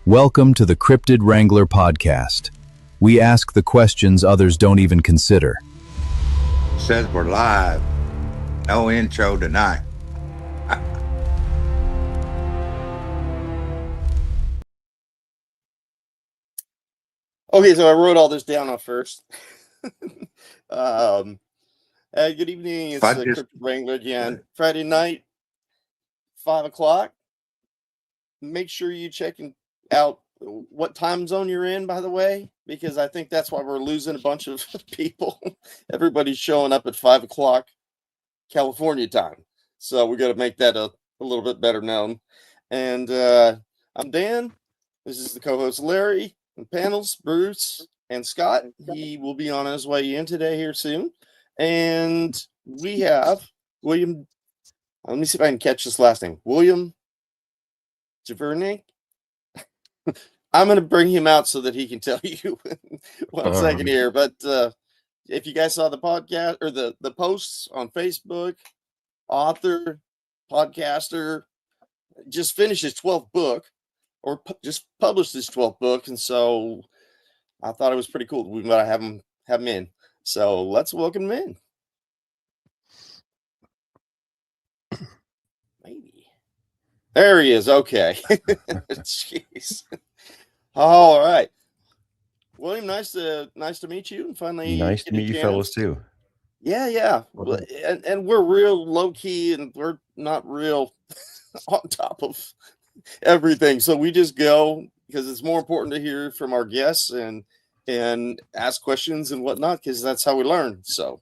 Welcome to the Cryptid Wrangler podcast. We ask the questions others don't even consider. Says we're live. No intro tonight. Okay, so I wrote all this down off first. Good evening. It's the Cryptid Wrangler again. Friday night, 5 o'clock. Make sure you check out what time zone you're in, by the way, because I think that's why we're losing a bunch of people. Everybody's showing up at 5 o'clock California time. So we got to make that a little bit better known. And I'm Dan. This is the co-host Larry. And panels, Bruce and Scott. He will be on his way in today here soon. And we have William. Let me see if I can catch this last name. William Jevning. I'm going to bring him out so that he can tell you one second here. But if you guys saw the podcast or the posts on Facebook, author, podcaster, just finished his 12th book or just published his 12th book. And so I thought it was pretty cool. We might have him in. So let's welcome him in. Maybe. There he is. Okay. Jeez. All right. William, nice to meet you. And finally, nice to meet you fellas too. Yeah. And we're real low key and we're not real on top of everything. So we just go because it's more important to hear from our guests and ask questions and whatnot, because that's how we learn. So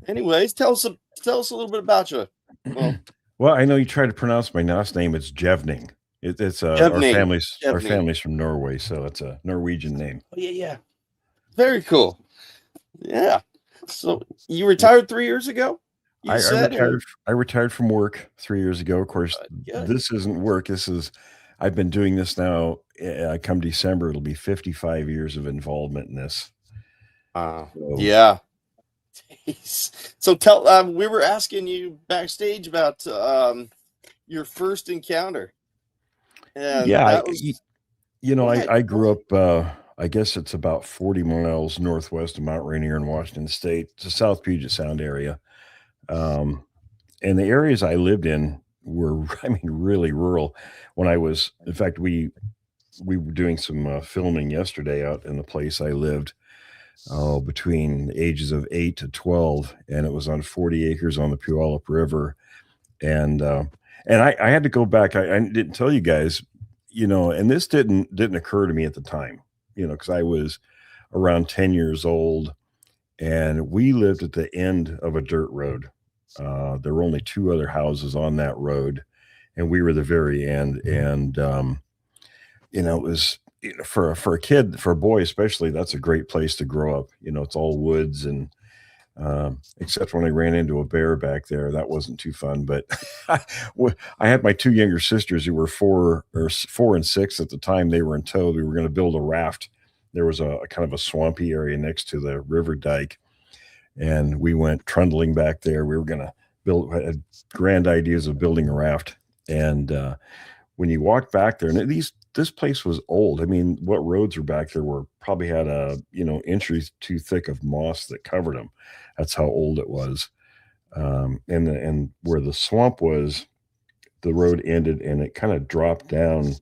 anyways, tell us a little bit about you. Well, I know you try to pronounce my last name. It's Jevning. It's Jevning. Our family's from Norway, so it's a Norwegian name. Oh, yeah. Very cool. Yeah. So you retired 3 years ago? I retired from work 3 years ago. Of course, this isn't work. I've been doing this now. Come December, it'll be 55 years of involvement in this. Yeah. So tell. We were asking you backstage about your first encounter. And I grew up. I guess it's about 40 miles northwest of Mount Rainier in Washington State. It's a South Puget Sound area. And the areas I lived in were, really rural. In fact, we were doing some filming yesterday out in the place I lived, between the ages of 8 to 12, and it was on 40 acres on the Puyallup River. And I had to go back. I didn't tell you guys, and this didn't occur to me at the time, because I was around 10 years old, and we lived at the end of a dirt road. There were only two other houses on that road, and we were the very end. And, it was for a kid, for a boy, especially, that's a great place to grow up. It's all woods and, except when I ran into a bear back there, that wasn't too fun, but I had my two younger sisters who were 4 and 6 at the time. They were in tow. We were going to build a raft. There was a kind of a swampy area next to the river dike, and we went trundling back there. We were going to had grand ideas of building a raft. And when you walk back there, and this place was old. What roads were back there probably had a inches too thick of moss that covered them. That's how old it was. And where the swamp was, the road ended, and it kind of dropped down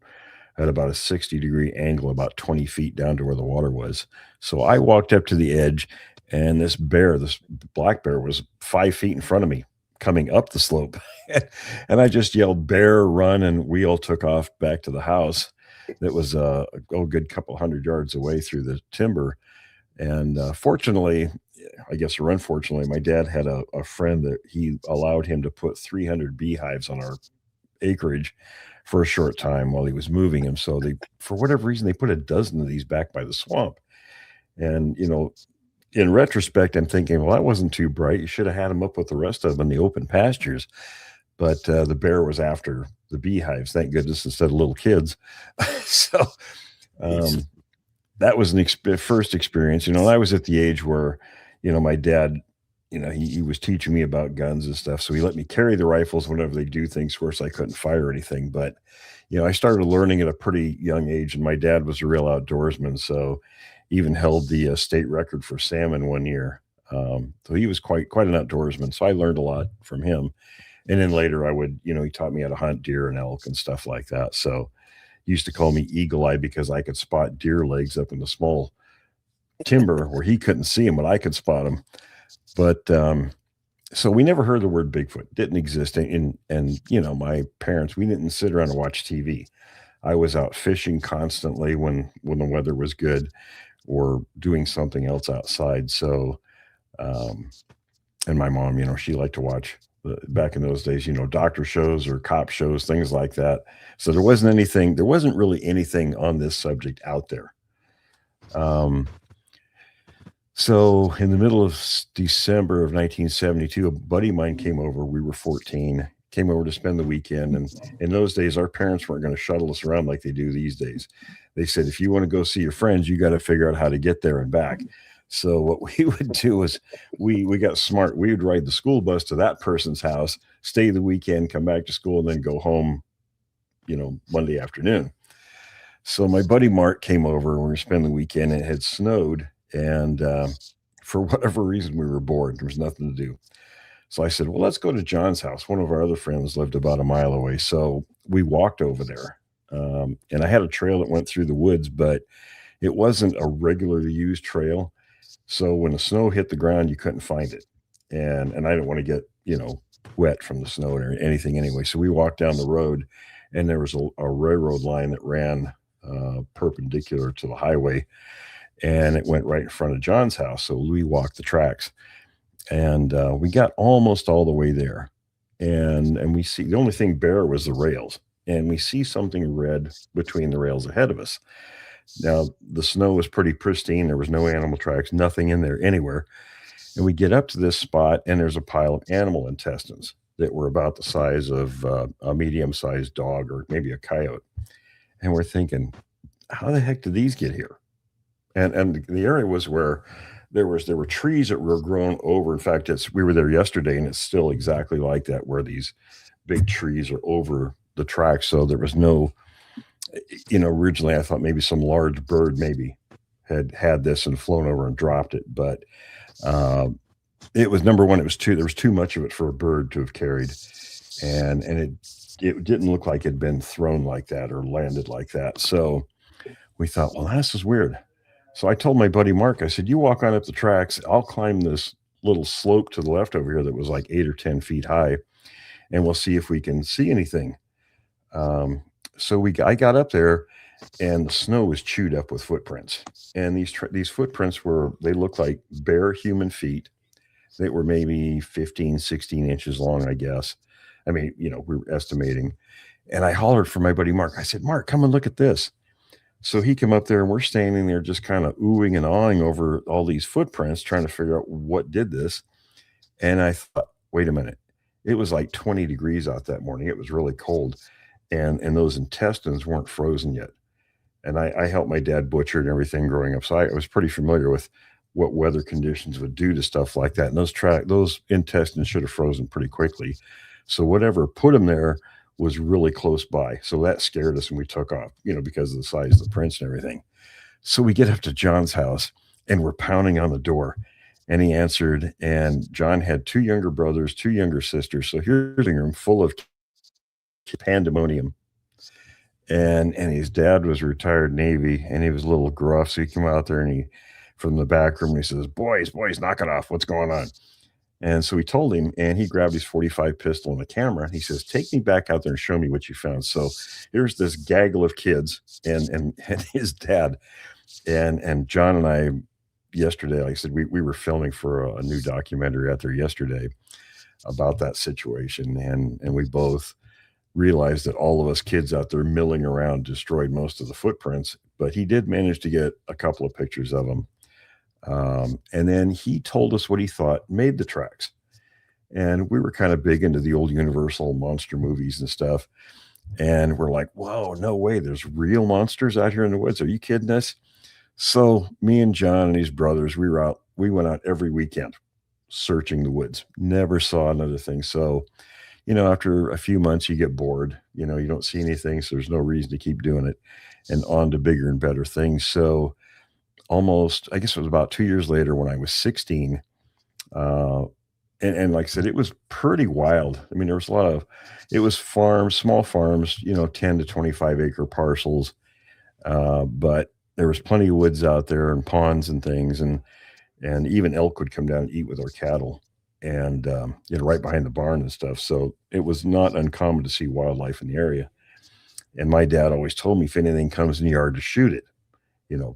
at about a 60-degree angle, about 20 feet down to where the water was. So I walked up to the edge, and this black bear was 5 feet in front of me coming up the slope. And I just yelled, "Bear, run," and we all took off back to the house. That was a good couple hundred yards away through the timber. And fortunately, I guess, or unfortunately, my dad had a friend that he allowed him to put 300 beehives on our acreage for a short time while he was moving them. So for whatever reason, they put a dozen of these back by the swamp. And, in retrospect, I'm thinking, well, that wasn't too bright. You should have had them up with the rest of them in the open pastures. But the bear was after the beehives, thank goodness, instead of little kids. So that was first experience. I was at the age where, my dad he was teaching me about guns and stuff. So he let me carry the rifles whenever they do things. Of course, I couldn't fire anything, but I started learning at a pretty young age, and my dad was a real outdoorsman. So even held the state record for salmon one year. So he was quite an outdoorsman. So I learned a lot from him. And then later I would, he taught me how to hunt deer and elk and stuff like that. So he used to call me Eagle Eye because I could spot deer legs up in the small timber where he couldn't see them, but I could spot them. But so we never heard the word Bigfoot. Didn't exist. And my parents, we didn't sit around and watch TV. I was out fishing constantly when the weather was good, or doing something else outside. So, and my mom, she liked to watch back in those days, doctor shows or cop shows, things like that. So there wasn't really anything on this subject out there. So in the middle of December of 1972, a buddy of mine came over. We were 14, came over to spend the weekend. And in those days, our parents weren't going to shuttle us around like they do these days. They said, if you want to go see your friends, you got to figure out how to get there and back. So what we would do is we got smart. We would ride the school bus to that person's house, stay the weekend, come back to school, and then go home, Monday afternoon. So my buddy Mark came over and we were spending the weekend, and it had snowed. And for whatever reason, we were bored. There was nothing to do. So I said, well, let's go to John's house. One of our other friends lived about a mile away. So we walked over there. And I had a trail that went through the woods, but it wasn't a regularly used trail. So when the snow hit the ground, you couldn't find it. And I didn't want to get, wet from the snow or anything anyway. So we walked down the road, and there was a railroad line that ran perpendicular to the highway. And it went right in front of John's house. So we walked the tracks, and we got almost all the way there. And we see the only thing bare was the rails, and we see something red between the rails ahead of us. Now, the snow was pretty pristine. There was no animal tracks, nothing in there anywhere. And we get up to this spot, and there's a pile of animal intestines that were about the size of a medium-sized dog or maybe a coyote. And we're thinking, how the heck did these get here? And the area was where there were trees that were grown over. In fact, we were there yesterday, and it's still exactly like that, where these big trees are over the tracks. So there was no, originally I thought maybe some large bird maybe had this and flown over and dropped it. But it was, number one, there was too much of it for a bird to have carried. And it didn't look like it had been thrown like that or landed like that. So we thought, well, this is weird. So I told my buddy Mark, I said, you walk on up the tracks, I'll climb this little slope to the left over here that was like 8 or 10 feet high, and we'll see if we can see anything. So I got up there, and the snow was chewed up with footprints. And these footprints they looked like bare human feet. They were maybe 15, 16 inches long, I guess. I mean, we were estimating. And I hollered for my buddy Mark. I said, Mark, come and look at this. So he came up there, and we're standing there just kind of oohing and awing over all these footprints, trying to figure out what did this. And I thought, wait a minute. It was like 20 degrees out that morning. It was really cold. And those intestines weren't frozen yet. And I helped my dad butcher and everything growing up. So I was pretty familiar with what weather conditions would do to stuff like that. And those intestines should have frozen pretty quickly. So whatever put them there was really close by. So that scared us, and we took off, because of the size of the prints and everything. So we get up to John's house, and we're pounding on the door, and he answered, and John had 2 younger brothers, 2 younger sisters. So here's a room full of pandemonium. And his dad was retired Navy, and he was a little gruff. So he came out there, and from the back room, he says, boys, knock it off. What's going on? And so we told him, and he grabbed his .45 pistol and a camera. And he says, take me back out there and show me what you found. So here's this gaggle of kids and his dad. And John and I, yesterday, like I said, we were filming for a new documentary out there yesterday about that situation. And we both realized that all of us kids out there milling around destroyed most of the footprints. But he did manage to get a couple of pictures of them. And then he told us what he thought made the tracks. And we were kind of big into the old Universal monster movies and stuff. And we're like, whoa, no way. There's real monsters out here in the woods. Are you kidding us? So me and John and his brothers, we went out every weekend searching the woods. Never saw another thing. So, after a few months, you get bored. You don't see anything, so there's no reason to keep doing it, and on to bigger and better things. So, almost, I guess it was about 2 years later when I was 16. And like I said, it was pretty wild. I mean, there was it was farms, small farms, 10 to 25 acre parcels. But there was plenty of woods out there and ponds and things. And even elk would come down and eat with our cattle and, right behind the barn and stuff. So it was not uncommon to see wildlife in the area. And my dad always told me if anything comes in the yard to shoot it,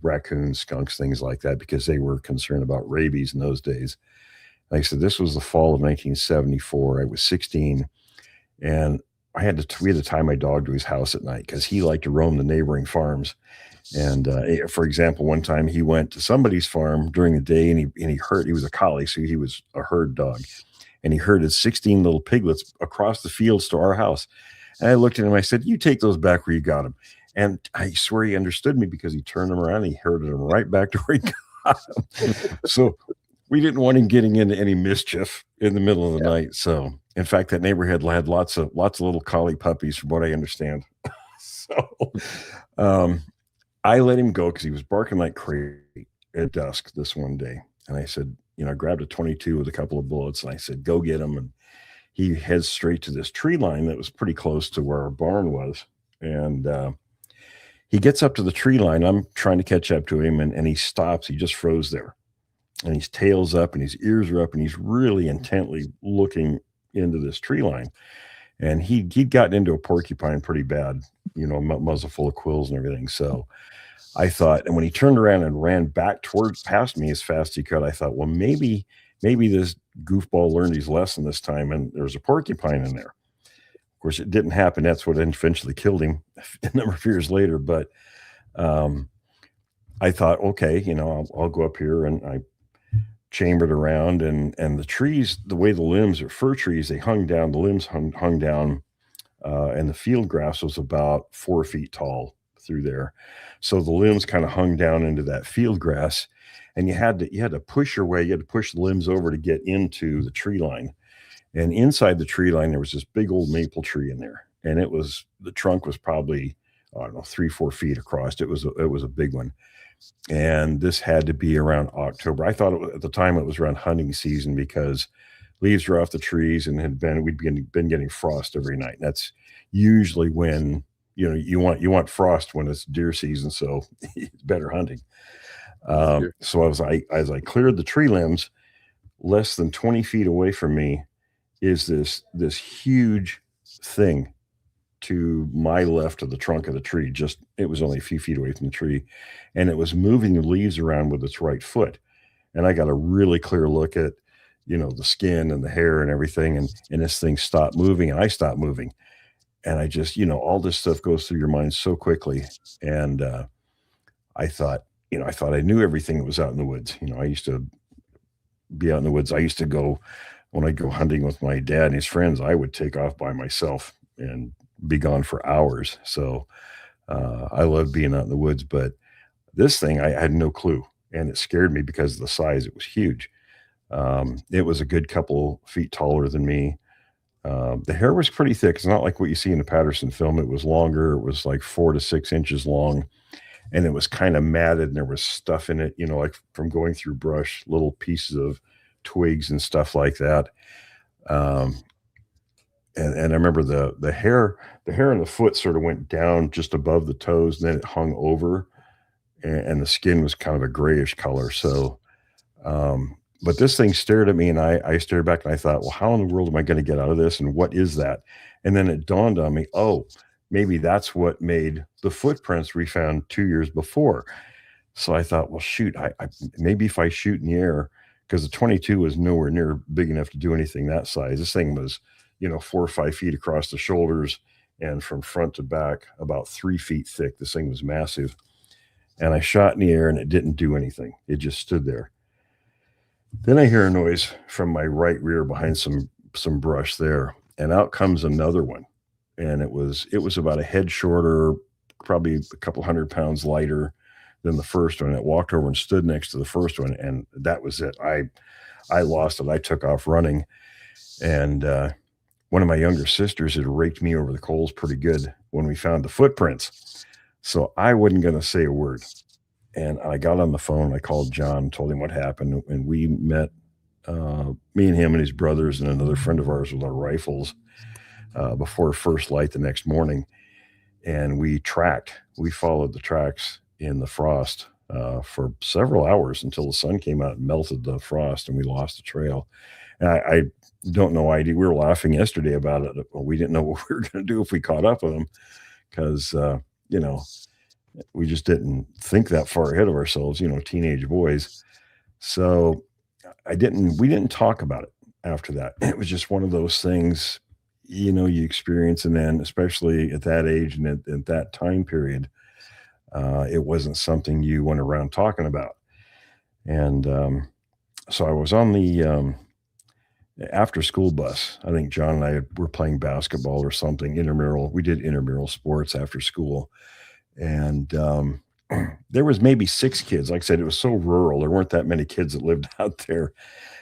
raccoons, skunks, things like that, because they were concerned about rabies in those days. Like I said, this was the fall of 1974. I was 16, and we had to tie my dog to his house at night because he liked to roam the neighboring farms. And for example, one time he went to somebody's farm during the day, and he was a collie, so he was a herd dog, and he herded 16 little piglets across the fields to our house. And I looked at him, I said, "You take those back where you got them." And I swear he understood me because he turned them around and he herded them right back to where he got them. So we didn't want him getting into any mischief in the middle of the night. So, in fact, that neighborhood had lots of little collie puppies, from what I understand. So, I let him go because he was barking like crazy at dusk this one day. And I said, I grabbed a 22 with a couple of bullets, and I said, "Go get him." And he heads straight to this tree line that was pretty close to where our barn was. And he gets up to the tree line. I'm trying to catch up to him, and he stops. He just froze there. And his tail's up and his ears are up, and he's really intently looking into this tree line. And he'd gotten into a porcupine pretty bad, muzzle full of quills and everything. So I thought, and when he turned around and ran back past me as fast as he could, I thought, well, maybe this goofball learned his lesson this time, and there's a porcupine in there. Of course, it didn't happen. That's what eventually killed him a number of years later. But I thought, okay, I'll go up here, and I chambered around, and the trees, the way the limbs are fir trees, they hung down, the limbs hung down, and the field grass was about 4 feet tall through there. So the limbs kind of hung down into that field grass, and you had to push your way, you had to push the limbs over to get into the tree line. And inside the tree line, there was this big old maple tree in there. And the trunk was probably, 3-4 feet across. It was a big one. And this had to be around October. I thought at the time it was around hunting season because leaves were off the trees and we'd been getting frost every night. And that's usually when, you want frost when it's deer season. So it's better hunting. So as I cleared the tree limbs, less than 20 feet away from me is this huge thing to my left of the trunk of the tree. It was only a few feet away from the tree, and it was moving the leaves around with its right foot. And I got a really clear look at, the skin and the hair and everything. And this thing stopped moving, and I stopped moving. And I just, all this stuff goes through your mind so quickly. And I thought I knew everything that was out in the woods. I used to be out in the woods. I used to go, when I'd go hunting with my dad and his friends, I would take off by myself and be gone for hours. So I loved being out in the woods, but this thing, I had no clue, and it scared me because of the size. It was huge. It was a good couple feet taller than me. The hair was pretty thick. It's not like what you see in the Patterson film. It was longer. It was like 4 to 6 inches long, and it was kind of matted, and there was stuff in it, like from going through brush, little pieces of twigs and stuff like that. And I remember the hair on the foot sort of went down just above the toes, and then it hung over, and the skin was kind of a grayish color. So, but this thing stared at me, and I stared back, and I thought, well, how in the world am I going to get out of this? And what is that? And then it dawned on me, oh, maybe that's what made the footprints we found 2 years before. So I thought, well, shoot, I maybe if I shoot in the air, because the 22 was nowhere near big enough to do anything that size. This thing was, 4 or 5 feet across the shoulders, and from front to back, about 3 feet thick. This thing was massive. And I shot in the air, and it didn't do anything. It just stood there. Then I hear a noise from my right rear behind some brush there, and out comes another one. And it was about a head shorter, probably a couple 100 pounds lighter than the first one. It walked over and stood next to the first one, and that was it. I lost it. I took off running, and one of my younger sisters had raked me over the coals pretty good when we found the footprints. So I wasn't going to say a word. And I got on the phone. I called John, told him what happened, and we met, me and him and his brothers and another friend of ours with our rifles before first light the next morning. And we followed the tracks in the frost for several hours until the sun came out and melted the frost, and we lost the trail. And I don't know idea. We were laughing yesterday about it. Well, we didn't know what we were going to do if we caught up with them, because we just didn't think that far ahead of ourselves, teenage boys. So we didn't talk about it after that. It was just one of those things, you experience. And then especially at that age and at that time period, it wasn't something you went around talking about. And so I was on the after school bus. I think John and I were playing basketball or something, intramural. We did intramural sports after school. And there was maybe 6 kids. Like I said, it was so rural. There weren't that many kids that lived out there,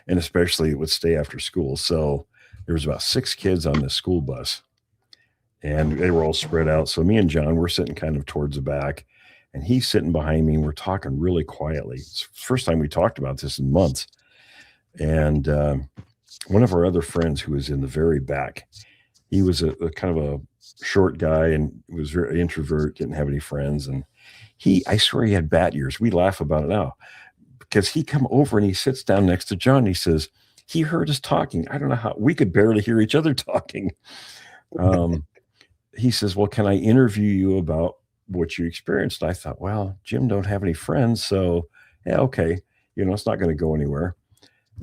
and especially it would stay after school. So there was about 6 kids on this school bus, and they were all spread out. So me and John were sitting kind of towards the back, and he's sitting behind me, and we're talking really quietly. It's the first time we talked about this in months. And one of our other friends who was in the very back, he was a kind of a short guy and was very introvert, didn't have any friends. And I swear he had bat ears. We laugh about it now, because he come over and he sits down next to John. He says, he heard us talking. I don't know how we could barely hear each other talking. He says, well, can I interview you about what you experienced? I thought, well, Jim don't have any friends. So yeah, okay. It's not going to go anywhere.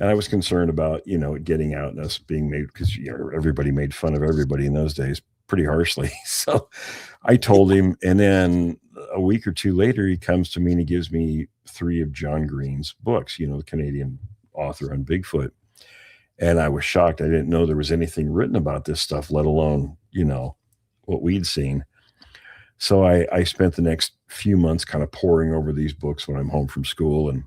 And I was concerned about, getting out and us being made, because everybody made fun of everybody in those days pretty harshly. So I told him, and then a week or two later, he comes to me and he gives me 3 of John Green's books, the Canadian author on Bigfoot. And I was shocked. I didn't know there was anything written about this stuff, let alone, what we'd seen. So I spent the next few months kind of poring over these books when I'm home from school and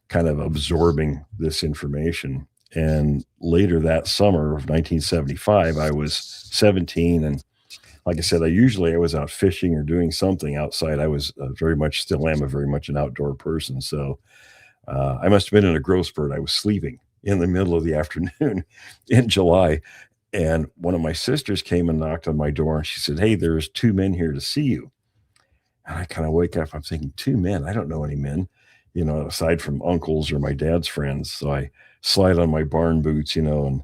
kind of absorbing this information. And later that summer of 1975, I was 17. And like I said, I was out fishing or doing something outside. I was still am very much an outdoor person. So I must have been in a growth spurt. I was sleeping in the middle of the afternoon in July. And one of my sisters came and knocked on my door, and she said, hey, there's 2 men here to see you. And I kind of wake up. I'm thinking, 2 men? I don't know any men, aside from uncles or my dad's friends. So I slide on my barn boots, and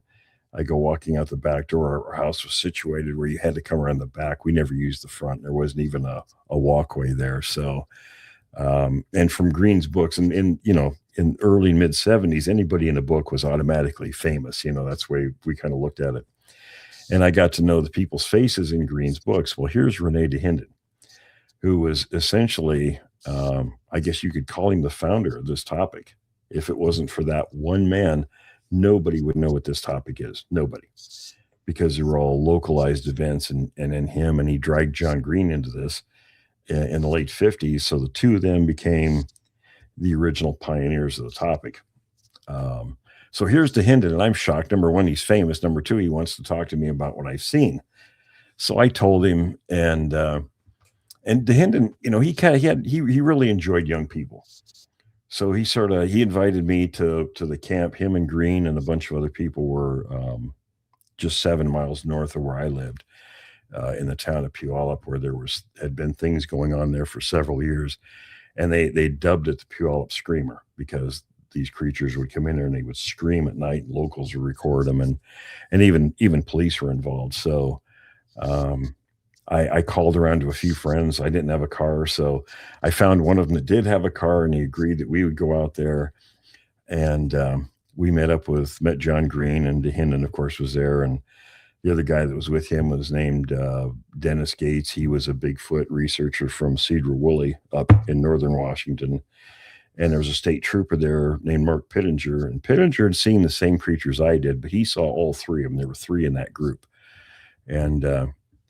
I go walking out the back door. Our house was situated where you had to come around the back. We never used the front. There wasn't even a walkway there. So, and from Green's books, and in early mid 70s, anybody in a book was automatically famous. That's the way we kind of looked at it. And I got to know the people's faces in Green's books. Well, here's Rene DeHinden, who was essentially, I guess you could call him the founder of this topic. If it wasn't for that one man, nobody would know what this topic is. Nobody. Because they were all localized events, and in him, and he dragged John Green into this in the late 50s. So the 2 of them became the original pioneers of the topic. So here's DeHinden, and I'm shocked. Number 1, he's famous. Number 2, he wants to talk to me about what I've seen. So I told him, and DeHinden, he really enjoyed young people. So he invited me to the camp. Him and Green and a bunch of other people were just 7 miles north of where I lived, in the town of Puyallup, where had been things going on there for several years. And they dubbed it the Puyallup Screamer, because these creatures would come in there and they would scream at night, and locals would record them, and even police were involved. So I called around to a few friends. I didn't have a car, so I found one of them that did have a car, and he agreed that we would go out there. And we met John Green, and DeHinden, of course, was there. And the other guy that was with him was named Dennis Gates. He was a Bigfoot researcher from Cedar Woolley up in northern Washington. And there was a state trooper there named Mark Pittenger. And Pittenger had seen the same creatures I did, but he saw all 3 of them. There were 3 in that group. And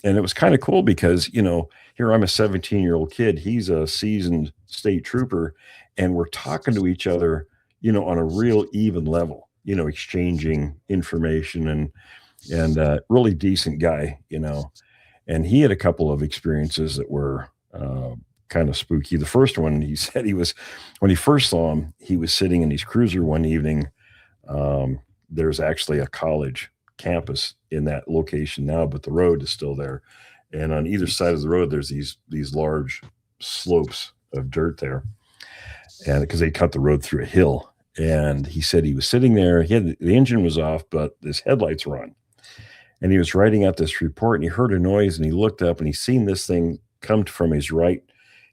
it was kind of cool because, here I'm a 17-year-old kid. He's a seasoned state trooper, and we're talking to each other, on a real even level, exchanging information, and really decent guy, and he had a couple of experiences that were kind of spooky. The first one, he said when he first saw him, he was sitting in his cruiser one evening. There's actually a college campus in that location now, but the road is still there. And on either side of the road, there's these large slopes of dirt there. And because they cut the road through a hill. And he said he was sitting there, the engine was off, but his headlights were on. And he was writing out this report, and he heard a noise, and he looked up, and he seen this thing come from his right,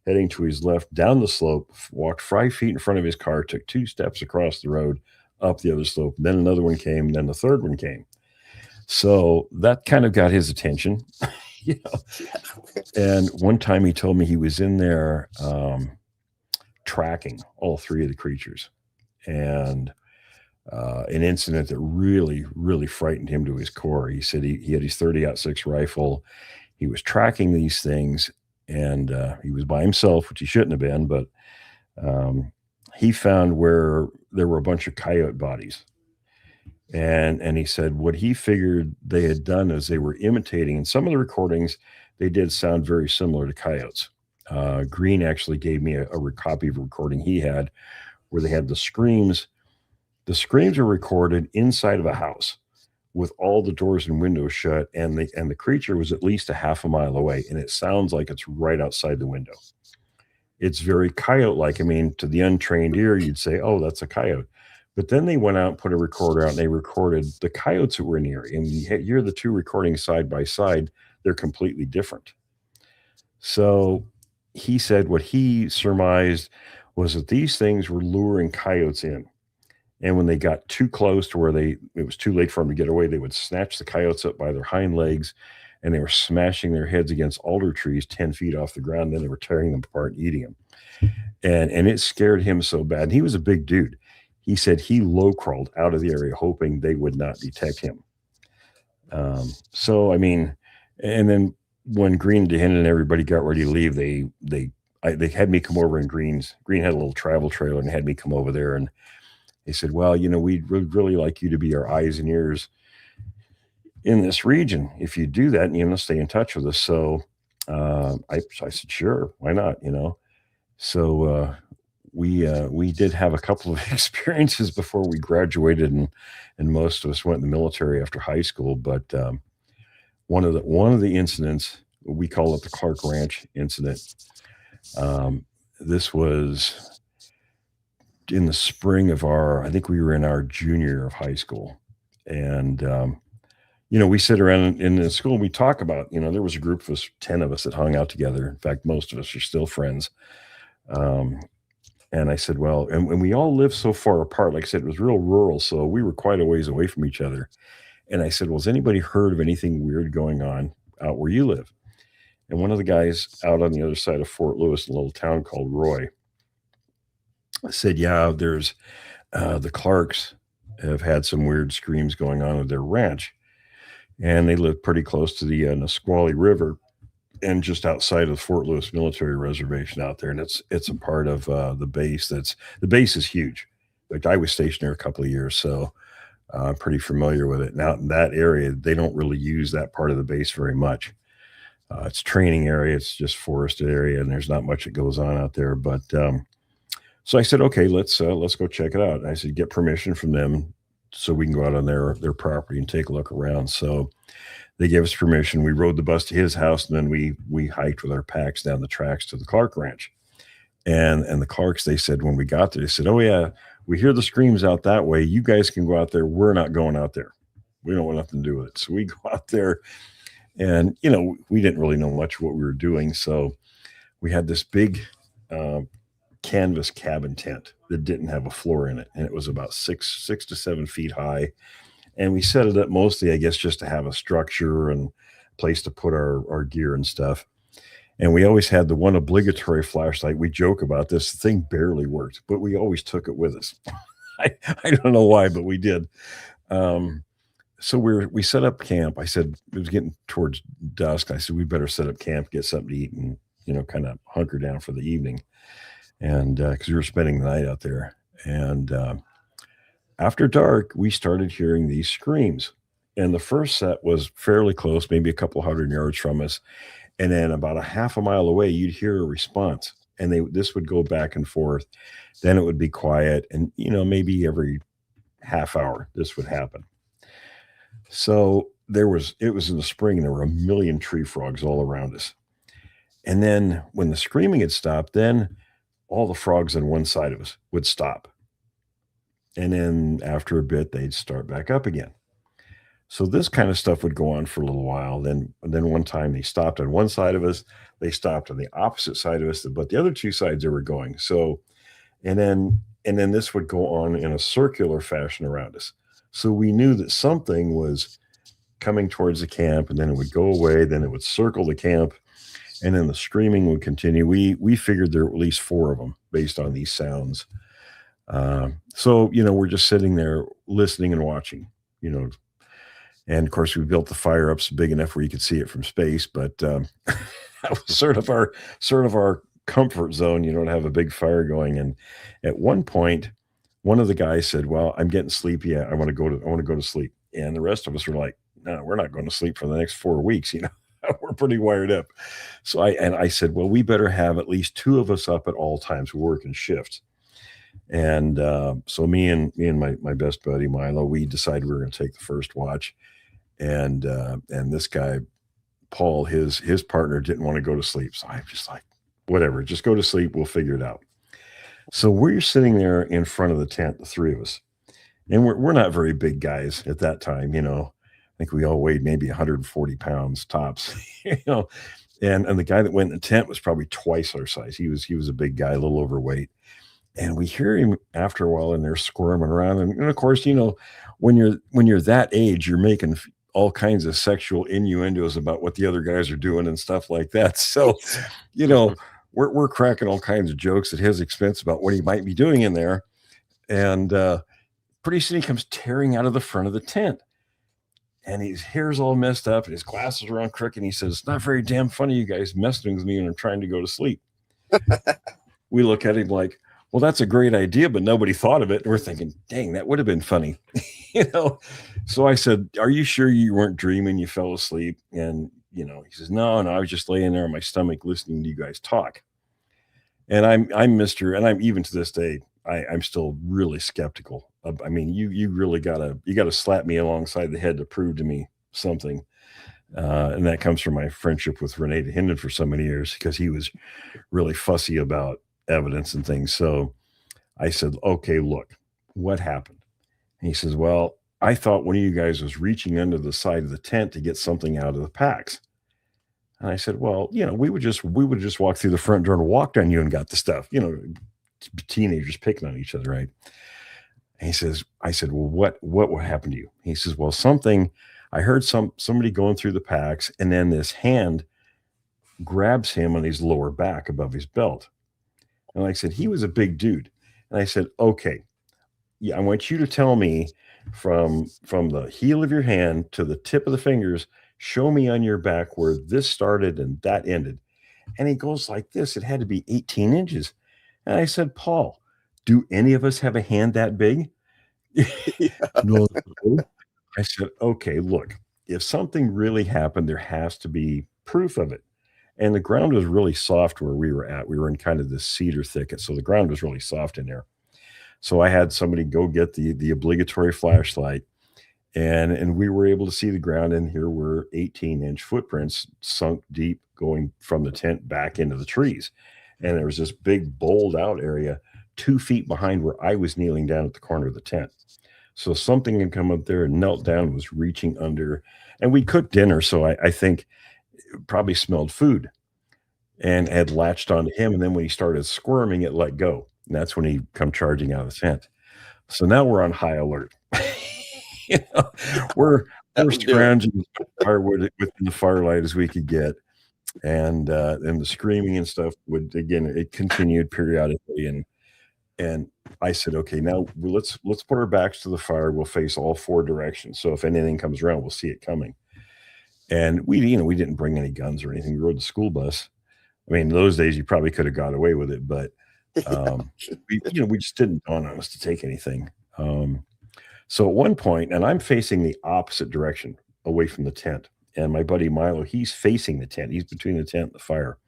heading to his left, down the slope, walked 5 feet in front of his car, took 2 steps across the road, up the other slope. Then another one came, then the third one came. So that kind of got his attention. And one time he told me he was in there tracking all 3 of the creatures. And an incident that really, really frightened him to his core. He said he had his 30-06 rifle. He was tracking these things, and he was by himself, which he shouldn't have been, but he found where there were a bunch of coyote bodies. And he said what he figured they had done is they were imitating, and some of the recordings, they did sound very similar to coyotes. Green actually gave me a copy of a recording he had where they had the screams. The screams are recorded inside of a house with all the doors and windows shut, and the creature was at least a half a mile away, and it sounds like it's right outside the window. It's very coyote-like. I mean, to the untrained ear, you'd say, oh, that's a coyote. But then they went out and put a recorder out, and they recorded the coyotes that were in the area. And you hear the 2 recordings side by side. They're completely different. So he said what he surmised was that these things were luring coyotes in. And when they got too close to where it was too late for them to get away, they would snatch the coyotes up by their hind legs, and they were smashing their heads against alder trees 10 feet off the ground. Then they were tearing them apart and eating them. And it scared him so bad. And he was a big dude. He said he low crawled out of the area hoping they would not detect him. So, I mean, and then when Green and DeHen and everybody got ready to leave, they had me come over, and Green had a little travel trailer and had me come over there, and they said, well, we'd really like you to be our eyes and ears in this region. If you do that, stay in touch with us. So I said, sure, why not, So we did have a couple of experiences before we graduated, and most of us went in the military after high school. But one of the incidents, we call it the Clark Ranch incident. This was in the spring of I think we were in our junior year of high school. And, we sit around in the school and we talk about, there was a group of us, 10 of us that hung out together. In fact, most of us are still friends. And I said, well, and we all live so far apart. Like I said, it was real rural. So we were quite a ways away from each other. And I said, well, has anybody heard of anything weird going on out where you live? And one of the guys out on the other side of Fort Lewis, in a little town called Roy, said, yeah, there's the Clarks have had some weird screams going on at their ranch, and they live pretty close to the Nisqually River and just outside of Fort Lewis military reservation out there. And it's a part of the base. The base is huge. Like, I was stationed there a couple of years, so I'm pretty familiar with it. Now in that area, they don't really use that part of the base very much. It's training area. It's just forested area, and there's not much that goes on out there. But so I said, okay, let's go check it out. And I said, get permission from them so we can go out on their property and take a look around. So they gave us permission. We rode the bus to his house, and then we hiked with our packs down the tracks to the Clark Ranch. And the Clarks, they said when we got there, they said, oh yeah, we hear the screams out that way. You guys can go out there. We're not going out there. We don't want nothing to do with it. So we go out there, and we didn't really know much what we were doing. So we had this big canvas cabin tent that didn't have a floor in it, and it was about 6 to 7 feet high, and we set it up mostly, I guess, just to have a structure and a place to put our gear and stuff. And we always had the one obligatory flashlight. We joke about this. The thing barely worked, but we always took it with us. I don't know why, but we did. So we set up camp. I said, it was getting towards dusk. I said, we better set up camp, get something to eat, and kind of hunker down for the evening. And because we were spending the night out there. And after dark, we started hearing these screams. And the first set was fairly close, maybe a couple hundred yards from us. And then about a half a mile away, you'd hear a response. And this would go back and forth. Then it would be quiet. And, maybe every half hour, this would happen. So it was in the spring, and there were a million tree frogs all around us. And then when the screaming had stopped, then all the frogs on one side of us would stop. And then after a bit, they'd start back up again. So this kind of stuff would go on for a little while. Then one time they stopped on one side of us, they stopped on the opposite side of us, but the other two sides they were going. So, and then this would go on in a circular fashion around us. So we knew that something was coming towards the camp, and then it would go away, then it would circle the camp, and then the screaming would continue. We figured there were at least 4 of them based on these sounds. So, we're just sitting there listening and watching, and of course we built the fire up so big enough where you could see it from space, but that was sort of our comfort zone, to have a big fire going. And at one point, one of the guys said, "Well, I'm getting sleepy. I want to go to sleep." And the rest of us were like, "No, we're not going to sleep for the next 4 weeks. We're pretty wired up." So I said, "Well, we better have at least 2 of us up at all times. We work in shifts." And so me and my best buddy Milo, we decided we were going to take the first watch. And this guy Paul, his partner, didn't want to go to sleep. So I'm just like, whatever, just go to sleep. We'll figure it out. So we're sitting there in front of the tent, the 3 of us, and we're not very big guys at that time. I think we all weighed maybe 140 pounds tops. And the guy that went in the tent was probably twice our size. He was a big guy, a little overweight. And we hear him after a while, and they're squirming around. And of course, when you're that age, you're making all kinds of sexual innuendos about what the other guys are doing and stuff like that. So, we're cracking all kinds of jokes at his expense about what he might be doing in there. And pretty soon he comes tearing out of the front of the tent. And his hair's all messed up, and his glasses are on crooked. And he says, "It's not very damn funny, you guys messing with me, and I'm trying to go to sleep." We look at him like, "Well, that's a great idea, but nobody thought of it." And we're thinking, dang, that would have been funny. So I said, "Are you sure you weren't dreaming? You fell asleep?" And, he says, no, I was just laying there on my stomach listening to you guys talk. And I'm even to this day, I'm still really skeptical. I mean, you really gotta slap me alongside the head to prove to me something. And that comes from my friendship with Renee Hinden for so many years, because he was really fussy about evidence and things. So I said, "Okay, look, what happened?" And he says, "Well, I thought one of you guys was reaching under the side of the tent to get something out of the packs." And I said, "Well, we would just walk through the front door and walked on you and got the stuff, teenagers picking on each other, right?" And I said, "Well, what happened to you?" He says, "Well, I heard somebody going through the packs, and then this hand grabs him on his lower back above his belt." And I said, he was a big dude. And I said, "Okay, yeah, I want you to tell me from the heel of your hand to the tip of the fingers, show me on your back where this started and that ended." And he goes like this. It had to be 18 inches. And I said, "Paul, do any of us have a hand that big?" No. I said, "Okay, look, if something really happened, there has to be proof of it." And the ground was really soft where we were at. We were in kind of this cedar thicket, so the ground was really soft in there. So I had somebody go get the obligatory flashlight, and we were able to see the ground, and here were 18-inch footprints sunk deep going from the tent back into the trees. And there was this big bowled out area 2 feet behind where I was kneeling down at the corner of the tent. So something had come up there and knelt down, was reaching under, and we cooked dinner. So I think it probably smelled food and had latched onto him. And then when he started squirming, it let go. And that's when he come charging out of the tent. So now we're on high alert. We're scrounging firewood within the firelight as we could get. And the screaming and stuff it continued periodically. And I said, "Okay, now let's put our backs to the fire. We'll face all 4 directions. So if anything comes around, we'll see it coming." And we didn't bring any guns or anything. We rode the school bus. I mean, in those days you probably could have got away with it, but We just didn't dawn on us to take anything. So at one point, and I'm facing the opposite direction away from the tent, and my buddy Milo, he's facing the tent. He's between the tent and the fire.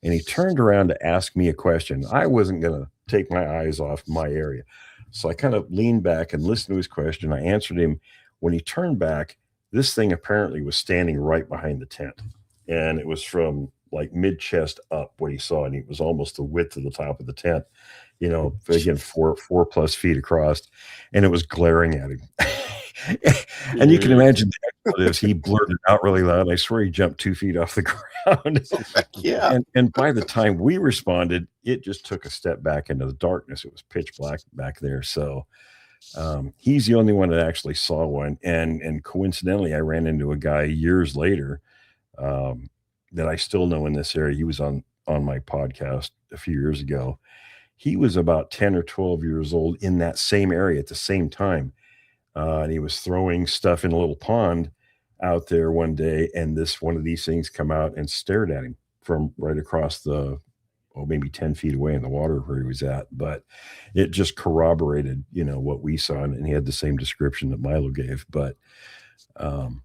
And he turned around to ask me a question. I wasn't going to take my eyes off my area. So I kind of leaned back and listened to his question. I answered him. When he turned back, this thing apparently was standing right behind the tent. And it was from like mid-chest up what he saw. And it was almost the width of the top of the tent, again, four plus feet across. And it was glaring at him. And you can imagine the expletives. He blurted out really loud. I swear he jumped 2 feet off the ground. Yeah. And by the time we responded, it just took a step back into the darkness. It was pitch black back there. So he's the only one that actually saw one. And coincidentally, I ran into a guy years later that I still know in this area. He was on my podcast a few years ago. He was about 10 or 12 years old in that same area at the same time. And he was throwing stuff in a little pond out there one day, and one of these things come out and stared at him from right across maybe 10 feet away in the water where he was at. But it just corroborated, what we saw, and he had the same description that Milo gave. But and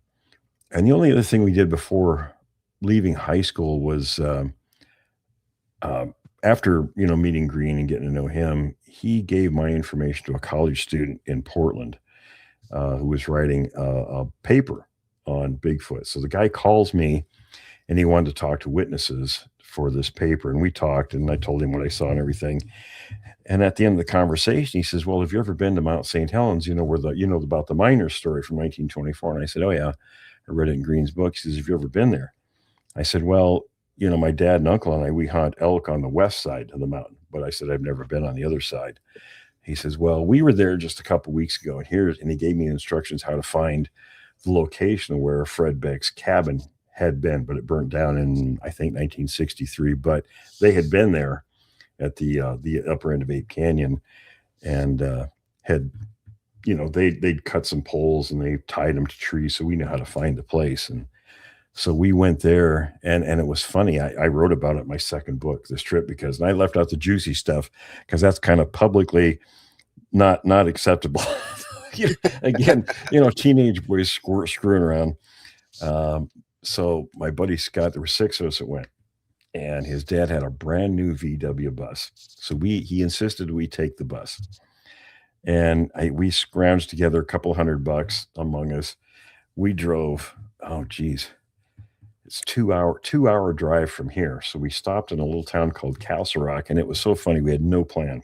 the only other thing we did before leaving high school was after meeting Green and getting to know him, he gave my information to a college student in Portland who was writing a paper on Bigfoot. So the guy calls me and he wanted to talk to witnesses for this paper. And we talked, and I told him what I saw and everything. And at the end of the conversation, he says, well, have you ever been to Mount St. Helens? About the miners story from 1924. And I said, oh yeah, I read it in Green's book. He says, have you ever been there? I said, well, my dad and uncle and we hunt elk on the west side of the mountain. But I said, I've never been on the other side. He says, well, we were there just a couple of weeks ago, and he gave me instructions how to find the location of where Fred Beck's cabin had been, but it burnt down in, I think, 1963. But they had been there at the upper end of Ape Canyon, and they'd cut some poles and they tied them to trees, so we knew how to find the place. And so we went there, and it was funny. I wrote about it in my second book, this trip, because I left out the juicy stuff because that's kind of publicly not acceptable. Again, teenage boys screwing around. So my buddy Scott, there were 6 of us that went, and his dad had a brand new VW bus. So he insisted we take the bus, and we scrounged together a couple $100 among us. We drove, it's 2 hour drive from here. So we stopped in a little town called Castle Rock, and it was so funny. We had no plan.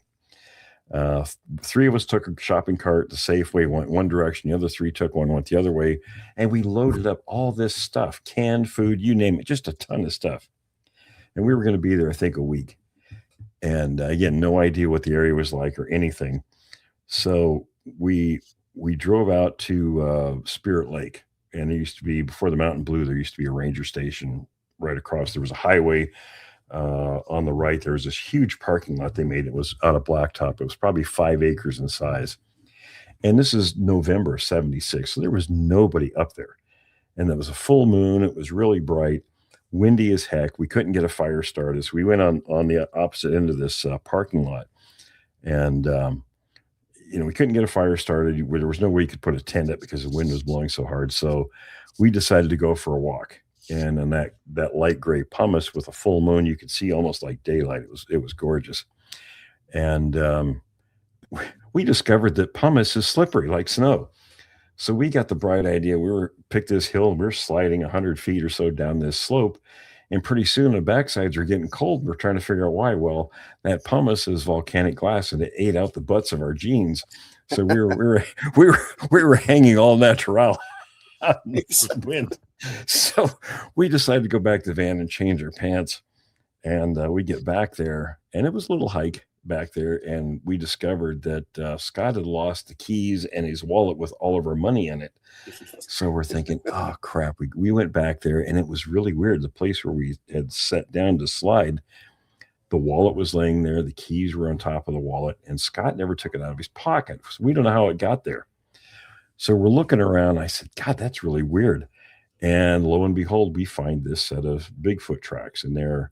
3 of us took a shopping cart. The Safeway went one direction. The other 3 took one, went the other way. And we loaded up all this stuff, canned food, you name it, just a ton of stuff. And we were going to be there, I think, a week. And again, no idea what the area was like or anything. So we drove out to Spirit Lake. And there used to be, before the Mountain Blue, there used to be a ranger station right across. There was a highway on the right. There was this huge parking lot they made. It was out of blacktop. It was probably 5 acres in size. And this is November 76. So there was nobody up there. And there was a full moon. It was really bright, windy as heck. We couldn't get a fire started. So we went on the opposite end of this parking lot. And we couldn't get a fire started. There was no way you could put a tent up because the wind was blowing so hard. So we decided to go for a walk. And in that light gray pumice with a full moon, you could see almost like daylight. It was gorgeous. And we discovered that pumice is slippery like snow. So we got the bright idea. We picked this hill and we're sliding 100 feet or so down this slope. And pretty soon the backsides are getting cold. We're trying to figure out why. Well, that pumice is volcanic glass, and it ate out the butts of our jeans. So we were hanging all natural out in the wind. So we decided to go back to the van and change our pants. And we get back there, and it was a little hike back there. And we discovered that Scott had lost the keys and his wallet with all of our money in it. So we're thinking, oh, crap. We went back there, and it was really weird. The place where we had sat down to slide, the wallet was laying there. The keys were on top of the wallet, and Scott never took it out of his pocket. So we don't know how it got there. So we're looking around. I said, God, that's really weird. And lo and behold, we find this set of Bigfoot tracks, and they're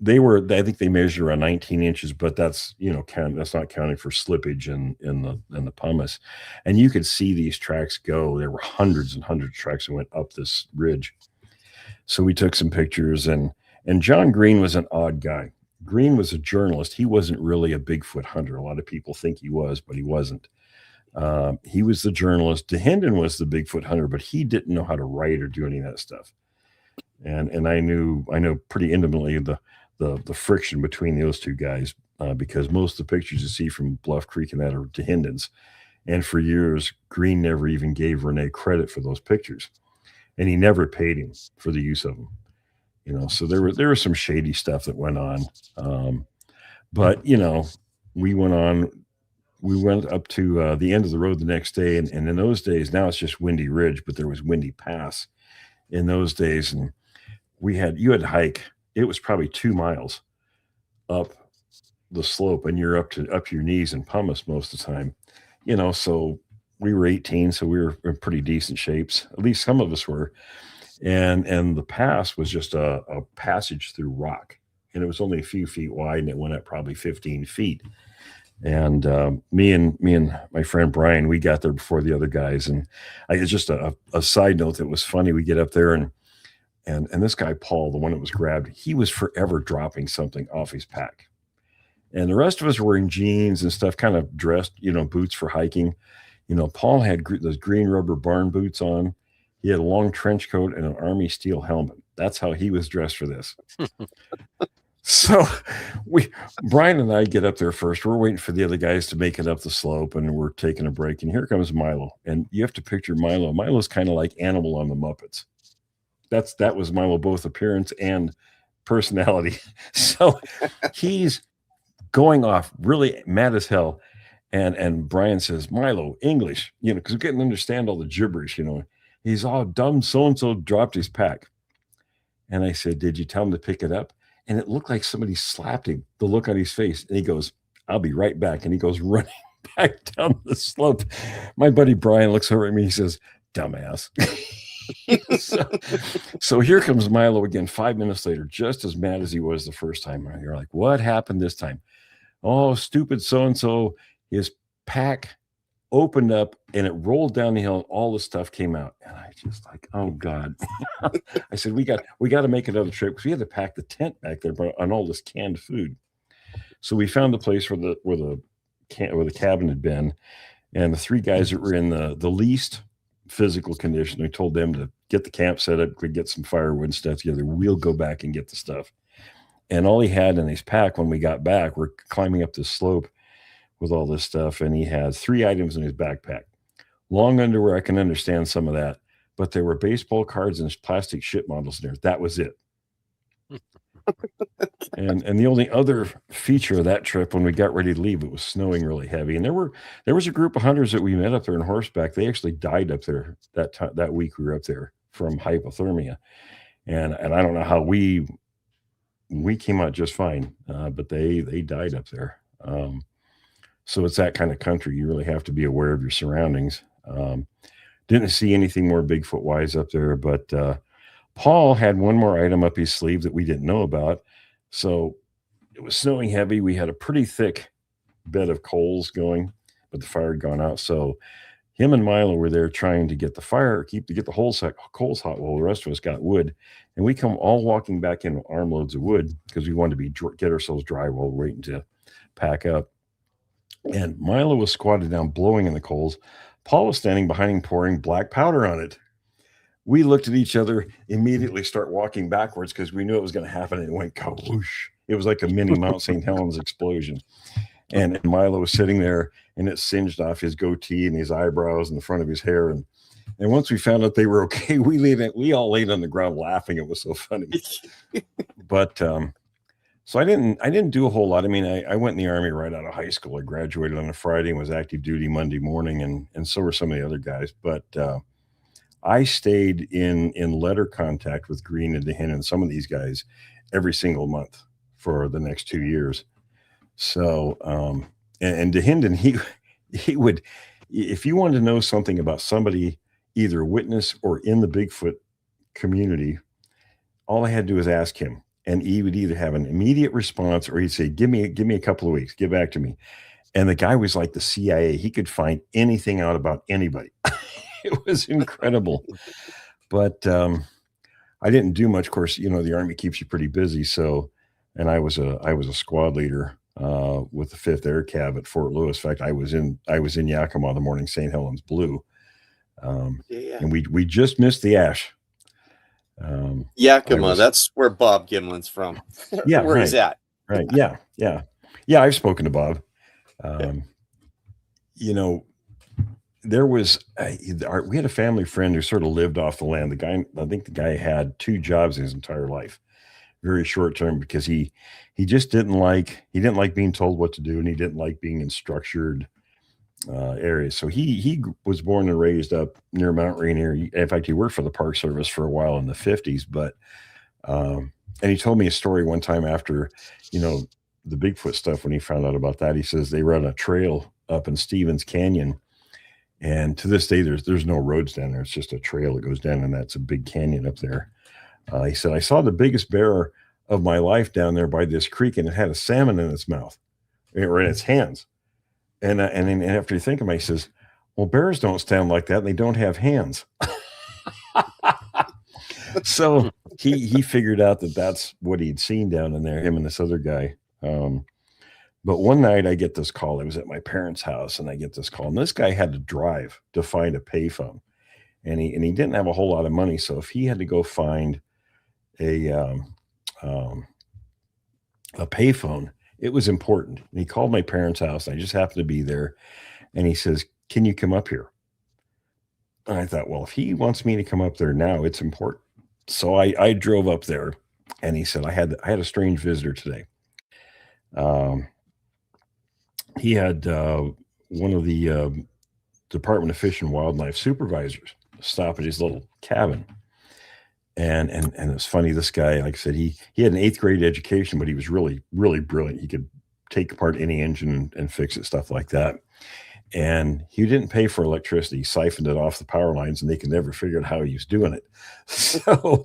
I think they measured around 19 inches, but that's, that's not counting for slippage in the pumice. And you could see these tracks go. There were hundreds and hundreds of tracks that went up this ridge. So we took some pictures, and John Green was an odd guy. Green was a journalist. He wasn't really a Bigfoot hunter. A lot of people think he was, but he wasn't. He was the journalist. DeHinden was the Bigfoot hunter, but he didn't know how to write or do any of that stuff. And I know pretty intimately the friction between those two guys, because most of the pictures you see from Bluff Creek and that are DeHinden's. And for years, Green never even gave Renee credit for those pictures, and he never paid him for the use of them. So there was some shady stuff that went on. But we went up to the end of the road the next day, and in those days, now it's just Windy Ridge, but there was Windy Pass in those days, and you had to hike. It was probably 2 miles up the slope, and you're up to your knees in pumice most of the time. So we were 18, so we were in pretty decent shapes. At least some of us were. And the pass was just a passage through rock, and it was only a few feet wide, and it went up probably 15 feet. And me and my friend Brian, we got there before the other guys. And it's just a side note that was funny. We get up there, and this guy Paul, the one that was grabbed, he was forever dropping something off his pack. And the rest of us were wearing jeans and stuff, kind of dressed, boots for hiking. Paul had those green rubber barn boots on. He had a long trench coat and an Army steel helmet. That's how he was dressed for this. So Brian and I get up there first. We're waiting for the other guys to make it up the slope, and we're taking a break. And here comes Milo. And you have to picture Milo. Milo's kind of like Animal on the Muppets. That was Milo, both appearance and personality. So he's going off really mad as hell. And Brian says, Milo, English, because we couldn't understand all the gibberish, He's all dumb. So-and-so dropped his pack. And I said, did you tell him to pick it up? And it looked like somebody slapped him, the look on his face. And he goes, I'll be right back. And he goes running back down the slope. My buddy Brian looks over at me. He says, dumbass. So here comes Milo again 5 minutes later, just as mad as he was the first time. You're like, what happened this time? Oh, stupid so-and-so. His pack opened up and it rolled down the hill, and all the stuff came out. And I just like, oh God. I said, we got to make another trip, because we had to pack the tent back there on all this canned food. So we found the place where the cabin had been, and the three guys that were in the least physical condition, we told them to get the camp set up, could get some firewood and stuff together. We'll go back and get the stuff. And all he had in his pack when we got back, we're climbing up this slope with all this stuff, and he had 3 items in his backpack. Long underwear, I can understand some of that, but there were baseball cards and plastic ship models in there. That was it. And the only other feature of that trip, when we got ready to leave, it was snowing really heavy, and there was a group of hunters that we met up there on horseback. They actually died up there that week we were up there from hypothermia, and I don't know how we came out just fine, but they died up there. So it's that kind of country. You really have to be aware of your surroundings. Didn't see anything more Bigfoot wise up there, but Paul had one more item up his sleeve that we didn't know about. So it was snowing heavy. We had a pretty thick bed of coals going, but the fire had gone out. So him and Milo were there trying to get the fire, to get the coals hot, while the rest of us got wood. And we come all walking back in with armloads of wood, because we wanted to get ourselves dry while we're waiting to pack up. And Milo was squatted down, blowing in the coals. Paul was standing behind him, pouring black powder on it. We looked at each other, immediately start walking backwards, because we knew it was going to happen, and it went whoosh. It was like a mini Mount St. Helens explosion. And Milo was sitting there, and it singed off his goatee and his eyebrows and the front of his hair. And once we found out they were okay, we all laid on the ground laughing. It was so funny. But so I didn't do a whole lot. I mean, I went in the Army right out of high school. I graduated on a Friday and was active duty Monday morning, and so were some of the other guys. But I stayed in letter contact with Green and DeHinden and some of these guys every single month for the next 2 years. So and DeHinden, he would, if you wanted to know something about somebody, either witness or in the Bigfoot community, all I had to do was ask him. and he would either have an immediate response or he'd say, give me a couple of weeks, get back to me. And the guy was like the CIA. He could find anything out about anybody. It was incredible. But I didn't do much. Of course, you know, the Army keeps you pretty busy. So, and I was a squad leader with the 5th Air Cav at Fort Lewis. In fact, I was in Yakima the morning St. Helens blew. And we just missed the ash. Yakima, that's where Bob Gimlin's from. Yeah, where he's at. Right. Yeah. I've spoken to Bob. You know, there was we had a family friend who sort of lived off the land. I think the guy had 2 jobs in his entire life, very short term, because he just didn't like being told what to do, and he didn't like being in structured areas. So he was born and raised up near Mount Rainier. In fact, he worked for the Park Service for a while in the 50s. But and he told me a story one time after, you know, the Bigfoot stuff. When he found out about that, he says they run a trail up in Stevens Canyon, and to this day there's no roads down there. It's just a trail that goes down, and that's a big canyon up there. He said, I saw the biggest bear of my life down there by this creek, and it had a salmon in its mouth or in its hands. And then after you think about it, he says, well, bears don't stand like that. They don't have hands. So he figured out that that's what he'd seen down in there, him and this other guy. But one night I get this call. I was at my parents' house, and I get this call, and this guy had to drive to find a payphone, and he didn't have a whole lot of money. So if he had to go find a payphone, it was important. And he called my parents' house. I just happened to be there, and he says, "Can you come up here?" And I thought, well, if he wants me to come up there now, it's important. So I drove up there, and he said, I had a strange visitor today. He had one of the Department of Fish and Wildlife supervisors stop at his little cabin. And it's funny, this guy, like I said, he had an 8th grade education, but he was really, really brilliant. He could take apart any engine and fix it, stuff like that. And he didn't pay for electricity. He siphoned it off the power lines, and they could never figure out how he was doing it. So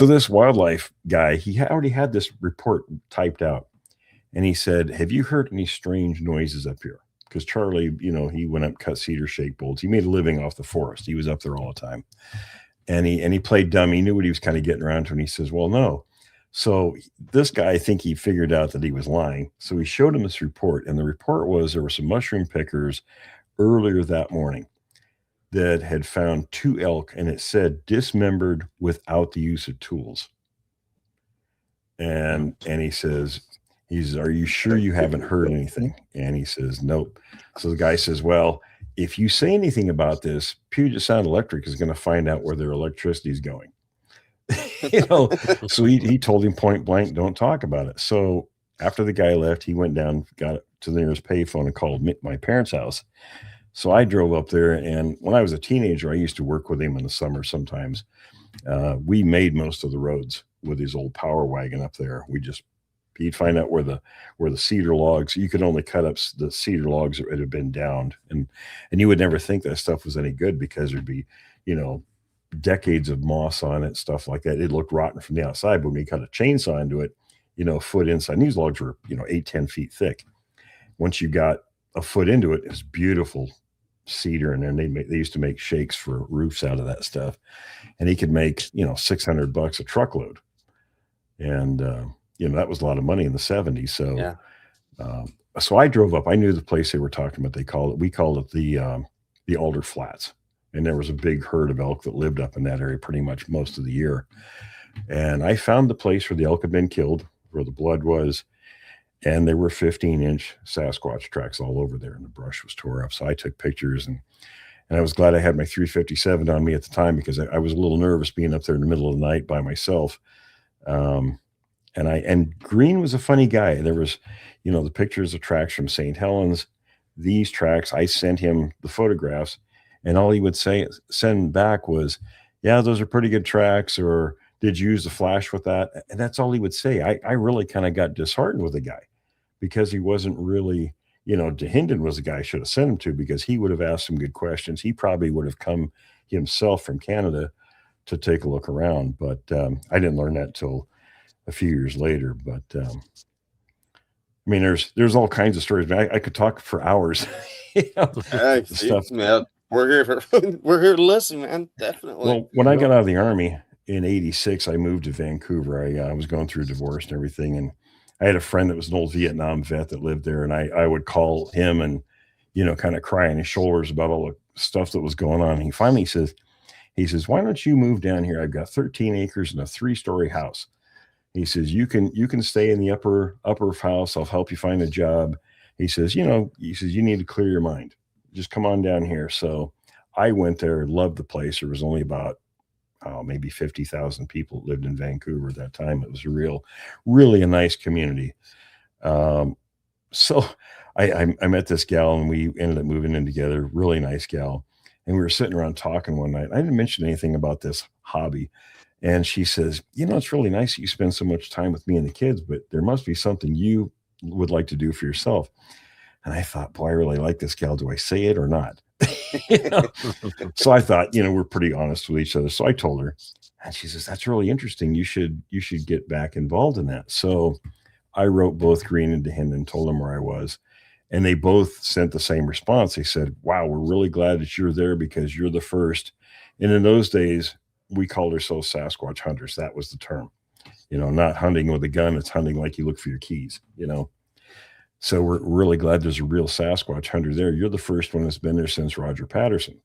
this wildlife guy, he already had this report typed out. And he said, have you heard any strange noises up here? Because Charlie, you know, he went up, cut cedar shake bolts. He made a living off the forest. He was up there all the time. And he played dumb. He knew what he was kind of getting around to. And he says, well, no. So this guy, I think he figured out that he was lying. So he showed him this report. And the report was there were some mushroom pickers earlier that morning that had found 2 elk. And it said dismembered without the use of tools. And he says, are you sure you haven't heard anything? And he says, nope. So the guy says, well, if you say anything about this, Puget Sound Electric is going to find out where their electricity is going. You know, so he told him point blank, don't talk about it. So after the guy left, he went down, got to the nearest payphone and called my parents' house. So I drove up there, and when I was a teenager, I used to work with him in the summer sometimes. We made most of the roads with his old power wagon up there. He'd find out where the cedar logs, you could only cut up the cedar logs that had been downed. And you would never think that stuff was any good because there'd be, you know, decades of moss on it, stuff like that. It looked rotten from the outside, but when you cut a chainsaw into it, you know, a foot inside, and these logs were, you know, 8-10 feet thick. Once you got a foot into it, it's beautiful cedar. And then they used to make shakes for roofs out of that stuff. And he could make, you know, $600 a truckload. And, you know, that was a lot of money in the 70s. So, yeah. So I drove up. I knew the place they were talking about. We called it the Alder Flats. And there was a big herd of elk that lived up in that area pretty much most of the year. And I found the place where the elk had been killed, where the blood was. And there were 15-inch Sasquatch tracks all over there, and the brush was tore up. So I took pictures, and I was glad I had my 357 on me at the time, because I was a little nervous being up there in the middle of the night by myself. And Green was a funny guy. There was, you know, the pictures of tracks from St. Helens, these tracks. I sent him the photographs, and all he would send back was, yeah, those are pretty good tracks, or did you use the flash with that? And that's all he would say. I really kind of got disheartened with the guy, because he wasn't really, you know, DeHinden was the guy I should have sent him to, because he would have asked some good questions. He probably would have come himself from Canada to take a look around. But I didn't learn that till a few years later. But I mean, there's all kinds of stories. I could talk for hours. Stuff. Yeah, we're here to listen, man. Definitely. Well, when I got out of the Army in '86, I moved to Vancouver. I was going through a divorce and everything, and I had a friend that was an old Vietnam vet that lived there, and I would call him and, kind of cry on his shoulders about all the stuff that was going on. And he finally says, why don't you move down here? I've got 13 acres and a 3-story house. He says, you can stay in the upper house. I'll help you find a job. He says, you need to clear your mind. Just come on down here. So I went there, loved the place. There was only about maybe 50,000 people that lived in Vancouver at that time. It was really a nice community. So I met this gal, and we ended up moving in together. Really nice gal. And we were sitting around talking one night. I didn't mention anything about this hobby. And she says, it's really nice that you spend so much time with me and the kids, but there must be something you would like to do for yourself. And I thought, boy, I really like this gal. Do I say it or not? So I thought, we're pretty honest with each other. So I told her, and she says, that's really interesting. You should get back involved in that. So I wrote both Green and DeHinden and told them where I was. And they both sent the same response. They said, wow, we're really glad that you're there because you're the first. And in those days, we called ourselves Sasquatch hunters. That was the term, not hunting with a gun. It's hunting like you look for your keys, So we're really glad there's a real Sasquatch hunter there. You're the first one that's been there since Roger Patterson,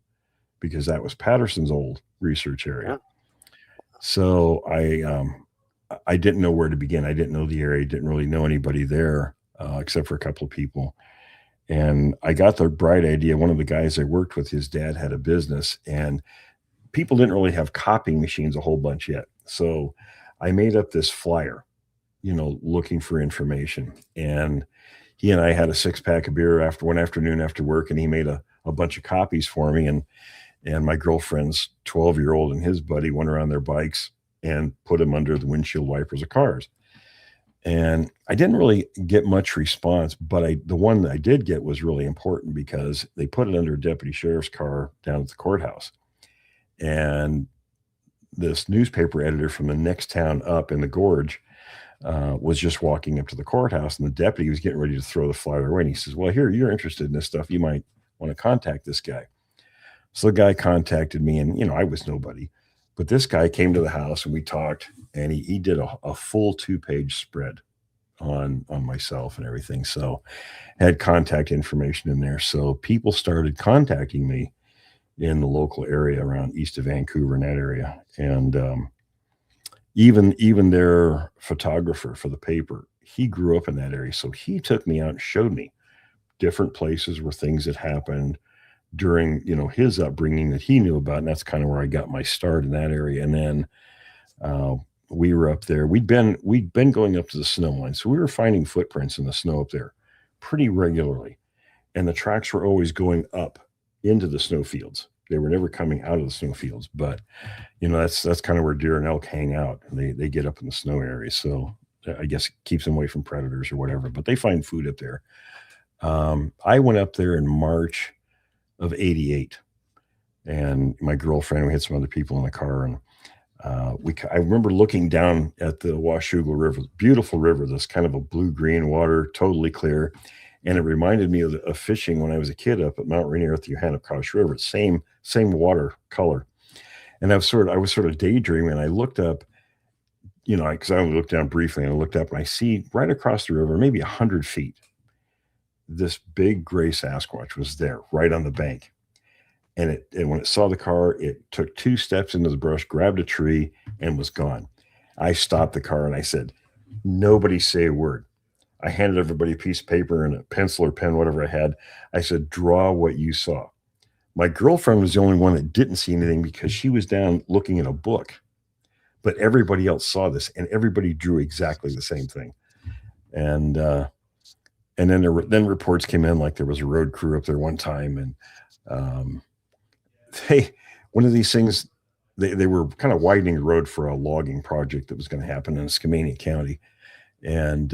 because that was Patterson's old research area. So I didn't know where to begin. I didn't know the area. Didn't really know anybody there except for a couple of people. And I got the bright idea. One of the guys I worked with, his dad had a business, and people didn't really have copying machines a whole bunch yet. So I made up this flyer, looking for information. And he and I had a 6-pack of beer after one afternoon after work, and he made a bunch of copies for me. And my girlfriend's 12-year-old and his buddy went around their bikes and put them under the windshield wipers of cars. And I didn't really get much response, but the one that I did get was really important because they put it under a deputy sheriff's car down at the courthouse. And this newspaper editor from the next town up in the gorge was just walking up to the courthouse, and the deputy was getting ready to throw the flyer away. And he says, well, here, you're interested in this stuff. You might want to contact this guy. So the guy contacted me, and, I was nobody. But this guy came to the house, and we talked, and he did a full 2-page spread on myself and everything. So I had contact information in there. So people started contacting me in the local area around east of Vancouver, in that area. And even their photographer for the paper, he grew up in that area. So he took me out and showed me different places where things had happened during, his upbringing that he knew about. And that's kind of where I got my start in that area. And then we were up there. We'd been going up to the snow line. So we were finding footprints in the snow up there pretty regularly. And the tracks were always going up into the snowfields. They were never coming out of the snowfields, but that's kind of where deer and elk hang out. And they get up in the snow area. So I guess it keeps them away from predators or whatever, but they find food up there. I went up there in March of '88, and my girlfriend, we had some other people in the car, and I remember looking down at the Washougal River, beautiful river, this kind of a blue-green water, totally clear. And it reminded me of fishing when I was a kid up at Mount Rainier at the Yohanapkosh River, same water color. And I was sort of daydreaming, and I looked up, because I only looked down briefly, and I looked up, and I see right across the river, maybe 100 feet, this big gray Sasquatch was there right on the bank. And when it saw the car, it took 2 steps into the brush, grabbed a tree, and was gone. I stopped the car and I said, nobody say a word. I handed everybody a piece of paper and a pencil or pen, whatever I had. I said, draw what you saw. My girlfriend was the only one that didn't see anything because she was down looking at a book. But everybody else saw this, and everybody drew exactly the same thing. And then reports came in, like there was a road crew up there one time, and one of these things, they were kind of widening the road for a logging project that was going to happen in Skamania County. And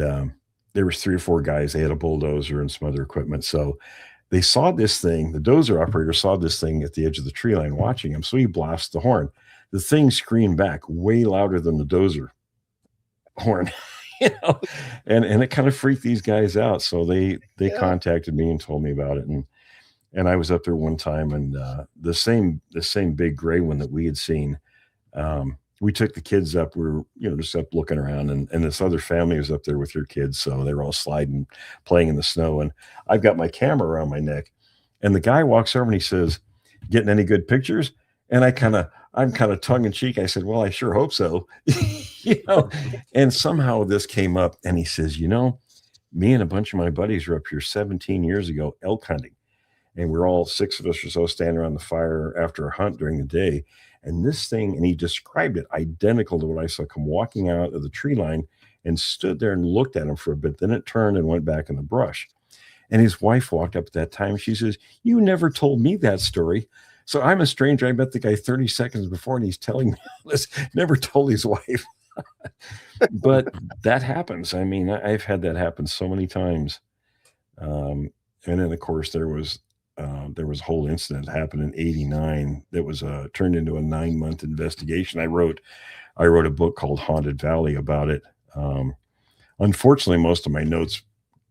there was 3 or 4 guys. They had a bulldozer and some other equipment. So they saw this thing. The dozer operator saw this thing at the edge of the tree line watching him. So he blasts the horn. The thing screamed back way louder than the dozer. horn, and it kind of freaked these guys out. So they contacted me and told me about it. And I was up there one time, and the same big gray one that we had seen, we took the kids up. We were, just up looking around, and this other family was up there with their kids. So they were all sliding, playing in the snow. And I've got my camera around my neck, and the guy walks over and he says, "Getting any good pictures?" And I'm kind of tongue in cheek. I said, "Well, I sure hope so." And somehow this came up, and he says, "Me and a bunch of my buddies were up here 17 years ago elk hunting. And we're all 6 of us or so standing around the fire after a hunt during the day. And this thing," and he described it identical to what I saw, come walking out of the tree line and stood there and looked at him for a bit. Then it turned and went back in the brush. And his wife walked up at that time. She says, "You never told me that story." So I'm a stranger. I met the guy 30 seconds before, and he's telling me all this. Never told his wife. But that happens. I mean, I've had that happen so many times. And then, of course, there was a whole incident that happened in '89 that was turned into a 9-month investigation. I wrote a book called Haunted Valley about it. Unfortunately, most of my notes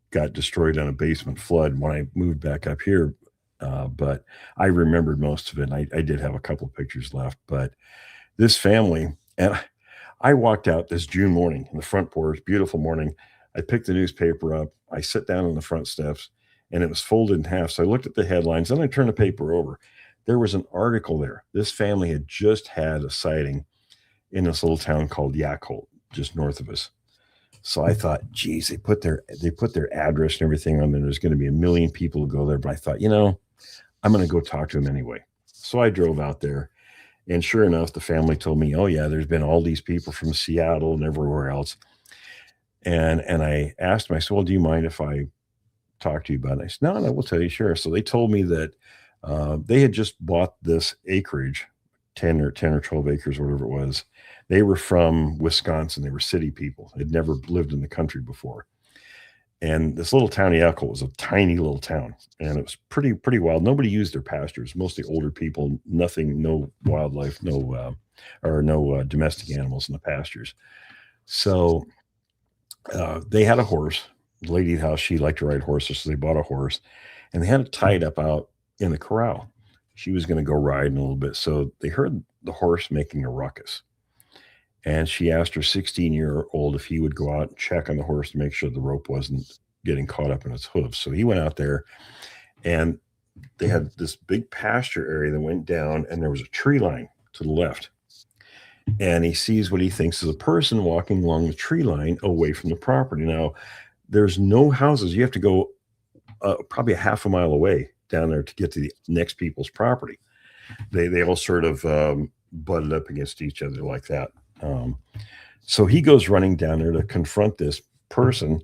got destroyed on a basement flood when I moved back up here. But I remembered most of it. And I did have a couple of pictures left. But this family, and I walked out this June morning in the front porch, beautiful morning. I picked the newspaper up. I sat down on the front steps, and it was folded in half. So I looked at the headlines, then I turned the paper over. There was an article there. This family had just had a sighting in this little town called Yacolt, just north of us. So I thought, geez, they put their address and everything on there. There's going to be 1 million people who go there. But I thought, I'm going to go talk to them anyway. So I drove out there, and sure enough, the family told me, "Oh yeah, there's been all these people from Seattle and everywhere else." And I asked them, I said, "Well, do you mind if I talk to you about it?" I said, No, we'll tell you, sure. So they told me that they had just bought this acreage, 10 or 12 acres, whatever it was. They were from Wisconsin. They were city people. They'd never lived in the country before. And this little town, Yacolt, was a tiny little town, and it was pretty wild. Nobody used their pastures, mostly older people, nothing, no wildlife, no domestic animals in the pastures. So they had a horse. The lady at the house, she liked to ride horses, so they bought a horse, and they had it tied up out in the corral. She was going to go ride in a little bit. So they heard the horse making a ruckus. And she asked her 16-year-old if he would go out and check on the horse to make sure the rope wasn't getting caught up in its hooves. So he went out there, and they had this big pasture area that went down, and there was a tree line to the left. And he sees what he thinks is a person walking along the tree line away from the property. Now, there's no houses. You have to go probably a half a mile away down there to get to the next people's property. They all sort of butted up against each other like that. So he goes running down there to confront this person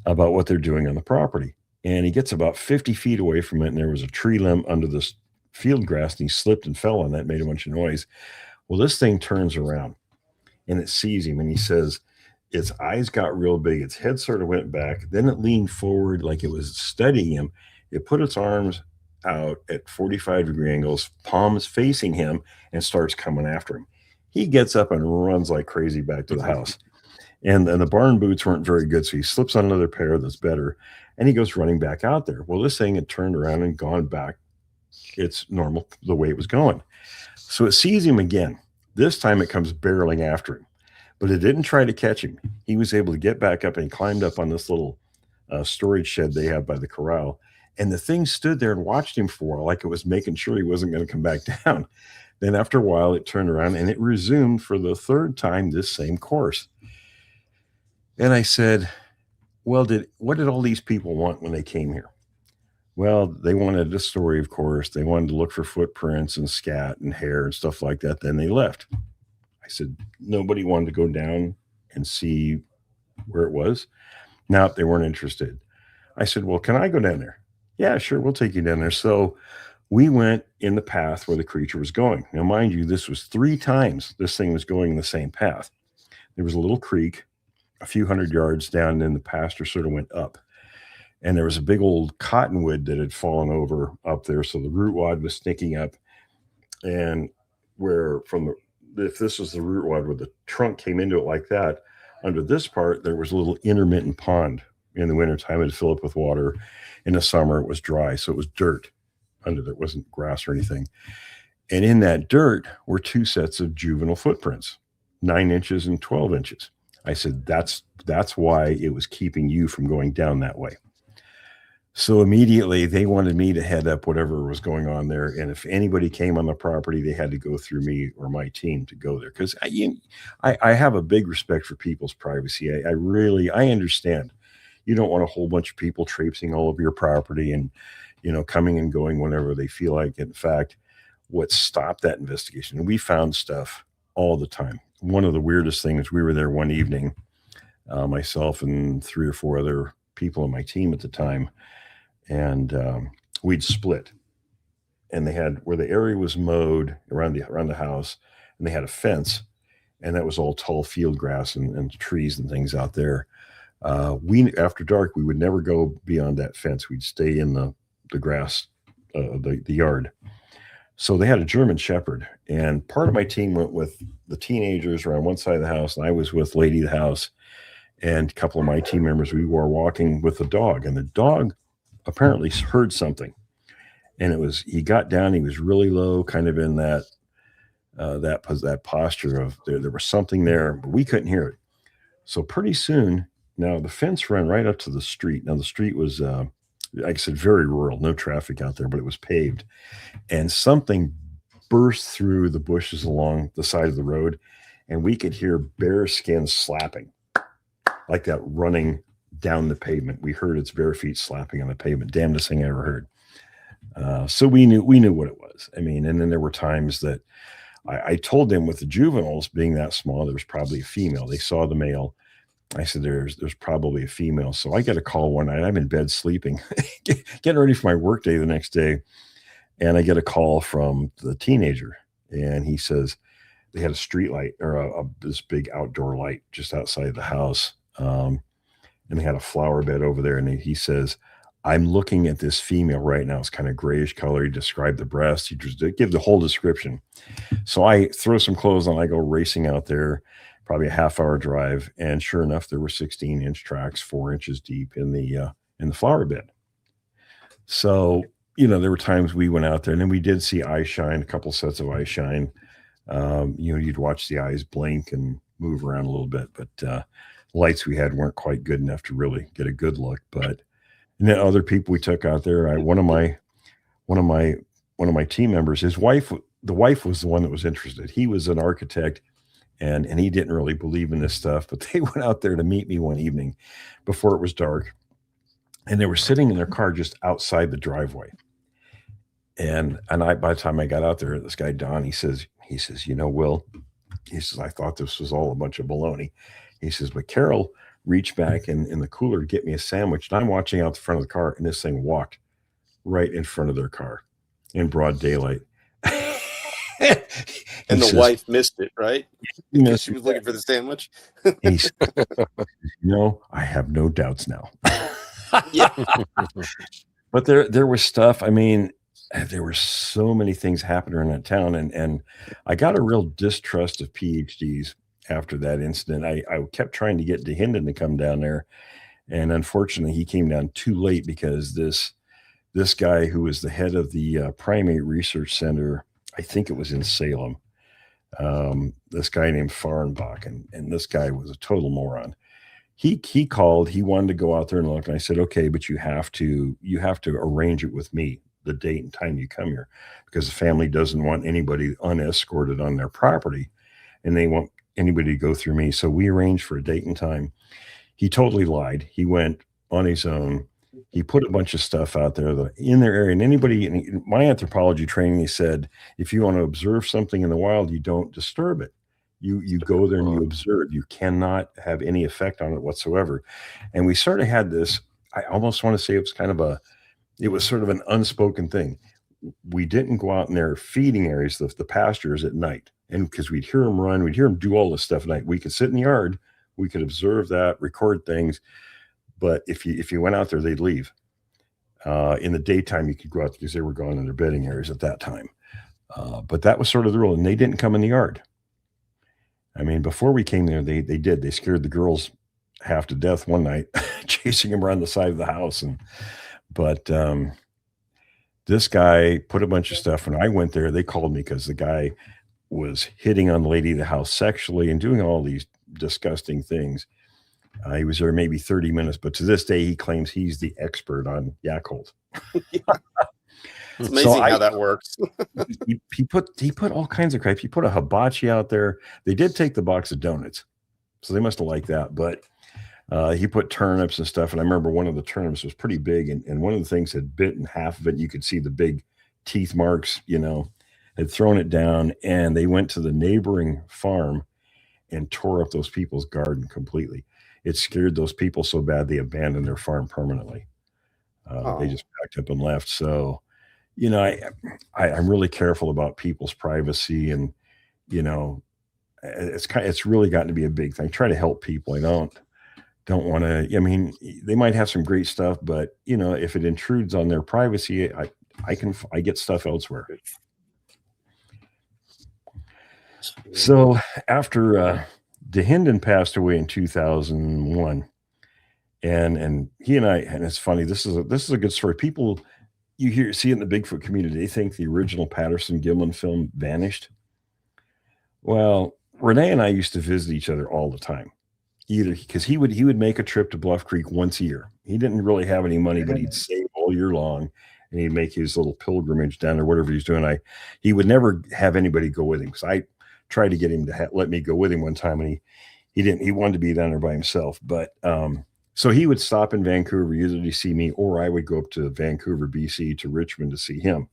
about what they're doing on the property. And he gets about 50 feet away from it, and there was a tree limb under this field grass, and he slipped and fell on that, made a bunch of noise. Well, this thing turns around, and it sees him, and he says its eyes got real big. Its head sort of went back. Then it leaned forward like it was studying him. It put its arms out at 45-degree angles, palms facing him, and starts coming after him. He gets up and runs like crazy back to the house. And the barn boots weren't very good, so he slips on another pair that's better, and he goes running back out there. Well, this thing had turned around and gone back its normal, the way it was going. So it sees him again. This time it comes barreling after him, but it didn't try to catch him. He was able to get back up, and he climbed up on this little storage shed they have by the corral. And the thing stood there and watched him for a while, like it was making sure he wasn't going to come back down. Then after a while, it turned around and it resumed for the third time this same course. And I said, "Well, what did all these people want when they came here?" Well, they wanted a story, of course. They wanted to look for footprints and scat and hair and stuff like that. Then they left. I said, "Nobody wanted to go down and see where it was?" No, they weren't interested. I said, "Well, can I go down there?" "Yeah, sure, we'll take you down there." So we went in the path where the creature was going. Now, mind you, this was 3 times this thing was going in the same path. There was a little creek a few hundred yards down, and then the pasture sort of went up. And there was a big old cottonwood that had fallen over up there, so the root wad was sticking up. And if this was the root wad where the trunk came into it like that, Under this part, there was a little intermittent pond. In the wintertime, it'd fill up with water. In the summer, it was dry, so it was dirt under there. It wasn't grass or anything. And in that dirt were 2 sets of juvenile footprints, 9 inches and 12 inches. I said, that's why it was keeping you from going down that way. So immediately they wanted me to head up whatever was going on there. And if anybody came on the property, they had to go through me or my team to go there. Because I have a big respect for people's privacy. I understand. You don't want a whole bunch of people traipsing all over your property and, coming and going whenever they feel like it. In fact, what stopped that investigation, and we found stuff all the time. One of the weirdest things, we were there one evening, myself and 3 or 4 other people on my team at the time, and we'd split, and they had where the area was mowed around the house, and they had a fence, and that was all tall field grass and trees and things out there. After dark, we would never go beyond that fence. We'd stay in the grass, the yard. So they had a German Shepherd, and part of my team went with the teenagers around one side of the house, and I was with Lady of the House, and a couple of my team members. We were walking with the dog, and the dog apparently heard something, and he got down. He was really low, kind of in that posture of there was something there, but we couldn't hear it. So pretty soon, now the fence ran right up to the street. Now the street was, like I said, very rural, no traffic out there, but it was paved, and something burst through the bushes along the side of the road, and we could hear bare skin slapping like that running down the pavement. We heard its bare feet slapping on the pavement. Damnedest thing I ever heard. So we knew what it was. I mean, and then there were times that I told them with the juveniles being that small, there was probably a female. They saw the male. I said, there's probably a female. So I get a call one night. I'm in bed sleeping, getting ready for my work day the next day. And I get a call from the teenager, and he says they had a street light or this big outdoor light just outside the house. And they had a flower bed over there. And he says, I'm looking at this female right now. It's kind of grayish color. He described the breast. He just give the whole description. So I throw some clothes on. I go racing out there, probably a half-hour drive. And sure enough, there were 16-inch tracks, 4 inches deep in the flower bed. So, there were times we went out there, and then we did see eye shine, a couple sets of eye shine. You'd watch the eyes blink and move around a little bit, but lights we had weren't quite good enough to really get a good look. But and then other people we took out there, one of my team members, the wife was the one that was interested. He was an architect, and he didn't really believe in this stuff, but they went out there to meet me one evening before it was dark, and they were sitting in their car just outside the driveway. And by the time I got out there, this guy Don, he says, Will, he says, I thought this was all a bunch of baloney. He says, but Carol reached back in the cooler to get me a sandwich, and I'm watching out the front of the car, and this thing walked right in front of their car in broad daylight. And the wife missed it, right? Because she was looking for the sandwich. He said, I have no doubts now. Yeah. But there was stuff. I mean, there were so many things happening in that town, and I got a real distrust of PhDs after that incident. I kept trying to get DeHinden to come down there, and unfortunately he came down too late because this guy who was the head of the primate research center, I think it was in Salem, this guy named Farnbach, and this guy was a total moron. He called, he wanted to go out there and look, and I said, okay, but you have to arrange it with me, the date and time you come here, because the family doesn't want anybody unescorted on their property, and they want anybody to go through me. So we arranged for a date and time. He totally lied. He went on his own. He put a bunch of stuff out there in their area. And anybody in my anthropology training, he said, if you want to observe something in the wild, you don't disturb it. You go there and you observe. You cannot have any effect on it whatsoever. And we sort of had this, I almost want to say it was sort of an unspoken thing. We didn't go out in their feeding areas, the pastures at night. And because we'd hear them run, we'd hear them do all this stuff at night. We could sit in the yard, we could observe that, record things. But if you went out there, they'd leave. In the daytime, you could go out because they were gone in their bedding areas at that time. But that was sort of the rule, and they didn't come in the yard. I mean, before we came there, they scared the girls half to death one night, chasing them around the side of the house. But this guy put a bunch of stuff. When I went there, they called me because the guy was hitting on the lady of the house sexually and doing all these disgusting things. He was there maybe 30 minutes, but to this day, he claims he's the expert on Yakult. It's amazing how that works. he put all kinds of crap. He put a hibachi out there. They did take the box of donuts, so they must have liked that. But he put turnips and stuff. And I remember one of the turnips was pretty big, and one of the things had bitten half of it. You could see the big teeth marks, had thrown it down, and they went to the neighboring farm and tore up those people's garden completely. It scared those people so bad they abandoned their farm permanently. They just packed up and left. So, I'm really careful about people's privacy, and it's really gotten to be a big thing. I try to help people. I don't want to. I mean, they might have some great stuff, but if it intrudes on their privacy, I get stuff elsewhere. So after DeHinden passed away in 2001, and he and I, and it's funny. This is a good story. People see in the Bigfoot community, they think the original Patterson-Gimlin film vanished. Well, Renee and I used to visit each other all the time, either because he would make a trip to Bluff Creek once a year. He didn't really have any money, but he'd save all year long, and he'd make his little pilgrimage down or whatever he's doing. He would never have anybody go with him, because I tried to get him to let me go with him one time, and he didn't. He wanted to be down there by himself. But so he would stop in Vancouver, usually see me, or I would go up to Vancouver, BC, to Richmond to see him.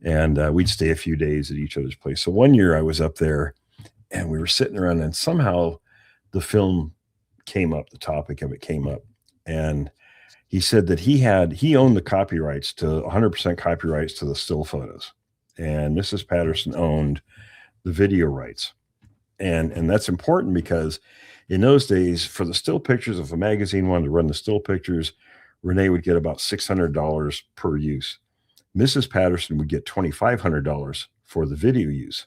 And we'd stay a few days at each other's place. So one year I was up there, and we were sitting around, and somehow the film came up, the topic of it came up. And he said that he owned the copyrights to 100% copyrights to the still photos. And Mrs. Patterson owned the video rights. And that's important, because in those days, for the still pictures, if a magazine wanted to run the still pictures, Renee would get about $600 per use. Mrs. Patterson would get $2,500 for the video use.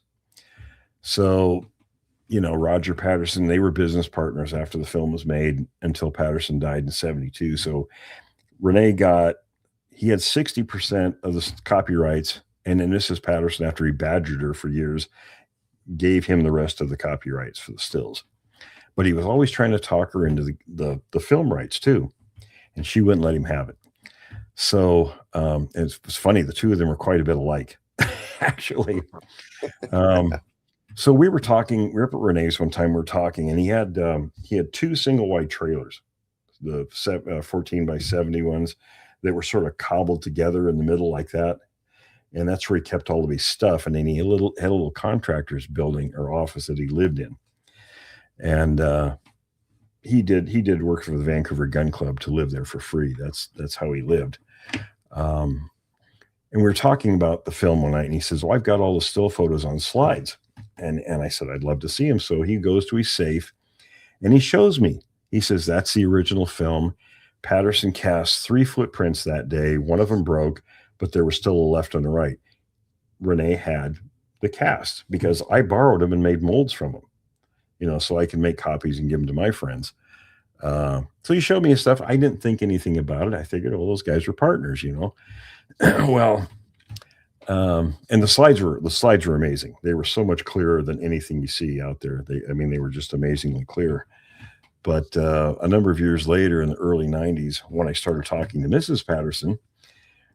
So, Roger Patterson, they were business partners after the film was made until Patterson died in 1972. So Renee he had 60% of the copyrights, and then Mrs. Patterson, after he badgered her for years, gave him the rest of the copyrights for the stills. But he was always trying to talk her into the film rights too, and she wouldn't let him have it. So it was funny. The two of them were quite a bit alike, actually. So we were talking. We were up at Renee's one time. We were talking, and he had two single wide trailers, the 14 by 70 ones that were sort of cobbled together in the middle like that. And that's where he kept all of his stuff. And then he had a little contractor's building or office that he lived in. And he did work for the Vancouver Gun Club to live there for free. That's how he lived. And we were talking about the film one night, and he says, "Well, I've got all the still photos on slides." And I said, "I'd love to see him." So he goes to his safe, and he shows me. He says, "That's the original film. Patterson cast 3 footprints that day. One of them broke, but there was still a left on the right." Renee had the cast because I borrowed them and made molds from them, so I can make copies and give them to my friends. So he showed me his stuff. I didn't think anything about it. I figured, well, those guys were partners, Well, and the slides were amazing. They were so much clearer than anything you see out there. They were just amazingly clear. But a number of years later, in the early 90s, when I started talking to Mrs. Patterson,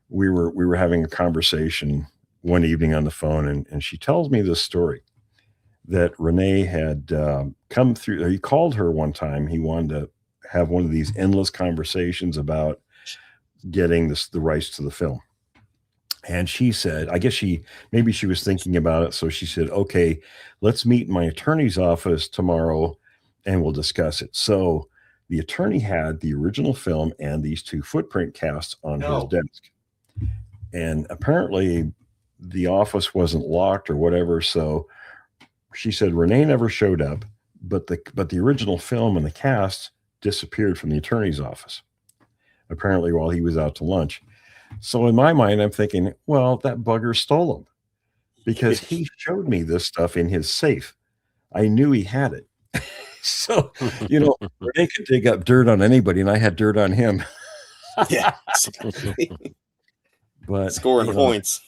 we were having a conversation one evening on the phone, and she tells me this story that Renee had come through. He called her one time. He wanted to have one of these endless conversations about getting the rights to the film. And she said, I guess maybe she was thinking about it. So she said, "Okay, let's meet in my attorney's office tomorrow and we'll discuss it." So the attorney had the original film and these 2 footprint casts on his desk. And apparently the office wasn't locked or whatever. So she said Renee never showed up, but the original film and the cast disappeared from the attorney's office, apparently while he was out to lunch. So in my mind, I'm thinking, well, that bugger stole them, because he showed me this stuff in his safe I knew he had it. So, Renee could dig up dirt on anybody, and I had dirt on him. Yeah. But scoring points.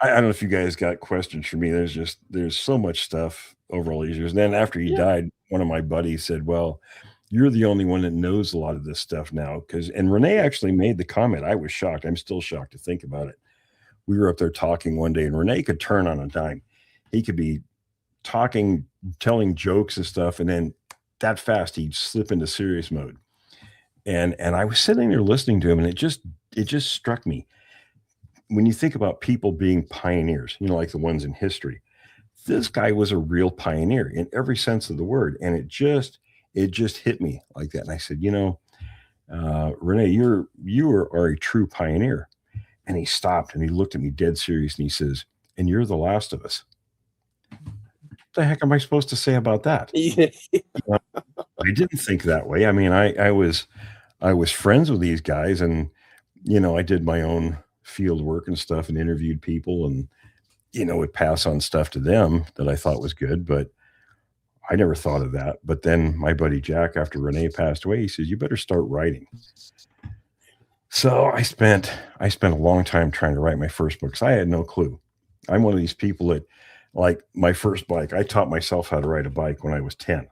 I don't know if you guys got questions for me. There's so much stuff over all these years. And then after he died, one of my buddies said, well, you're the only one that knows a lot of this stuff now. And Renee actually made the comment. I was shocked. I'm still shocked to think about it. We were up there talking one day, and Renee could turn on a dime. He could be talking, telling jokes and stuff, and then that fast he'd slip into serious mode. And I was sitting there listening to him, and it just struck me. When you think about people being pioneers, like the ones in history, this guy was a real pioneer in every sense of the word. And it just hit me like that. And I said, Renee, you are a true pioneer. And he stopped and he looked at me dead serious and he says, and you're the last of us. What the heck am I supposed to say about that? I didn't think that way. I mean, I was friends with these guys, and I did my own field work and stuff and interviewed people, and would pass on stuff to them that I thought was good, but I never thought of that. But then my buddy Jack, after Renee passed away, he says, you better start writing. So I spent a long time trying to write my first book, because I had no clue. I'm one of these people that, like, my first bike, I taught myself how to ride a bike when I was 10.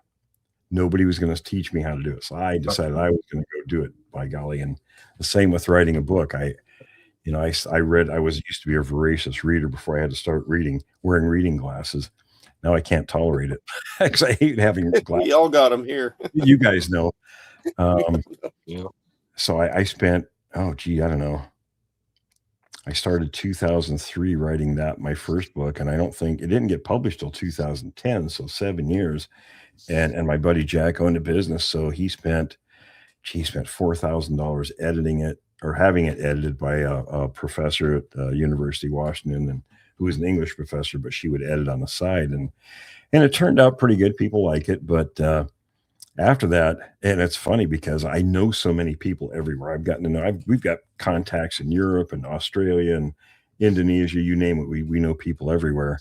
Nobody was going to teach me how to do it. So I decided I was going to go do it, by golly. And the same with writing a book. I used to be a voracious reader before I had to start wearing reading glasses. Now I can't tolerate it because I hate having glasses. We all got them here. You guys know. So I spent, I don't know. I started 2003 writing my first book, and I don't think it didn't get published till 2010. So 7 years. And my buddy Jack owned a business. So he spent $4,000 editing it, or having it edited by a professor at University of Washington, and who was an English professor, but she would edit on the side. And it turned out pretty good. People like it. But after that, and it's funny because I know so many people everywhere. I've gotten to know, we've got contacts in Europe and Australia and Indonesia, you name it. We know people everywhere.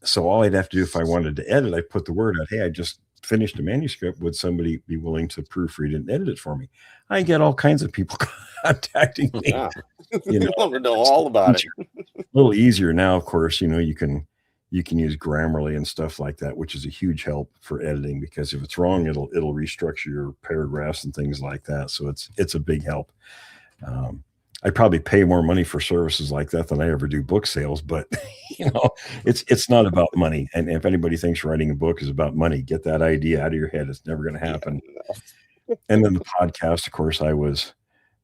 So all I'd have to do if I wanted to edit, I put the word out, hey, I just finished a manuscript. Would somebody be willing to proofread and edit it for me? I get all kinds of people contacting me. Yeah. You want to know all about it. A little easier now, of course. You can use Grammarly and stuff like that, which is a huge help for editing, because if it's wrong, it'll restructure your paragraphs and things like that. So it's a big help. I probably pay more money for services like that than I ever do book sales, but it's not about money. And if anybody thinks writing a book is about money, get that idea out of your head. It's never going to happen. Yeah. And then the podcast, of course, I was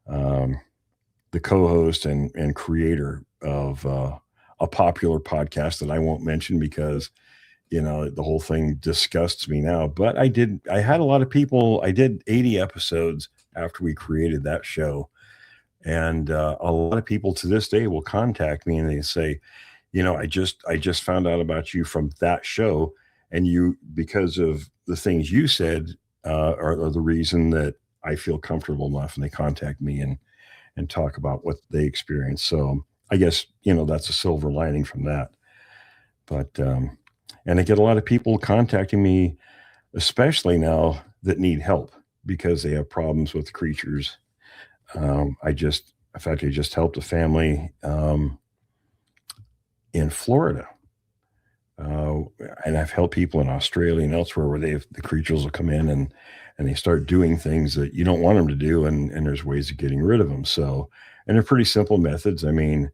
the co-host and creator of a popular podcast that I won't mention because, the whole thing disgusts me now. But I had a lot of people. I did 80 episodes after we created that show. And a lot of people to this day will contact me and they say, I just found out about you from that show, and you, because of the things you said, are the reason that I feel comfortable enough, and they contact me and talk about what they experienced. So I guess, that's a silver lining from that. But, and I get a lot of people contacting me, especially now, that need help because they have problems with creatures. I just helped a family in Florida, and I've helped people in Australia and elsewhere where the creatures will come in and they start doing things that you don't want them to do, and there's ways of getting rid of them. So, and they're pretty simple methods. I mean,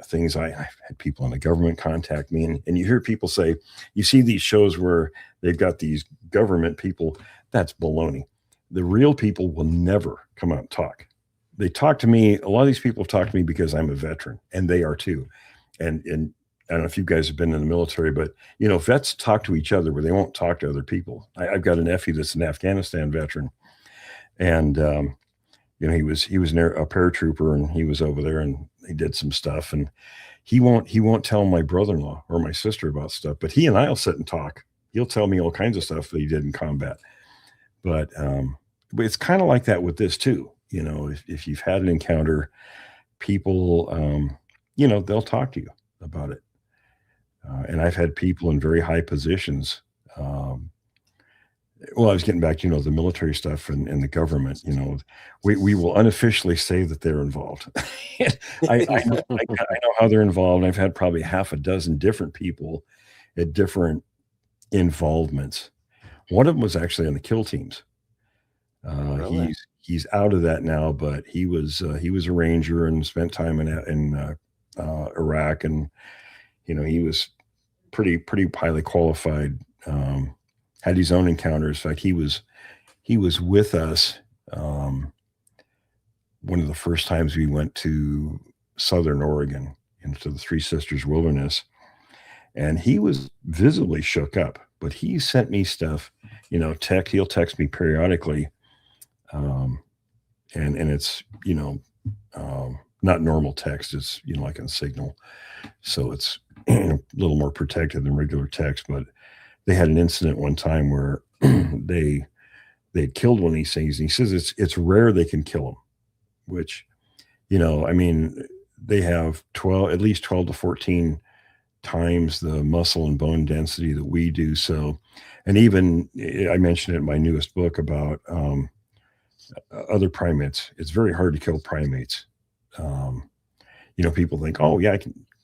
things I've had people in the government contact me, and you hear people say, you see these shows where they've got these government people. That's baloney. The real people will never come out and talk. They talk to me. A lot of these people talk to me because I'm a veteran, and they are too. And I don't know if you guys have been in the military, but vets talk to each other, but they won't talk to other people. I've got a nephew that's an Afghanistan veteran, and he was a paratrooper, and he was over there, and he did some stuff, and he won't tell my brother-in-law or my sister about stuff, but he and I'll sit and talk. He'll tell me all kinds of stuff that he did in combat, but it's kind of like that with this too. If you've had an encounter, people, they'll talk to you about it. And I've had people in very high positions. Well, I was getting back to, the military stuff and the government, we will unofficially say that they're involved. I know how they're involved. I've had probably half a dozen different people at different involvements. One of them was actually on the kill teams. Really? He's out of that now, but he was a ranger and spent time in Iraq, and he was pretty highly qualified. Had his own encounters. In fact, he was with us one of the first times we went to Southern Oregon into the Three Sisters Wilderness, and he was visibly shook up. But he sent me stuff, he'll text me periodically, and it's not normal text. It's like on Signal, so it's a little more protected than regular text. But they had an incident one time where they had killed one of these things, and he says it's rare they can kill them, which, they have at least 12 to 14 times the muscle and bone density that we do. So, and even I mentioned it in my newest book about other primates. It's very hard to kill primates. People think, oh yeah,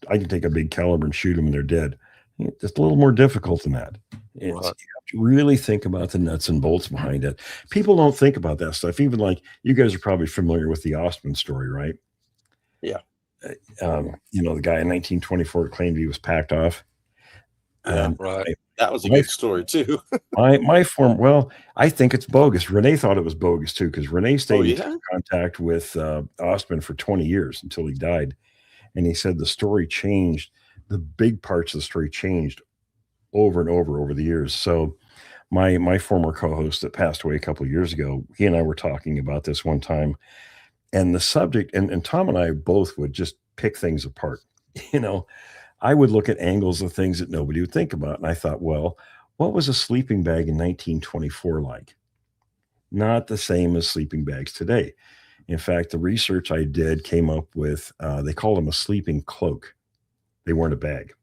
I can take a big caliber and shoot them and they're dead. It's a little more difficult than that. You have to really think about the nuts and bolts behind it. People don't think about that stuff. Even like you guys are probably familiar with the Ostman story, right? Yeah. The guy in 1924 claimed he was packed off. Yeah, right. That was a good story too. Well, I think it's bogus. Renee thought it was bogus too, because Renee stayed in contact with Ostman for 20 years until he died. And he said the story changed. The big parts of the story changed over and over the years. So my former co-host that passed away a couple of years ago, he and I were talking about this one time, and the subject, and Tom and I both would just pick things apart. I would look at angles of things that nobody would think about. And I thought, well, what was a sleeping bag in 1924 like? Not the same as sleeping bags today. In fact, the research I did came up with, they called them a sleeping cloak. They weren't a bag.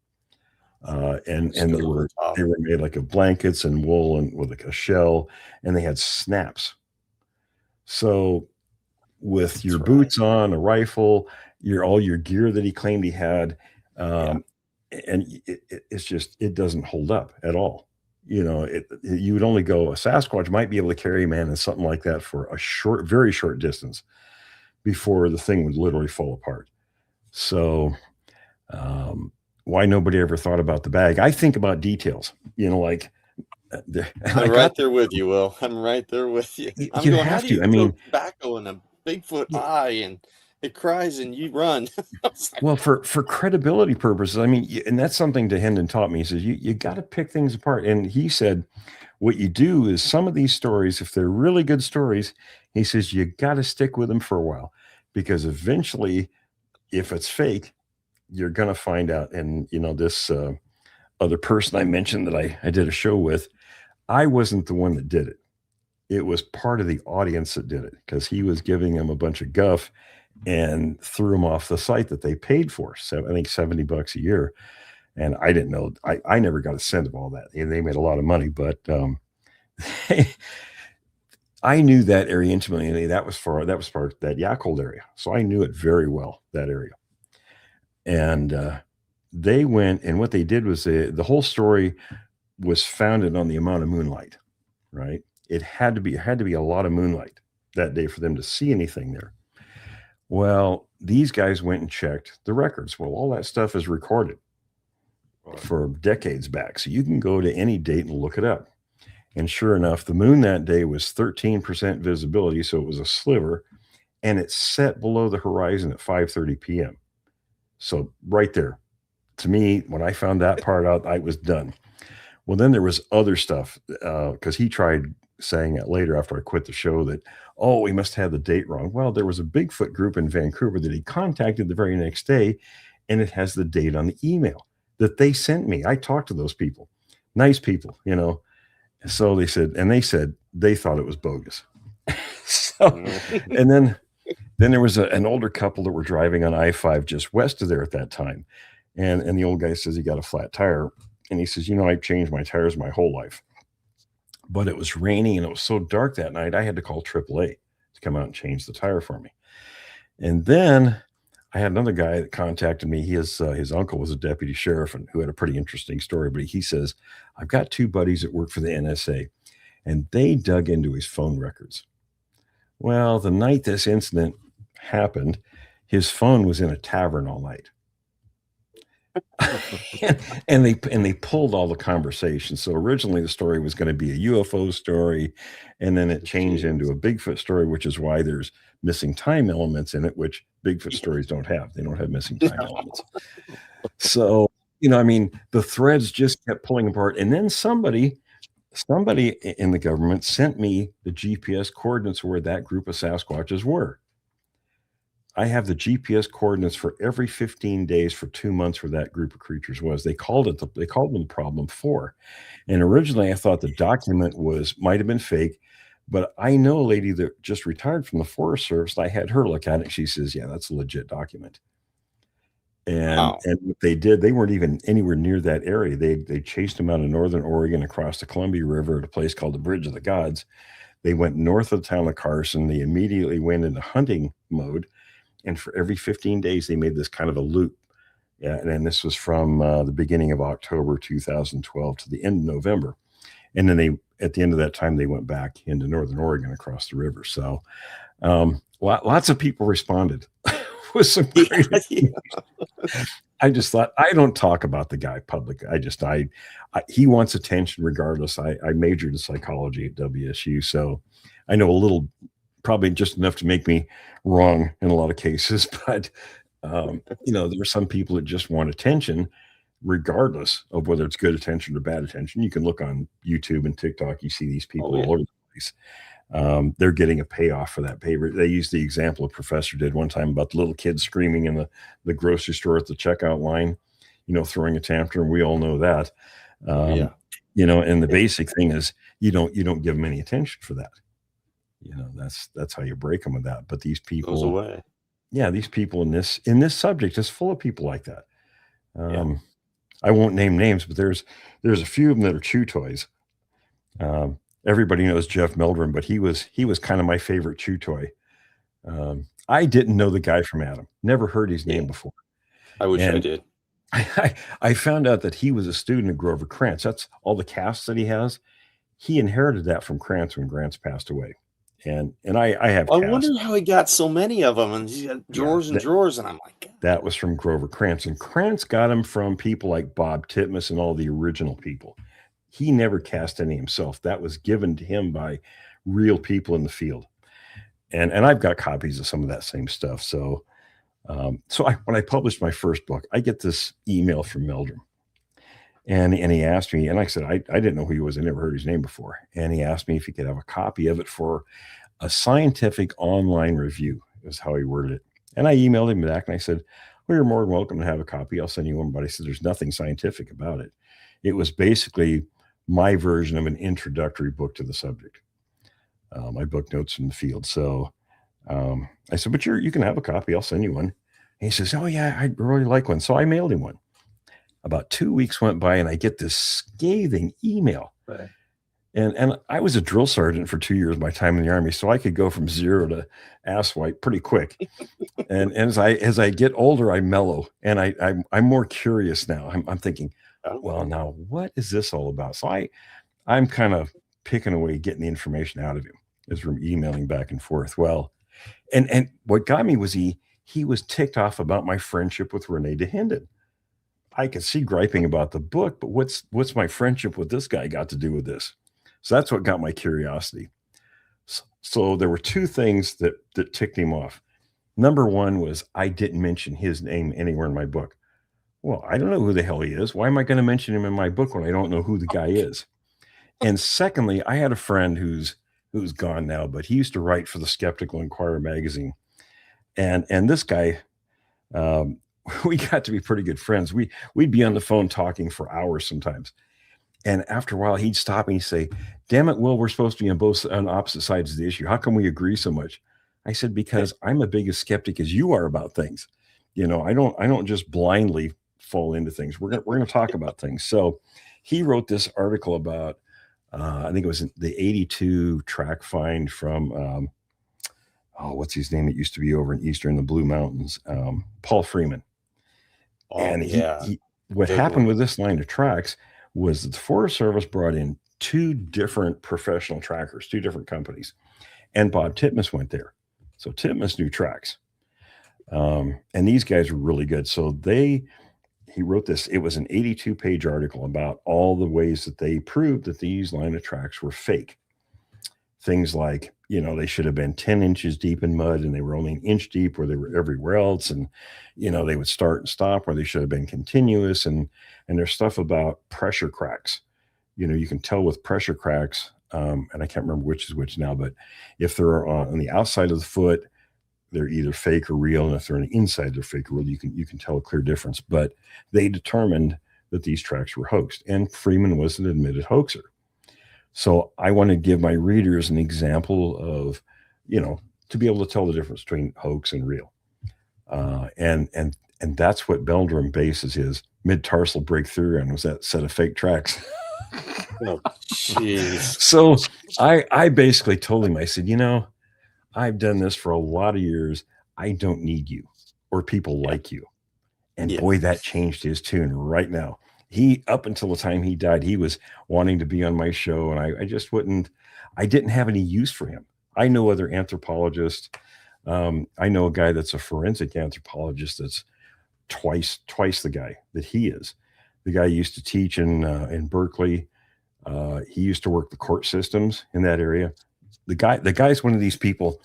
And they were made like of blankets and wool and with like a shell, and they had snaps. So with your boots on, a rifle, all your gear that he claimed he had, and it's just, it doesn't hold up at all. You would only go, a Sasquatch might be able to carry a man in something like that for a very short distance before the thing would literally fall apart. So why nobody ever thought about the bag? I think about details, like I'm right there with you, Will. I'm right there with you. You have to. Tobacco in a Bigfoot eye, and it cries, and you run. Well, for credibility purposes, and that's something Hendon taught me. He says you got to pick things apart, and he said what you do is some of these stories, if they're really good stories, he says you got to stick with them for a while, because eventually, if it's fake, you're going to find out. And, this other person I mentioned that I did a show with, I wasn't the one that did it. It was part of the audience that did it, because he was giving them a bunch of guff and threw them off the site that they paid for. So I think $70 a year. And I didn't know, I never got a cent of all that. And they made a lot of money, but I knew that area intimately. That was part of that Yacold area. So I knew it very well, that area. And they went, and what they did was the whole story was founded on the amount of moonlight, right? It had to be a lot of moonlight that day for them to see anything there. Well, these guys went and checked the records. Well, all that stuff is recorded for decades back. So you can go to any date and look it up. And sure enough, the moon that day was 13% visibility. So it was a sliver, and it set below the horizon at 5:30 p.m. So right there, to me, when I found that part out, I was done. Well, then there was other stuff, because he tried saying it later after I quit the show that, oh, we must have the date wrong. Well, there was a Bigfoot group in Vancouver that he contacted the very next day, and it has the date on the email that they sent me. I talked to those people, nice people, So they said they thought it was bogus. And then there was an older couple that were driving on I-5 just west of there at that time. And the old guy says he got a flat tire. And he says, I've changed my tires my whole life. But it was raining and it was so dark that night, I had to call AAA to come out and change the tire for me. And then I had another guy that contacted me. His uncle was a deputy sheriff and who had a pretty interesting story. But he says, I've got two buddies that work for the NSA, and they dug into his phone records. Well, the night this incident happened, his phone was in a tavern all night. and they pulled all the conversations. So originally the story was going to be a UFO story, and then it changed into a Bigfoot story, which is why there's missing time elements in it, which Bigfoot stories don't have. They don't have missing time elements. So, the threads just kept pulling apart. And then somebody in the government sent me the GPS coordinates where that group of Sasquatches were. I have the GPS coordinates for every 15 days for 2 months where that group of creatures was. They called them the problem 4. And originally I thought the document might have been fake, but I know a lady that just retired from the Forest Service. I had her look at it. She says, yeah, that's a legit document. And what they did, they weren't even anywhere near that area. They chased them out of northern Oregon across the Columbia River at a place called the Bridge of the Gods. They went north of the town of Carson. They immediately went into hunting mode. And for every 15 days, they made this kind of a loop. Yeah, and this was from the beginning of October 2012 to the end of November. And then at the end of that time, they went back into northern Oregon across the river. So lots of people responded with some great I just thought, I don't talk about the guy publicly. He wants attention regardless. I majored in psychology at WSU, so I know a little, probably just enough to make me wrong in a lot of cases. But, there are some people that just want attention, regardless of whether it's good attention or bad attention. You can look on YouTube and TikTok. You see these people all over the place. They're getting a payoff for that pay. They used the example a professor did one time about the little kids screaming in the grocery store at the checkout line, throwing a tantrum. We all know that. And the basic thing is you don't give them any attention for that. That's how you break them with that. But these people goes away. Yeah, these people in this subject is full of people like that. I won't name names, but there's a few of them that are chew toys. Everybody knows Jeff Meldrum, but he was kind of my favorite chew toy. I didn't know the guy from Adam. Never heard his name before. I wish I did. I found out that he was a student of Grover Krantz. That's all the casts that he has. He inherited that from Krantz when Krantz passed away. And I have I wonder how he got so many of them, and he's got drawers and drawers, and I'm like, that was from Grover Krantz, and Krantz got him from people like Bob Titmus and all the original people. He never cast any himself. That was given to him by real people in the field. And I've got copies of some of that same stuff. So when I published my first book, I get this email from Meldrum. And he asked me, and like I said, I didn't know who he was. I never heard his name before. And he asked me if he could have a copy of it for a scientific online review, is how he worded it. And I emailed him back and I said, well, you're more than welcome to have a copy. I'll send you one. But I said, there's nothing scientific about it. It was basically my version of an introductory book to the subject. My book notes from the field. So I said, but you can have a copy. I'll send you one. And he says, oh yeah, I'd really like one. So I mailed him one. About 2 weeks went by and I get this scathing email. Right. And I was a drill sergeant for 2 years of my time in the Army, so I could go from 0 to ass white pretty quick. and as I get older, I mellow, and I'm more curious now. I'm thinking, well, now what is this all about? So I'm kind of picking away, getting the information out of him as we're emailing back and forth. Well, and what got me was he was ticked off about my friendship with Renee DeHinden. I could see griping about the book, but what's my friendship with this guy got to do with this? So that's what got my curiosity. So there were two things that ticked him off. Number one was I didn't mention his name anywhere in my book. Well, I don't know who the hell he is. Why am I going to mention him in my book when I don't know who the guy is? And secondly, I had a friend who's gone now, but he used to write for the Skeptical Inquirer magazine. And this guy, we got to be pretty good friends. We'd be on the phone talking for hours sometimes. And after a while, he'd stop and he'd say, damn it, Will, we're supposed to be on opposite sides of the issue. How come we agree so much? I said, because I'm a big skeptic as you are about things. I don't just blindly fall into things. We're gonna talk about things. So he wrote this article about I think it was the 82 track find from what's his name? It used to be over in Eastern, the Blue Mountains. Paul Freeman. Oh, And yeah. what happened with this line of tracks was that the Forest Service brought in 2 different professional trackers, 2 different companies, and Bob Titmus went there. So Titmus knew tracks, and these guys were really good. So he wrote this. It was an 82-page article about all the ways that they proved that these line of tracks were fake. Things like, they should have been 10 inches deep in mud and they were only an inch deep where they were everywhere else. And, they would start and stop where they should have been continuous. And there's stuff about pressure cracks. You can tell with pressure cracks, and I can't remember which is which now, but if they're on the outside of the foot, they're either fake or real. And if they're on the inside, they're fake or real. You can tell a clear difference. But they determined that these tracks were hoaxed. And Freeman was an admitted hoaxer. So I want to give my readers an example of, to be able to tell the difference between hoax and real. And that's what Meldrum bases his mid-tarsal breakthrough on, was that set of fake tracks. Oh, jeez. So I basically told him, I said, I've done this for a lot of years. I don't need you or people like you. And boy, that changed his tune right now. Up until the time he died, he was wanting to be on my show, and I didn't have any use for him. I know other anthropologists. I know a guy that's a forensic anthropologist that's twice the guy that he is. The guy used to teach in Berkeley. He used to work the court systems in that area. The guy's one of these people.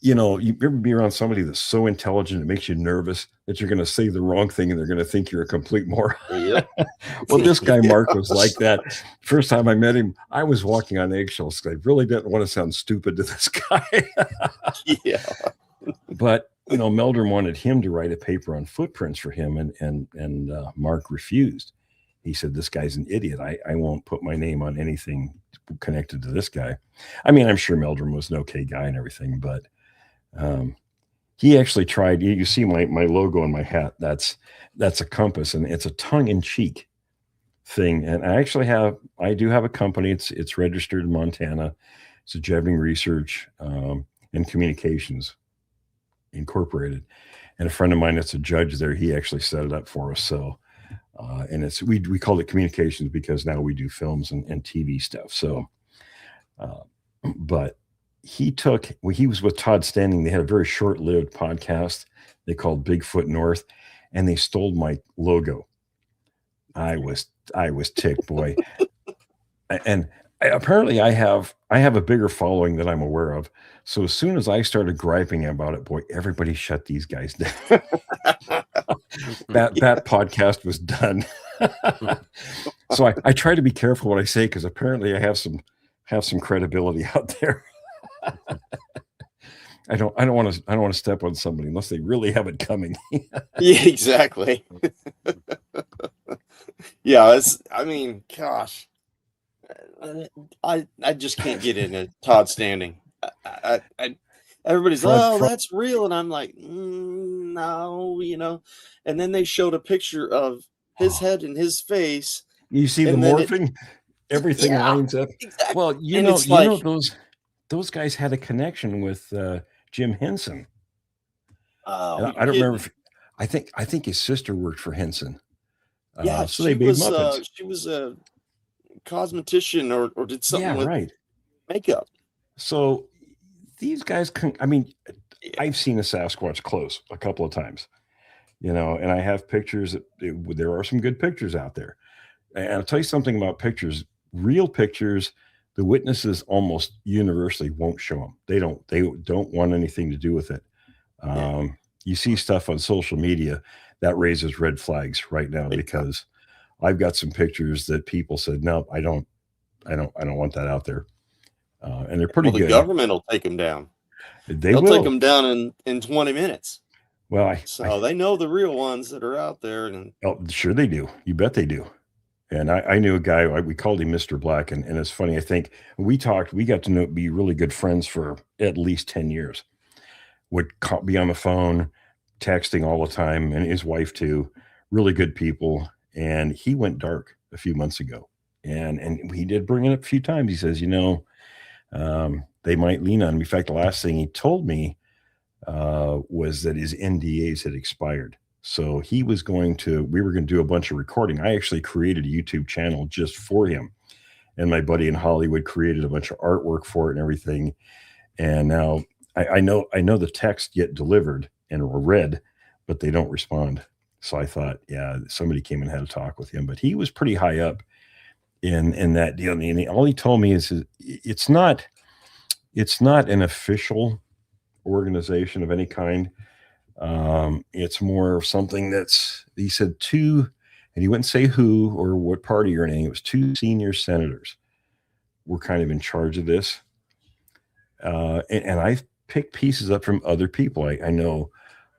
You ever be around somebody that's so intelligent it makes you nervous that you're going to say the wrong thing and they're going to think you're a complete moron. Yep. Well, this guy, Mark, was like that. First time I met him, I was walking on eggshells because I really didn't want to sound stupid to this guy. Yeah. But, Meldrum wanted him to write a paper on footprints for him, and Mark refused. He said, this guy's an idiot. I won't put my name on anything connected to this guy. I mean, I'm sure Meldrum was an okay guy and everything, but he actually tried. You see my logo on my hat. That's a compass, and it's a tongue-in-cheek thing. And I do have a company. It's registered in Montana. It's a Jevning Research and Communications Incorporated. And a friend of mine that's a judge there, he actually set it up for us. So, and we call it communications because now we do films and TV stuff. So, but he was with Todd Standing. They had a very short-lived podcast they called Bigfoot North, and they stole my logo. I was ticked, boy. And apparently I have a bigger following than I'm aware of. So as soon as I started griping about it, boy, everybody shut these guys down. That podcast was done. So I try to be careful what I say, because apparently I have some credibility out there. I don't want to step on somebody unless they really have it coming. Yeah, exactly. Yeah, gosh, I just can't get into Todd Standing. Everybody's that's real, and I'm like, no, And then they showed a picture of his head and his face. You see the morphing, everything lines up. Exactly. Well, those guys had a connection with Jim Henson. I don't remember. I think his sister worked for Henson. Yeah, so they made Muppets. She was a cosmetician or did something with makeup. So these guys I've seen a Sasquatch close a couple of times, and I have pictures. There are some good pictures out there. And I'll tell you something about pictures. Real pictures, the witnesses almost universally won't show them. They don't want anything to do with it. You see stuff on social media that raises red flags right now, because I've got some pictures that people said, no, I don't want that out there. And they're pretty good. The government will take them down. They'll take them down in 20 minutes. Well, they know the real ones that are out there. And sure they do. You bet they do. And I knew a guy, we called him Mr. Black. And it's funny. I think we got to be really good friends for at least 10 years. Would be on the phone, texting all the time, and his wife too. really good people. And he went dark a few months ago. And he did bring it up a few times. He says, they might lean on me. In fact, the last thing he told me was that his NDAs had expired. So we were going to do a bunch of recording. I actually created a YouTube channel just for him. And my buddy in Hollywood created a bunch of artwork for it and everything. And now I know the texts get delivered and were read, but they don't respond. So I thought, yeah, somebody came and had a talk with him, but he was pretty high up in that deal. And all he told me is it's not an official organization of any kind. It's more of something he said two, and he wouldn't say who or what party or anything. It was two senior senators were kind of in charge of this. And I've picked pieces up from other people. I know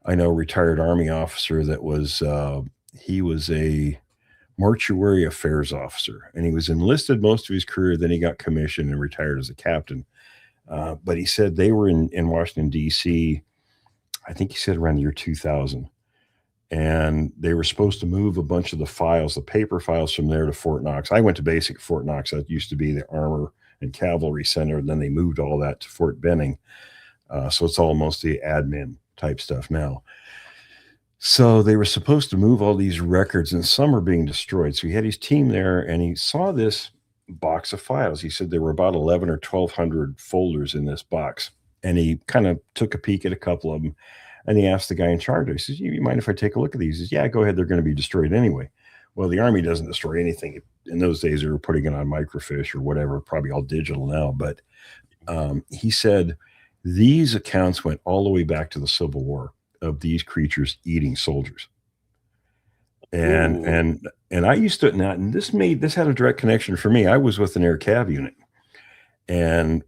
a retired Army officer that was, he was a mortuary affairs officer, and he was enlisted most of his career. Then he got commissioned and retired as a captain. But he said they were in Washington, D.C., I think he said around the year 2000. And they were supposed to move a bunch of the paper files from there to Fort Knox. I went to basic Fort Knox. That used to be the Armor and Cavalry Center. And then they moved all that to Fort Benning. So it's all mostly admin type stuff now. So they were supposed to move all these records, and some are being destroyed. So he had his team there, and he saw this box of files. He said there were about 11 or 1,200 folders in this box. And he kind of took a peek at a couple of them, and he asked the guy in charge. He says, you mind if I take a look at these? He says, yeah, go ahead. They're going to be destroyed anyway. Well, the Army doesn't destroy anything. In those days, they were putting it on microfiche or whatever, probably all digital now. But he said these accounts went all the way back to the Civil War of these creatures eating soldiers. And I used to, and this had a direct connection for me. I was with an air cav unit, and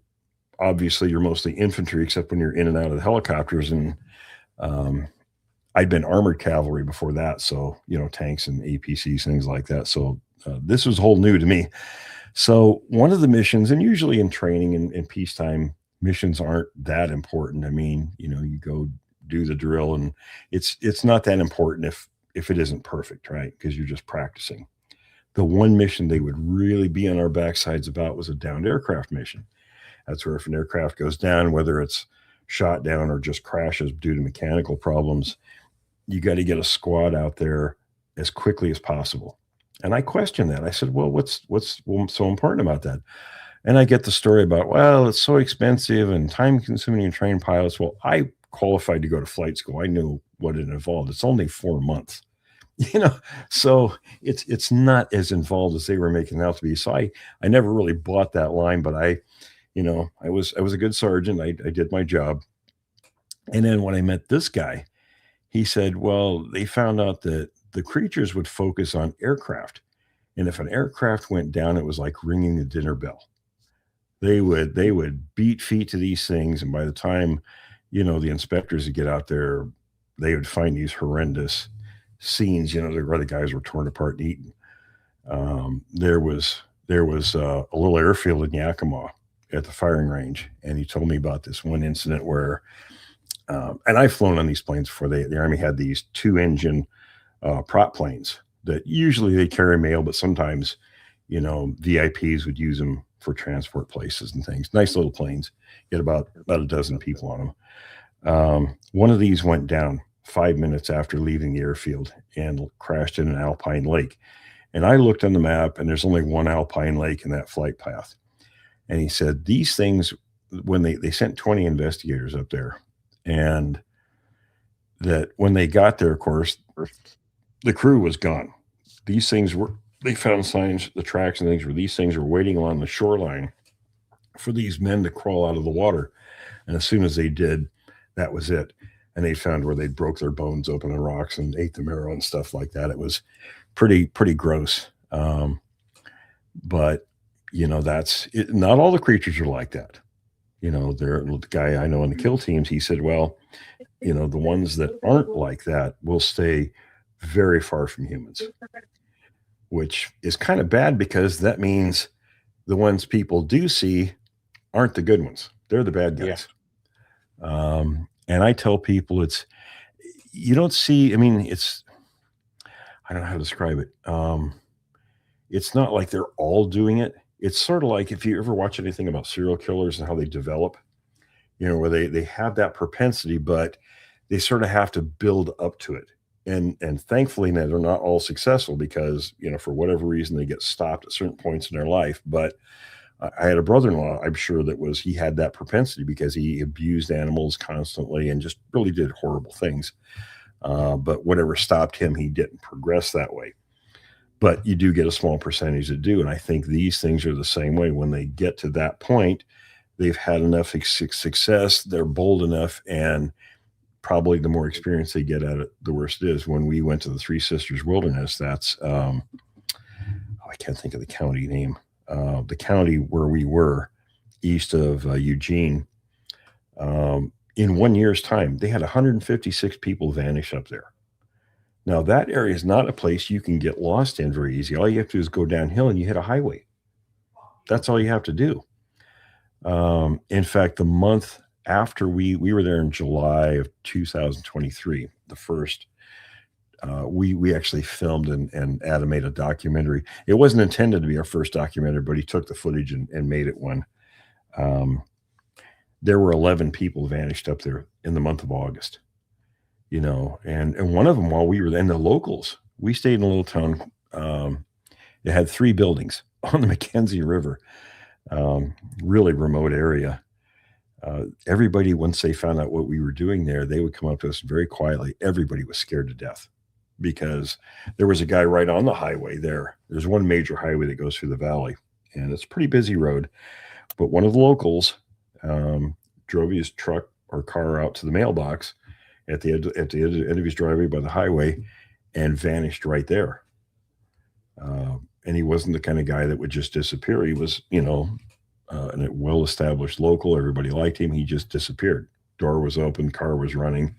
obviously you're mostly infantry, except when you're in and out of the helicopters. And I'd been armored cavalry before that. So, tanks and APCs, things like that. So this was whole new to me. So one of the missions, and usually in training and peacetime, missions aren't that important. I mean, you go do the drill, and it's not that important if it isn't perfect, right? Because you're just practicing. The one mission they would really be on our backsides about was a downed aircraft mission. That's where if an aircraft goes down, whether it's shot down or just crashes due to mechanical problems, you got to get a squad out there as quickly as possible. And I questioned that. I said, well, what's so important about that? And I get the story about, well, it's so expensive and time consuming to train pilots. Well, I qualified to go to flight school. I knew what it involved. It's only 4 months, so it's not as involved as they were making it out to be. So I never really bought that line, but I was a good sergeant. I did my job. And then when I met this guy, he said, well, they found out that the creatures would focus on aircraft. And if an aircraft went down, it was like ringing the dinner bell. They would beat feet to these things. And by the time, the inspectors would get out there, they would find these horrendous scenes, where the guys were torn apart and eaten. There was a little airfield in Yakima at the firing range. And he told me about this one incident where, and I've flown on these planes before. The Army had these 2-engine prop planes that usually they carry mail, but sometimes, VIPs would use them for transport places and things. Nice little planes. You had about a dozen people on them. One of these went down 5 minutes after leaving the airfield and crashed in an alpine lake. And I looked on the map, and there's only one alpine lake in that flight path. And he said these things, when they sent 20 investigators up there, and that when they got there, of course, the crew was gone. These things they found signs, the tracks and things where these things were waiting along the shoreline for these men to crawl out of the water. And as soon as they did, that was it. And they found where they broke their bones open in rocks and ate the marrow and stuff like that. It was pretty gross. But that's it. Not all the creatures are like that. The guy I know on the kill teams, he said, well, the ones that aren't like that will stay very far from humans, which is kind of bad because that means the ones people do see aren't the good ones. They're the bad guys. Yeah. And I tell people you don't see, I don't know how to describe it. It's not like they're all doing it. It's sort of like if you ever watch anything about serial killers and how they develop, where they have that propensity, but they sort of have to build up to it. And thankfully they're not all successful because, for whatever reason they get stopped at certain points in their life. But I had a brother-in-law, I'm sure he had that propensity because he abused animals constantly and just really did horrible things. But whatever stopped him, he didn't progress that way. But you do get a small percentage that do. And I think these things are the same way. When they get to that point, they've had enough success, they're bold enough, and probably the more experience they get at it, the worse it is. When we went to the Three Sisters Wilderness, that's, I can't think of the county name. The county where we were, east of Eugene, in 1 year's time, they had 156 people vanish up there. Now, that area is not a place you can get lost in very easy. All you have to do is go downhill and you hit a highway. That's all you have to do. In fact, the month after we were there in July of 2023, the first, we actually filmed and Adam made a documentary. It wasn't intended to be our first documentary, but he took the footage and made it one. There were 11 people vanished up there in the month of August, and one of them, while we were there, and the locals, we stayed in a little town. It had 3 buildings on the Mackenzie River, really remote area. Everybody, once they found out what we were doing there, they would come up to us very quietly. Everybody was scared to death because there was a guy right on the highway there. There's one major highway that goes through the valley, and it's a pretty busy road. But one of the locals drove his truck or car out to the mailbox at the end of his driveway by the highway and vanished right there. And he wasn't the kind of guy that would just disappear. He was, a well-established local. Everybody liked him. He just disappeared. Door was open, car was running.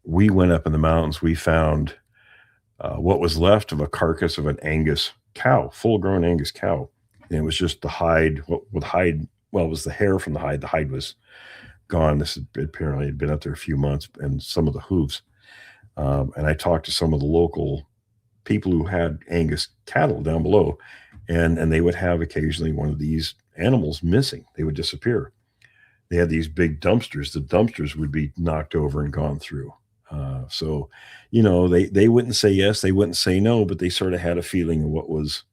We went up in the mountains. We found what was left of a carcass of an Angus cow, full-grown Angus cow. And it was just the hide. It was the hair from the hide. The hide was gone. This apparently had been up there a few months, and some of the hooves. And I talked to some of the local people who had Angus cattle down below, and they would have occasionally one of these animals missing. They would disappear. They had these big dumpsters. The dumpsters would be knocked over and gone through. So, they wouldn't say yes, they wouldn't say no, but they sort of had a feeling of what was.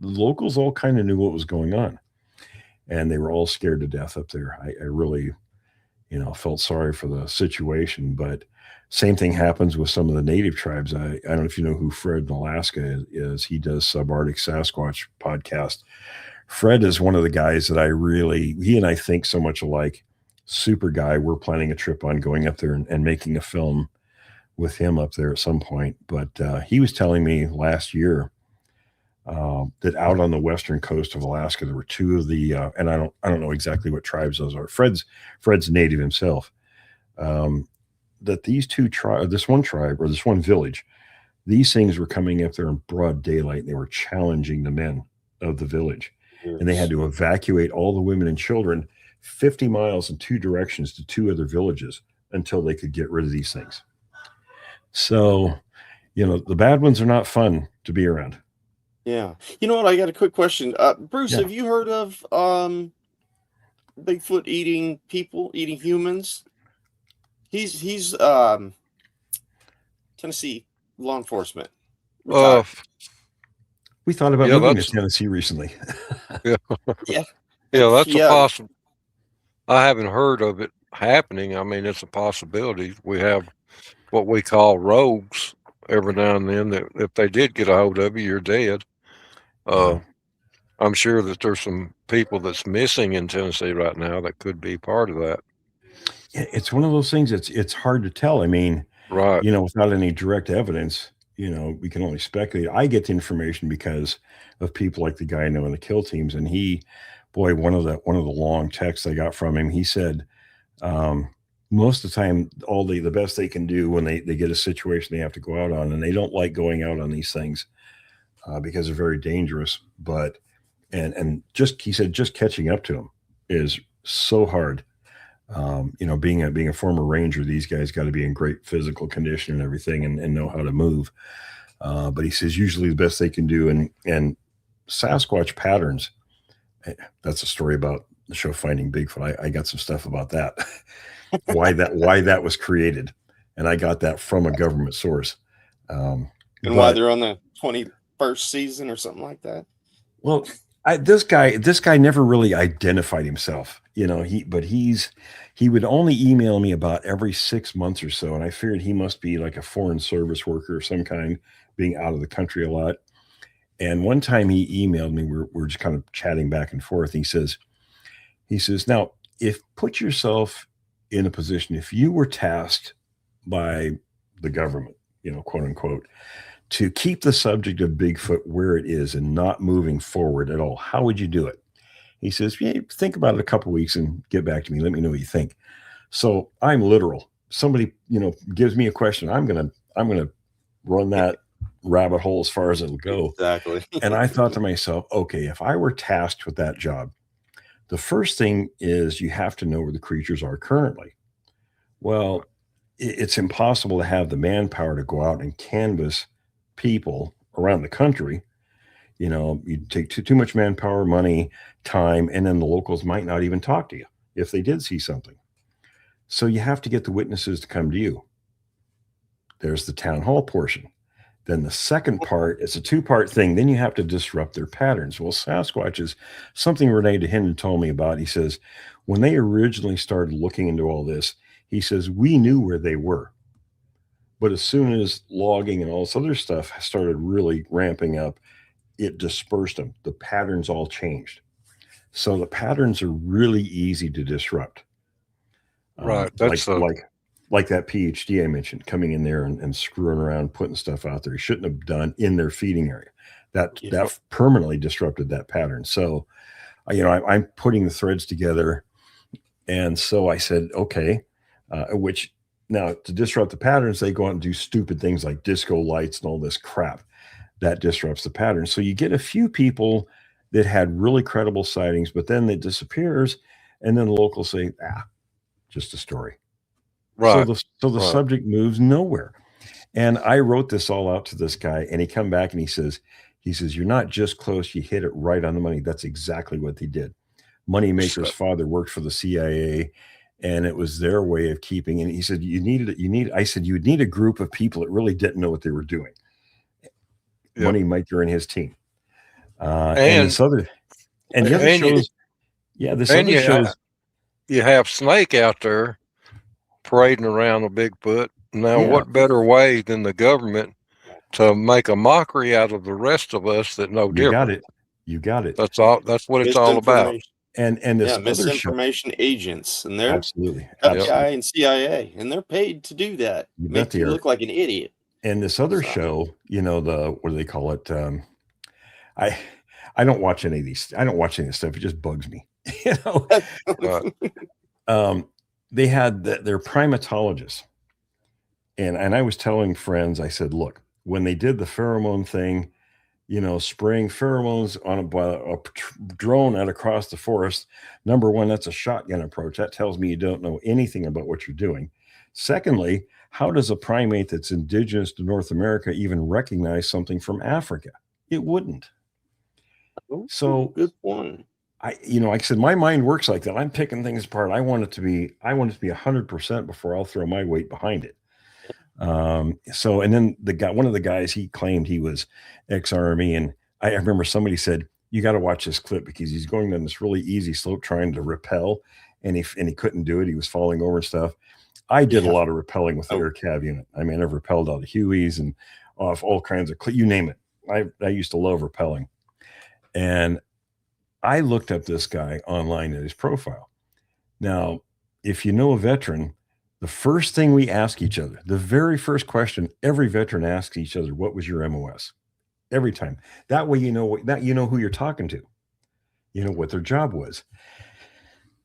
The locals all kind of knew what was going on, and they were all scared to death up there. I really, felt sorry for the situation, but same thing happens with some of the native tribes. I don't know if you know who Fred in Alaska is. He does Subarctic Sasquatch podcast. Fred is one of the guys that he and I think so much alike. Super guy. We're planning a trip on going up there and making a film with him up there at some point. But he was telling me last year that out on the western coast of Alaska, there were 2 of the, and I don't know exactly what tribes those are. Fred's native himself. That these 2 tribes, this one tribe or this one village, these things were coming up there in broad daylight, and they were challenging the men of the village. Yes. And they had to evacuate all the women and children 50 miles in 2 directions to 2 other villages until they could get rid of these things. So, the bad ones are not fun to be around. Yeah. You know what? I got a quick question. Bruce, Have you heard of Bigfoot eating people, eating humans? He's Tennessee law enforcement. We thought about moving to Tennessee recently. Yeah, that's a possible. I haven't heard of it happening. I mean, it's a possibility. We have what we call rogues every now and then that if they did get a hold of you, you're dead. I'm sure that there's some people that's missing in Tennessee right now that could be part of that. It's one of those things. It's hard to tell. I mean, right. Without any direct evidence, we can only speculate. I get the information because of people like the guy I know in the kill teams. And one of the long texts I got from him, he said, most of the time, the best they can do when they get a situation they have to go out on, and they don't like going out on these things because they're very dangerous. But, he said, just catching up to them is so hard. Being a former ranger, these guys got to be in great physical condition and everything, and know how to move. But he says usually the best they can do, and Sasquatch patterns. That's a story about the show Finding Bigfoot. I got some stuff about that. why that was created, and I got that from a government source. And why they're on the 21st season or something like that. Well, this guy never really identified himself, he would only email me about every 6 months or so. And I figured he must be like a foreign service worker of some kind, being out of the country a lot. And one time he emailed me, we're just kind of chatting back and forth. He says, now, put yourself in a position, if you were tasked by the government, quote unquote, to keep the subject of Bigfoot where it is and not moving forward at all, how would you do it? He says, think about it a couple of weeks and get back to me. Let me know what you think. So I'm literal. Somebody, gives me a question. I'm going to run that rabbit hole as far as it'll go. Exactly. And I thought to myself, okay, if I were tasked with that job, the first thing is you have to know where the creatures are currently. Well, it's impossible to have the manpower to go out and canvass people around the country. You take too much manpower, money, time, and then the locals might not even talk to you if they did see something. So you have to get the witnesses to come to you. There's the town hall portion. Then the second part, it's a two-part thing. Then you have to disrupt their patterns. Well, Sasquatch is something Renee DeHinden told me about. He says, when they originally started looking into all this, he says, we knew where they were. But as soon as logging and all this other stuff started really ramping up, it dispersed them. The patterns all changed. So the patterns are really easy to disrupt. Right. That's like that PhD I mentioned, coming in there and screwing around, putting stuff out there he shouldn't have done in their feeding area. That permanently disrupted that pattern. So, I'm putting the threads together. And so I said, okay, which now to disrupt the patterns, they go out and do stupid things like disco lights and all this crap that disrupts the pattern. So you get a few people that had really credible sightings, but then it disappears. And then the locals say, just a story. Right. So the subject moves nowhere. And I wrote this all out to this guy, and he come back and he says, you're not just close, you hit it right on the money. That's exactly what they did. Moneymaker's father worked for the CIA, and it was their way of keeping. And he said, I said, you would need a group of people that really didn't know what they were doing. Yep. Moneymaker and his team. You have Snake out there parading around a Bigfoot. Now, what better way than the government to make a mockery out of the rest of us that know different? You got it. That's all. That's what it's all about. And this misinformation agents, and they're absolutely FBI and CIA, and they're paid to do that. Make you look like an idiot. And this other show, what do they call it? I don't watch any of these. I don't watch any of this stuff. It just bugs me. They had their primatologists. And I was telling friends, I said, look, when they did the pheromone thing, spraying pheromones on a drone out across the forest, number one, that's a shotgun approach. That tells me you don't know anything about what you're doing. Secondly, how does a primate that's indigenous to North America even recognize something from Africa? It wouldn't. So good point. Like I said, my mind works like that. I'm picking things apart. I want it to be 100% before I'll throw my weight behind it. And then one of the guys, he claimed he was ex-Army. And I remember somebody said, you got to watch this clip because he's going down this really easy slope trying to rappel, and he couldn't do it. He was falling over and stuff. I did a lot of rappelling with the air cav unit. I mean, I've rappelled out of Hueys and off all kinds of, you name it. I used to love rappelling. And I looked up this guy online at his profile. Now, if you know a veteran, the first thing we ask each other, the very first question every veteran asks each other, what was your MOS? Every time. That way you know who you're talking to. You know what their job was.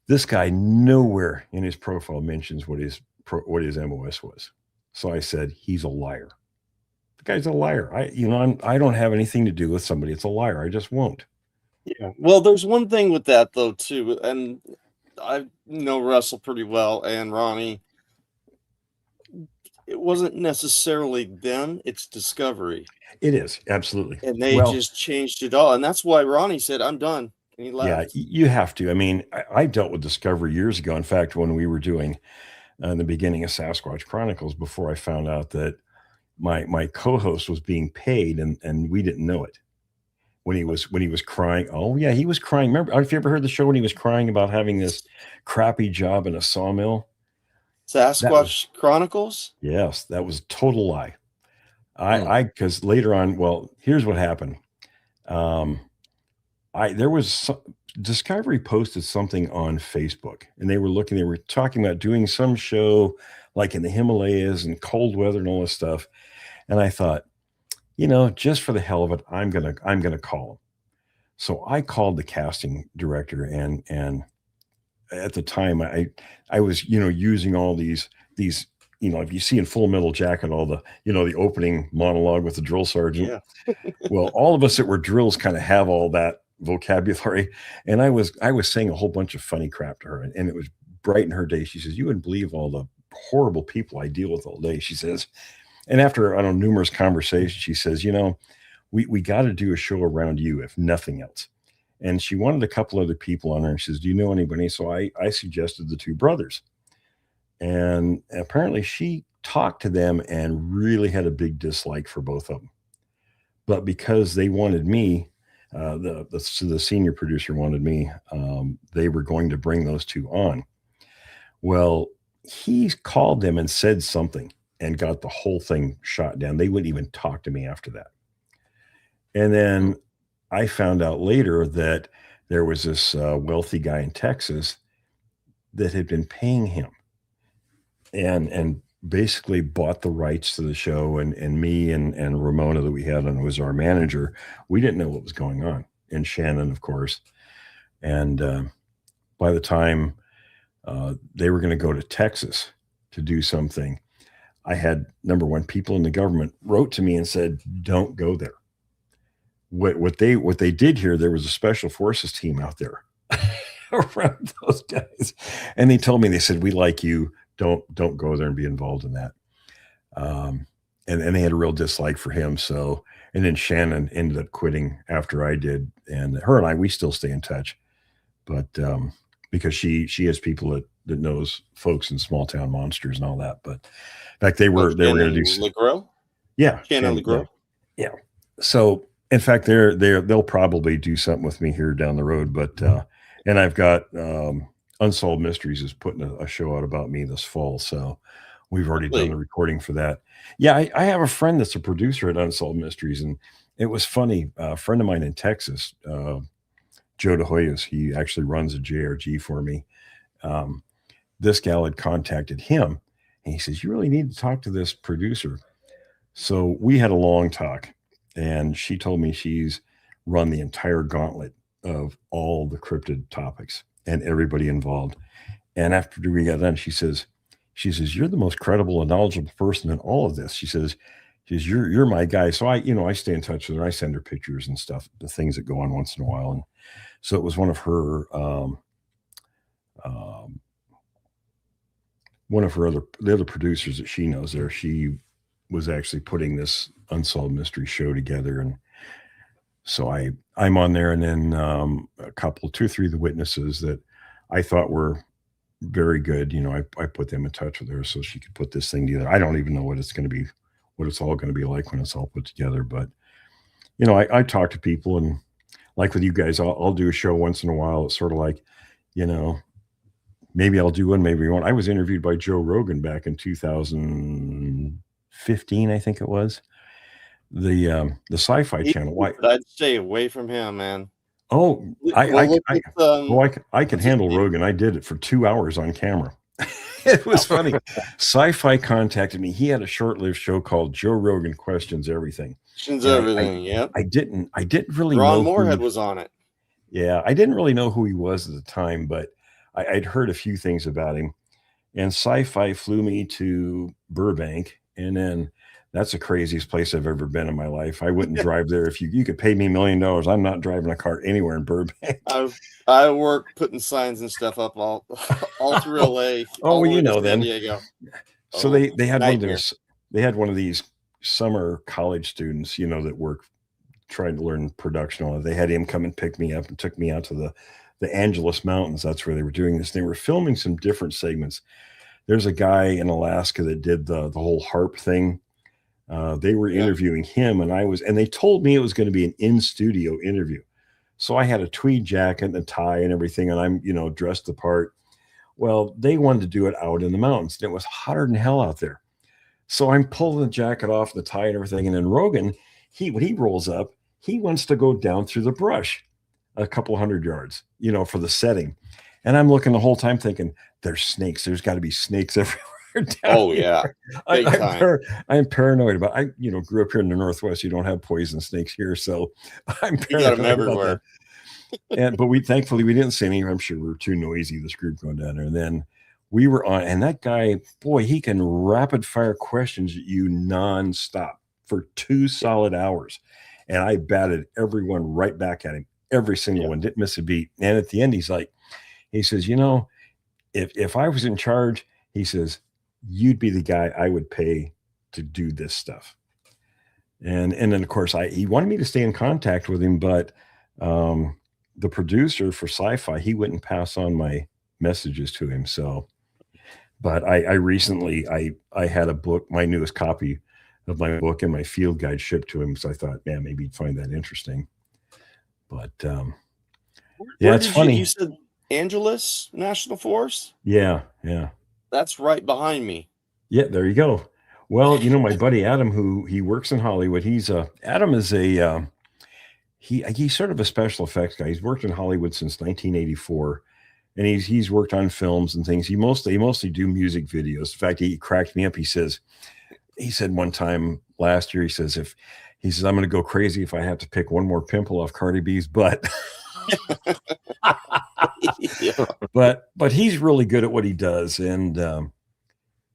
This guy nowhere in his profile mentions what his MOS was. So I said, he's a liar. The guy's a liar. I don't have anything to do with somebody. It's a liar. I just won't. Yeah. Well, there's one thing with that though, too. And I know Russell pretty well and Ronnie. It wasn't necessarily them, it's Discovery. It is, absolutely. And they just changed it all. And that's why Ronnie said, I'm done. And he left. Yeah, you have to. I mean, I dealt with Discovery years ago. In fact, when we were doing the beginning of Sasquatch Chronicles, before I found out that my co-host was being paid and we didn't know it. When he was crying. Oh yeah, he was crying. Remember, if you ever heard the show when he was crying about having this crappy job in a sawmill? Sasquatch Chronicles? Yes, that was a total lie. Because later on, well, here's what happened. Discovery posted something on Facebook, and they were talking about doing some show like in the Himalayas and cold weather and all this stuff. And I thought, just for the hell of it, I'm gonna call him. So I called the casting director, and at the time I was using all these if you see in Full Metal Jacket all the the opening monologue with the drill sergeant. Yeah. Well, all of us that were drills kind of have all that vocabulary, and I was saying a whole bunch of funny crap to her, and it was brighten her day. She says, "You wouldn't believe all the horrible people I deal with all day," she says. And after numerous conversations, she says, we got to do a show around you, if nothing else. And she wanted a couple other people on there. And she says, do you know anybody? So I suggested the two brothers. And apparently she talked to them and really had a big dislike for both of them. But because they wanted me, the senior producer wanted me, they were going to bring those two on. Well, he called them and said something and got the whole thing shot down. They wouldn't even talk to me after that. And then I found out later that there was this wealthy guy in Texas that had been paying him and basically bought the rights to the show. And me and Ramona that we had on was our manager. We didn't know what was going on. And Shannon, of course. And by the time they were going to go to Texas to do something, I had, number one, people in the government wrote to me and said, don't go there. What they did here, there was a special forces team out there around those guys. And they told me, they said, we like you. Don't go there and be involved in that. And they had a real dislike for him. So, and then Shannon ended up quitting after I did. And her and I, we still stay in touch. But because she has people that knows folks in Small Town Monsters and all that. But in fact, they were going to do LeGros? Yeah. Shannon LeGros. Yeah. So in fact, they'll probably do something with me here down the road. But and I've got Unsolved Mysteries is putting a show out about me this fall. So we've already done the recording for that. Yeah, I have a friend that's a producer at Unsolved Mysteries, and it was funny. A friend of mine in Texas, Joe De Hoyos, he actually runs a JRG for me. This gal had contacted him, and he says, you really need to talk to this producer. So we had a long talk, and she told me she's run the entire gauntlet of all the cryptid topics and everybody involved. And after we got done, she says, you're the most credible and knowledgeable person in all of this. She says, you're my guy. So I stay in touch with her. I send her pictures and stuff, the things that go on once in a while. And so it was one of her, the other producers that she knows there. She was actually putting this Unsolved Mystery show together. And so I'm on there, and then a couple, 2 or 3 of the witnesses that I thought were very good. I put them in touch with her so she could put this thing together. I don't even know what it's going to be, what it's all going to be like when it's all put together. But, I talk to people, and like with you guys, I'll do a show once in a while. It's sort of like, maybe I'll do one, maybe I won't. I was interviewed by Joe Rogan back in 2015, I think it was. The Sci-Fi Channel. Why? I'd stay away from him, man. Oh, I can handle Rogan. I did it for 2 hours on camera. It was funny. Sci-Fi contacted me. He had a short-lived show called Joe Rogan Questions Everything. Questions Everything. Yeah. I didn't really Ron know. Moorhead was on it. Yeah, I didn't really know who he was at the time, but I'd heard a few things about him. And Sci-Fi flew me to Burbank, and then That's the craziest place I've ever been in my life. I wouldn't drive there. If you could pay me $1 million, I'm not driving a car anywhere in Burbank. I work putting signs and stuff up all through LA. Oh, well, you know, San then. Diego. So they had nightmare. one of these summer college students, you know, that work trying to learn production. They had him come and pick me up and took me out to the Angeles Mountains. That's where they were doing this. They were filming some different segments. There's a guy in Alaska that did the whole harp thing. They were interviewing him, and they told me it was going to be an in-studio interview. So I had a tweed jacket and a tie and everything, and I'm, you know, dressed the part. Well, they wanted to do it out in the mountains, and it was hotter than hell out there. So I'm pulling the jacket off, the tie and everything, and then Rogan, when he rolls up, he wants to go down through the brush a couple hundred yards, you know, for the setting. And I'm looking the whole time thinking, there's snakes. There's got to be snakes everywhere. Oh yeah, I'm paranoid about. I grew up here in the Northwest. You don't have poison snakes here, so I'm paranoid. You got them everywhere. But thankfully we didn't see any. I'm sure we were too noisy. This group going down there, and then we were on. And that guy, boy, he can rapid fire questions at you nonstop for 2 solid hours, and I batted everyone right back at him. Every single one, didn't miss a beat. And at the end, he says, you know, if I was in charge, he says, you'd be the guy I would pay to do this stuff. And then of course he wanted me to stay in contact with him, but the producer for Sci-Fi, he wouldn't pass on my messages to him. So, but I recently I had a book, my newest copy of my book and my field guide shipped to him. So I thought, man, maybe he'd find that interesting. But it's funny. You said Angeles National Forest? Yeah. That's right behind me. Yeah, there you go. Well, you know, my buddy Adam, he works in Hollywood. Adam is he's sort of a special effects guy. He's worked in Hollywood since 1984, and he's worked on films and things. He mostly do music videos. In fact, he cracked me up. He said one time last year, he says I'm going to go crazy if I have to pick one more pimple off Cardi B's butt. But he's really good at what he does, and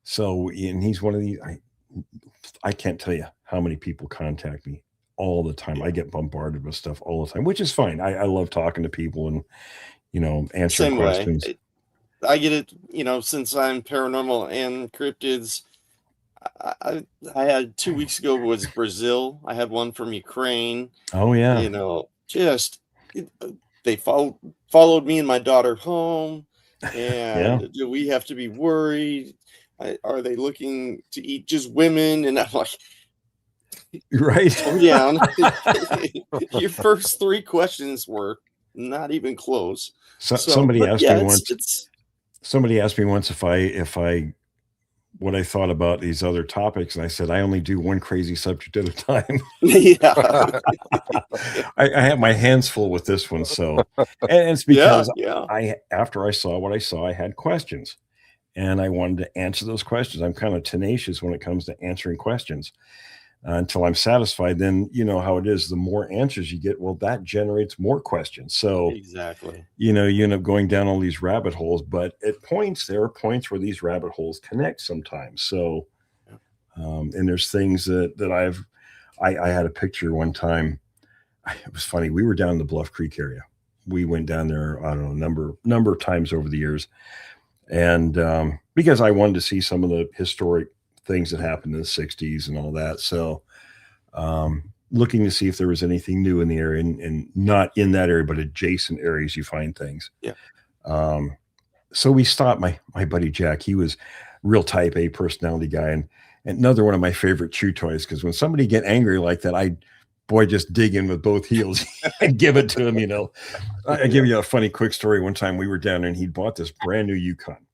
he's one of these. I can't tell you how many people contact me all the time. I get bombarded with stuff all the time, which is fine. I love talking to people and, you know, answering questions. I get it. You know, since I'm paranormal and cryptids, I had 2 weeks ago was Brazil. I had one from Ukraine. Oh yeah. You know, they followed me and my daughter home, and do we have to be worried? Are they looking to eat just women? And I'm like, right. Down. Your first 3 questions were not even close. Somebody asked me once. Somebody asked me once if I what I thought about these other topics, and I said I only do one crazy subject at a time. Yeah, I have my hands full with this one. So, and it's because after I saw what I saw, I had questions, and I wanted to answer those questions. I'm kind of tenacious when it comes to answering questions. Until I'm satisfied, then you know how it is. The more answers you get, well, that generates more questions. So exactly, you end up going down all these rabbit holes. But there are points where these rabbit holes connect sometimes. So, and there's things that I had a picture one time. It was funny. We were down in the Bluff Creek area. We went down there, I don't know, number of times over the years, and because I wanted to see some of the historic things that happened in the 60s and all that. So looking to see if there was anything new in the area, and not in that area, but adjacent areas you find things. Yeah. So we stopped my buddy Jack. He was real type A personality guy, and another one of my favorite chew toys, because when somebody get angry like that, I just dig in with both heels and give it to him, you know. I give you a funny quick story. One time we were down there, and he bought this brand new Yukon.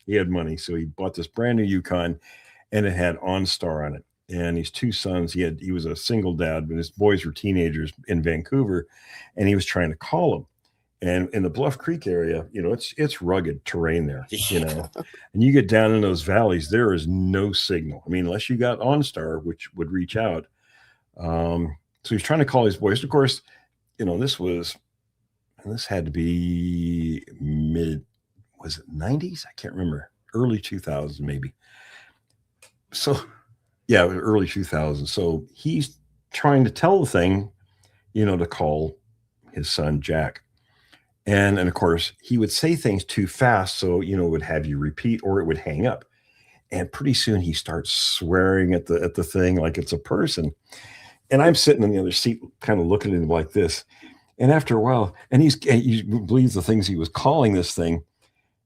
He had money, so he bought this brand new Yukon, and it had OnStar on it. And his 2 sons, he was a single dad, but his boys were teenagers in Vancouver, and he was trying to call them. And in the Bluff Creek area, you know, it's rugged terrain there, you know, and you get down in those valleys, there is no signal. I mean, unless you got OnStar, which would reach out. So he's trying to call his boys. Of course, you know, this had to be was it 90s? I can't remember. Early 2000s, maybe. So Yeah, early 2000s. So he's trying to tell the thing, to call his son Jack. And of course, he would say things too fast, so it would have you repeat or it would hang up. And pretty soon he starts swearing at the thing like it's a person. And I'm sitting in the other seat, kind of looking at him like this. And after a while, and he believes the things he was calling this thing,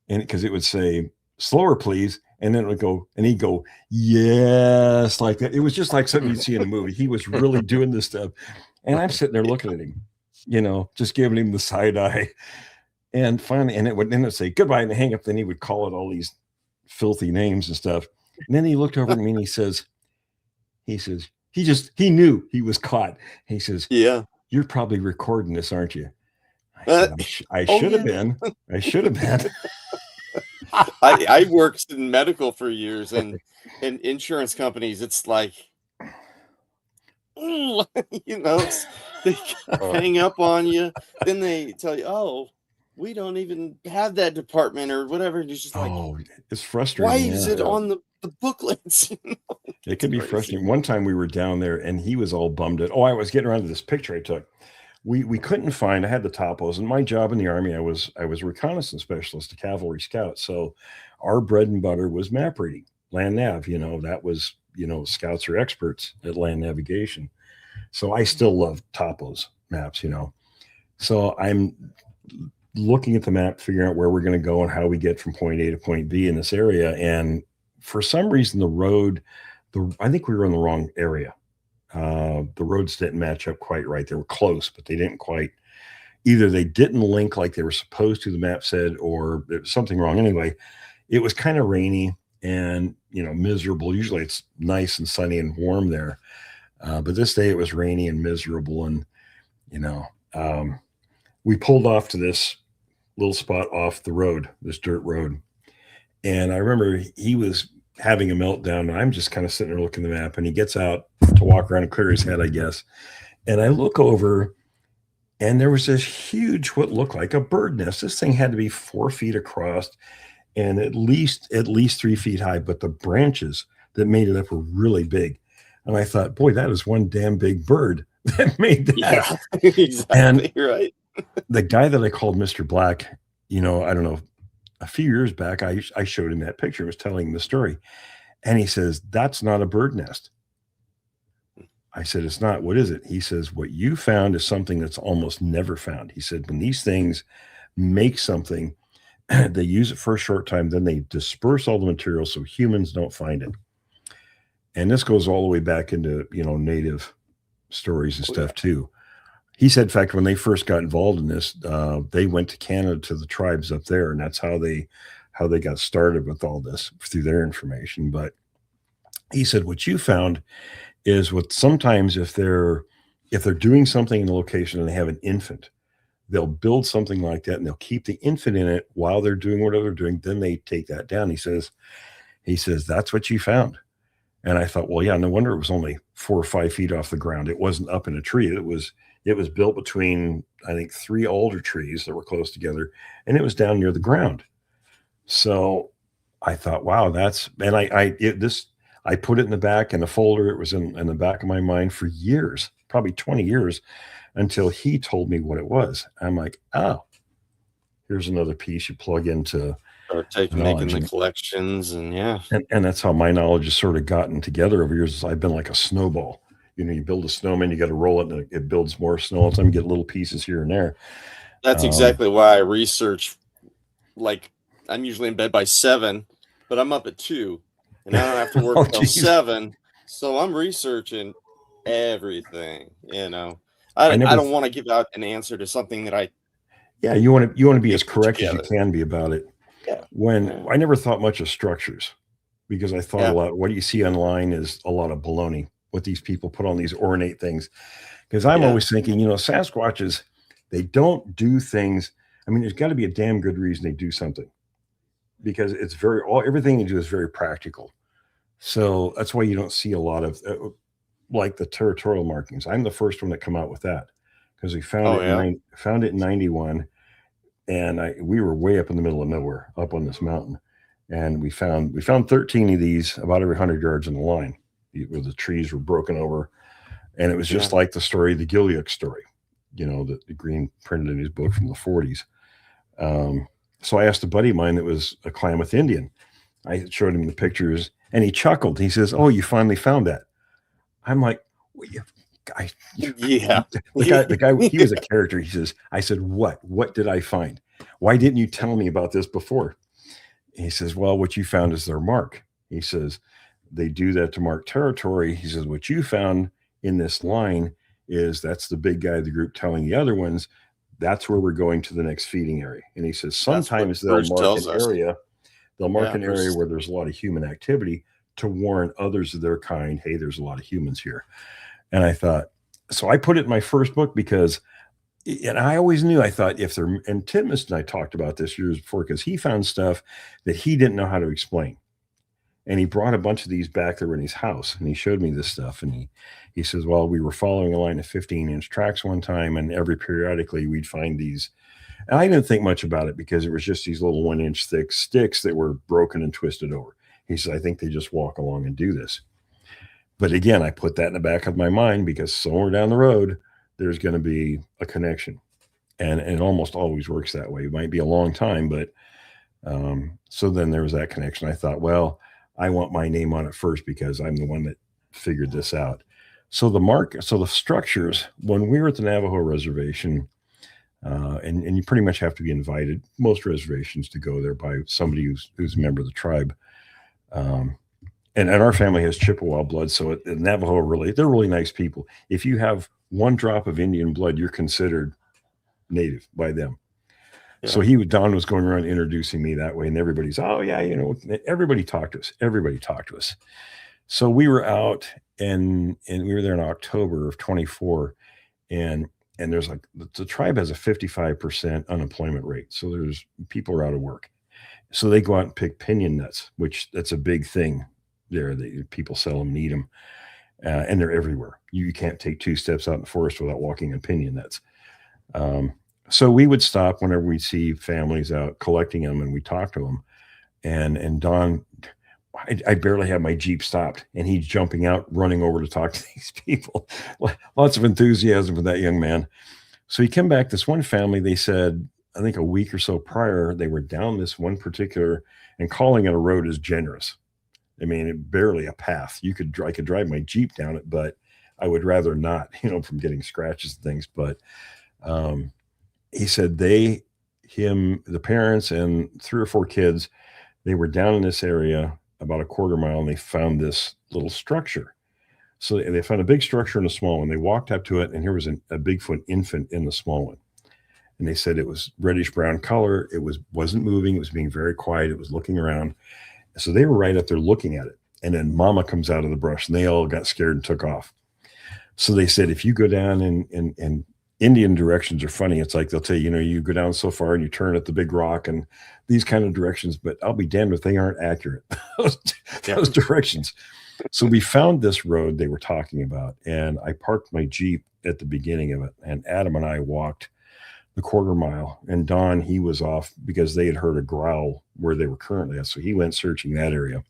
and because it would say slower, please, and then it would go, and he'd go, yes, like that. It was just like something you'd see in a movie. He was really doing this stuff, and I'm sitting there looking at him, just giving him the side eye. And finally, and it would say goodbye and hang up. Then he would call it all these filthy names and stuff. And then he looked over at me and he says, he knew he was caught. He says, yeah, you're probably recording this, aren't you? I should have been. I should have been. I worked in medical for years, and in insurance companies, it's like, they hang up on you. Then they tell you, oh, we don't even have that department or whatever. And it's just like, it's frustrating. Why is it on the booklets? It can be frustrating. One time we were down there and he was all bummed out. I was getting around to this picture I took. We couldn't find, I had the topos, and my job in the Army, I was a reconnaissance specialist, a cavalry scout. So our bread and butter was map reading, land nav, that was, scouts are experts at land navigation. So I still love topos maps, So I'm looking at the map, figuring out where we're going to go and how we get from point A to point B in this area. And for some reason, the road, I think we were in the wrong area. The roads didn't match up quite right. They were close, but they didn't quite, either they didn't link like they were supposed to, the map said, or there was something wrong. Anyway, it was kind of rainy and, miserable. Usually it's nice and sunny and warm there. But this day it was rainy and miserable. And, we pulled off to this little spot off the road, this dirt road. And I remember he was having a meltdown, and I'm just kind of sitting there looking at the map, and he gets out to walk around and clear his head, I guess. And I look over, and there was this huge, what looked like a bird nest. This thing had to be 4 feet across and at least 3 feet high, but the branches that made it up were really big. And I thought, boy, that is one damn big bird that made that. Yeah, exactly. And right. The guy that I called Mr. Black, I don't know, a few years back, I showed him that picture, was telling him the story. And he says, that's not a bird nest. I said, it's not. What is it? He says, what you found is something that's almost never found. He said, when these things make something, they use it for a short time, then they disperse all the material so humans don't find it. And this goes all the way back into, native stories and stuff too. He said, in fact, when they first got involved in this, they went to Canada to the tribes up there, and that's how they got started with all this, through their information. But he said, what you found is what sometimes if they're doing something in the location and they have an infant, they'll build something like that and they'll keep the infant in it while they're doing whatever they're doing. Then they take that down. He says, that's what you found. And I thought, well, yeah, no wonder it was only 4 or 5 feet off the ground. It wasn't up in a tree. It was built between, I think, 3 alder trees that were close together, and it was down near the ground. So I thought, wow, I put it in the back in a folder. It was in the back of my mind for years, probably 20 years, until he told me what it was. I'm like, oh, here's another piece you plug into. Start making the collections, and yeah. And that's how my knowledge has sort of gotten together over years. I've been like a snowball. You build a snowman, you got to roll it, and it builds more snow. All the time you get little pieces here and there. That's exactly why I research. Like, I'm usually in bed by 7, but I'm up at 2, and I don't have to work until 7. So I'm researching everything. I don't want to give out an answer to something that I. Yeah, you want to be as correct as you can be about it. Yeah. I never thought much of structures, because I thought a lot. What you see online is a lot of baloney. What these people put on these ornate things, because I'm always thinking, Sasquatches, they don't do things. I mean, there's got to be a damn good reason they do something, because it's everything you do is very practical. So that's why you don't see a lot of like the territorial markings. I'm the first one to come out with that, because we found it in 91, and we were way up in the middle of nowhere, up on this mountain, and we found 13 of these about every 100 yards in the line. where the trees were broken over. And it was just like the story, the Gilead story, that the Green printed in his book from the 40s. So I asked a buddy of mine that was a Klamath Indian. I showed him the pictures and he chuckled. He says, "Oh, you finally found that." I'm like, well, the guy, he was a character. He says, I said, what did I find? Why didn't you tell me about this before? He says, well, what you found is their mark. He says, they do that to mark territory. He says, what you found in this line is that's the big guy of the group telling the other ones, that's where we're going to the next feeding area. And he says, sometimes they'll mark an area. They'll mark an area where there's a lot of human activity to warn others of their kind, hey, there's a lot of humans here. And I thought, so I put it in my first book because, and I always knew, I thought if they're, and Titmus and I talked about this years before, because he found stuff that he didn't know how to explain. And he brought a bunch of these back there in his house and he showed me this stuff. And he says, well, we were following a line of 15-inch tracks one time and every periodically we'd find these. And I didn't think much about it because it was just these little 1-inch thick sticks that were broken and twisted over. He said, I think they just walk along and do this. But again, I put that in the back of my mind because somewhere down the road, there's going to be a connection. And it almost always works that way. It might be a long time, but so then there was that connection. I thought, well, I want my name on it first because I'm the one that figured this out. So the structures, when we were at the Navajo reservation, and you pretty much have to be invited, most reservations, to go there by somebody who's a member of the tribe. And our family has Chippewa blood, so Navajo they're really nice people. If you have one drop of Indian blood, you're considered native by them. Yeah. So Don was going around introducing me that way, and everybody's, oh yeah, everybody talked to us. Everybody talked to us. So we were out, and we were there in October of 24, and there's the tribe has a 55% unemployment rate, so there's people are out of work. So they go out and pick pinyon nuts, which that's a big thing there. People sell them and eat them, and they're everywhere. You can't take 2 steps out in the forest without walking on pinyon nuts. So we would stop whenever we see families out collecting them, and we talk to them. And Don, I barely had my Jeep stopped, and he's jumping out, running over to talk to these people. Lots of enthusiasm for that young man. So he came back. This one family, they said, I think a week or so prior, they were down this one particular, and calling it a road is generous. I mean, it barely a path. I could drive my Jeep down it, but I would rather not, from getting scratches and things. But he said the parents and 3 or 4 kids, they were down in this area about a quarter mile, and they found this little structure. So they found a big structure and a small one. They walked up to it, and here was a Bigfoot infant in the small one. And they said it was reddish brown color. It wasn't moving. It was being very quiet. It was looking around. So they were right up there looking at it. And then Mama comes out of the brush, and they all got scared and took off. So they said, if you go down and Indian directions are funny. It's like they'll tell you, you go down so far and you turn at the big rock and these kind of directions, but I'll be damned if they aren't accurate, those directions. So we found this road they were talking about, and I parked my Jeep at the beginning of it, and Adam and I walked the quarter mile, and Don, he was off because they had heard a growl where they were currently at. So he went searching that area.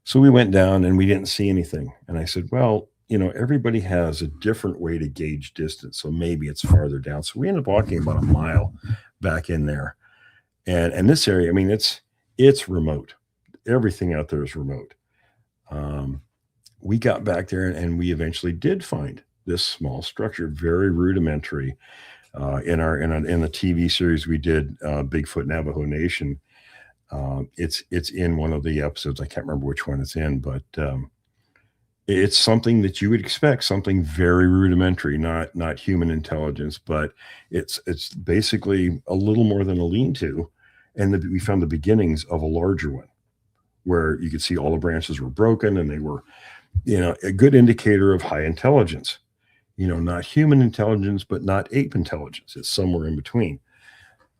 So we went down and we didn't see anything. And I said, well, everybody has a different way to gauge distance. So maybe it's farther down. So we ended up walking about a mile back in there. And this area, I mean, it's remote. Everything out there is remote. We got back there and we eventually did find this small structure, very rudimentary. In the TV series we did, Bigfoot Navajo Nation, it's in one of the episodes. I can't remember which one it's in, but it's something that you would expect, something very rudimentary, not human intelligence, but it's basically a little more than a lean-to, and we found the beginnings of a larger one, where you could see all the branches were broken, and they were, a good indicator of high intelligence. Not human intelligence, but not ape intelligence. It's somewhere in between.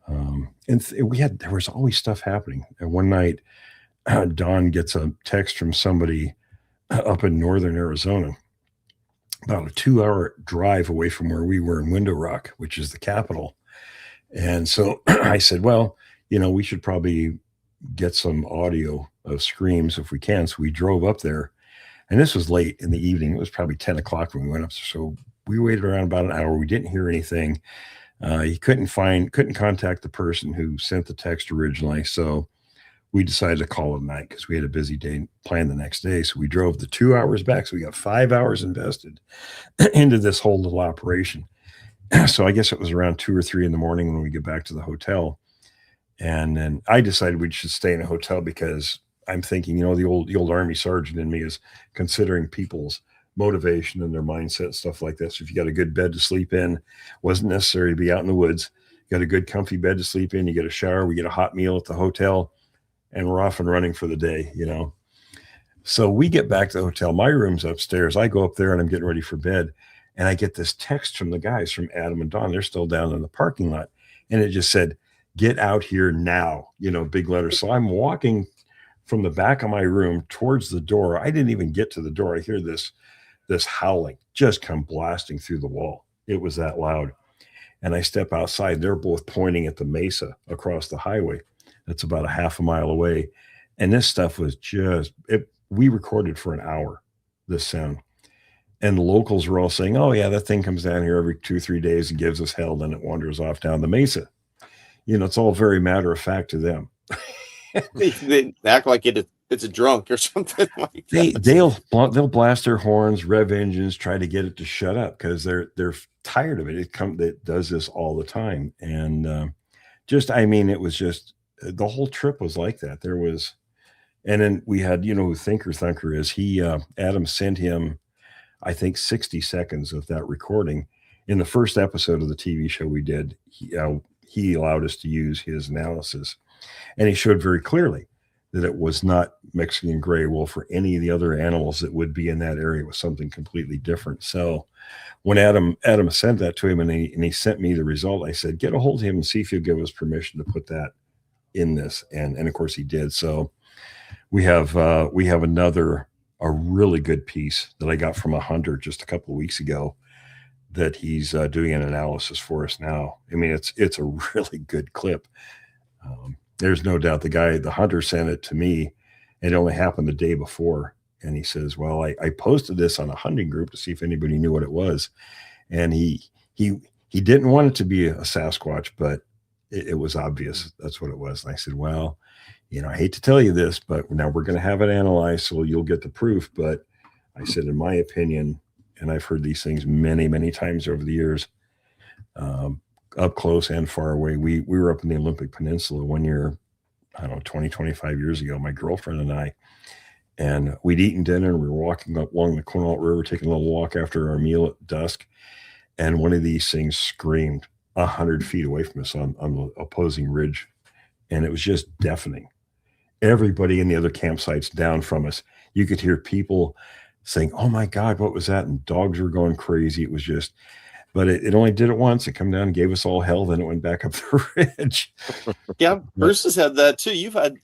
There was always stuff happening. And one night, Don gets a text from somebody up in northern Arizona, about a 2-hour drive away from where we were in Window Rock, which is the capital. And so I said, well, we should probably get some audio of screams if we can. So we drove up there. And this was late in the evening. It was probably 10 o'clock when we went up. So we waited around about an hour. We didn't hear anything. He couldn't contact the person who sent the text originally. So we decided to call it a night because we had a busy day planned the next day. So we drove the 2 hours back. So we got 5 hours invested into this whole little operation. So I guess it was around 2 or 3 in the morning when we get back to the hotel. And then I decided we should stay in a hotel because I'm thinking, the old Army sergeant in me is considering people's motivation and their mindset, stuff like that. So if you got a good bed to sleep in, wasn't necessary to be out in the woods. You got a good comfy bed to sleep in, you get a shower, we get a hot meal at the hotel, and we're off and running for the day, So we get back to the hotel. My room's upstairs. I go up there and I'm getting ready for bed. And I get this text from the guys, from Adam and Don. They're still down in the parking lot. And it just said, "Get out here now," big letters. So I'm walking from the back of my room towards the door. I didn't even get to the door. I hear this howling just come blasting through the wall. It was that loud. And I step outside. They're both pointing at the mesa across the highway. That's about a half a mile away. And this stuff was we recorded for an hour, this sound. And the locals were all saying, "Oh yeah, that thing comes down here every 2-3 days and gives us hell. Then it wanders off down the mesa." It's all very matter of fact to them. They act like it's a drunk or something like that. They'll blast their horns, rev engines, try to get it to shut up because they're tired of it. It does this all the time. And it was just the whole trip was like that. And then we had, who Thinker Thunker is. Adam sent him, I think, 60 seconds of that recording. In the first episode of the TV show we did, he allowed us to use his analysis. And he showed very clearly that it was not Mexican gray wolf or any of the other animals that would be in that area. It was something completely different. So when Adam sent that to him and he sent me the result, I said, "Get a hold of him and see if he'll give us permission to put that in this." And of course he did. So we have a really good piece that I got from a hunter just a couple of weeks ago that he's doing an analysis for us now. It's a really good clip. There's no doubt the hunter sent it to me. It only happened the day before. And he says, "Well, I posted this on a hunting group to see if anybody knew what it was." And he didn't want it to be a Sasquatch, but it was obvious that's what it was. And I said, "Well, I hate to tell you this, but now we're going to have it analyzed, so you'll get the proof." But I said, in my opinion, and I've heard these things many, many times over the years, up close and far away. We were up in the Olympic Peninsula one year, I don't know, 20, 25 years ago, my girlfriend and I, and we'd eaten dinner and we were walking up along the Quinault River, taking a little walk after our meal at dusk. And one of these things screamed 100 feet away from us on the opposing ridge. And it was just deafening. Everybody in the other campsites down from us, you could hear people saying, "Oh my God, what was that?" And dogs were going crazy. It was just, but it only did it once. It come down and gave us all hell. Then it went back up the ridge. Yeah, Bruce has had that too. You've had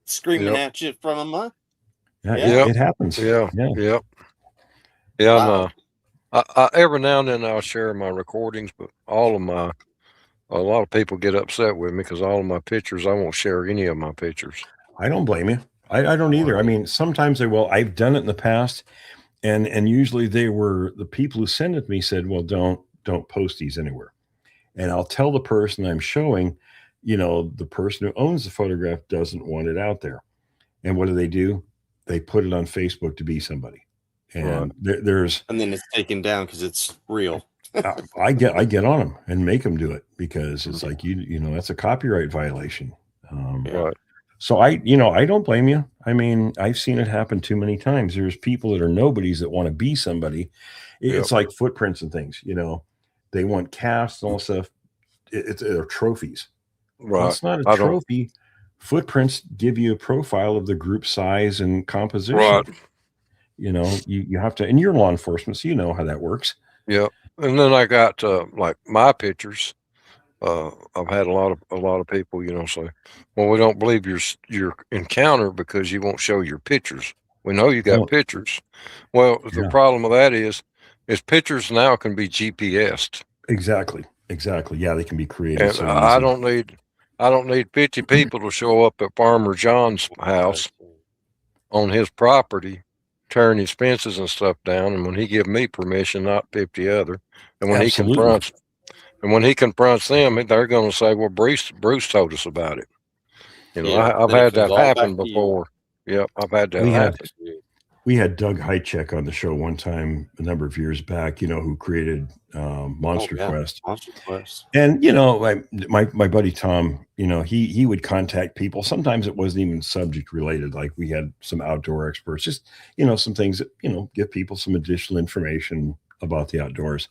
screaming at you from him, huh? Yeah, it happens. Yeah. Wow. I every now and then I'll share my recordings, but a lot of people get upset with me because all of my pictures, I won't share any of my pictures. I don't blame you. I don't either. Sometimes they will. I've done it in the past, and usually the people who send it to me said, "Well, don't post these anywhere." And I'll tell the person I'm showing, the person who owns the photograph doesn't want it out there. And what do? They put it on Facebook to be somebody. And and then it's taken down because it's real. I get on them and make them do it because it's like, that's a copyright violation. Right. So I don't blame you. I've seen it happen too many times. There's people that are nobodies that want to be somebody. It's like footprints and things, they want casts and all stuff. They're trophies. Right. Well, it's not a trophy. Footprints give you a profile of the group size and composition. Right. You have to, and you're law enforcement, so you know how that works. Yeah. And then I got like my pictures. I've had a lot of people, say, "Well, we don't believe your encounter because you won't show your pictures. We know you got pictures." Well, the problem with that is pictures now can be GPSed. Exactly. Yeah, they can be created. And so I don't need 50 people to show up at Farmer John's house on his property tearing his fences and stuff down, and when he give me permission, not 50 other, and when Absolutely. he confronts them, they're going to say, "Well, Bruce told us about it." You know, I've had that happen before. Yep, I've had that happen. We had Doug Hychek on the show one time a number of years back, who created Monster Quest. Monster Quest. And, my buddy Tom, he would contact people. Sometimes it wasn't even subject related. Like we had some outdoor experts, just, some things that, give people some additional information about the outdoors.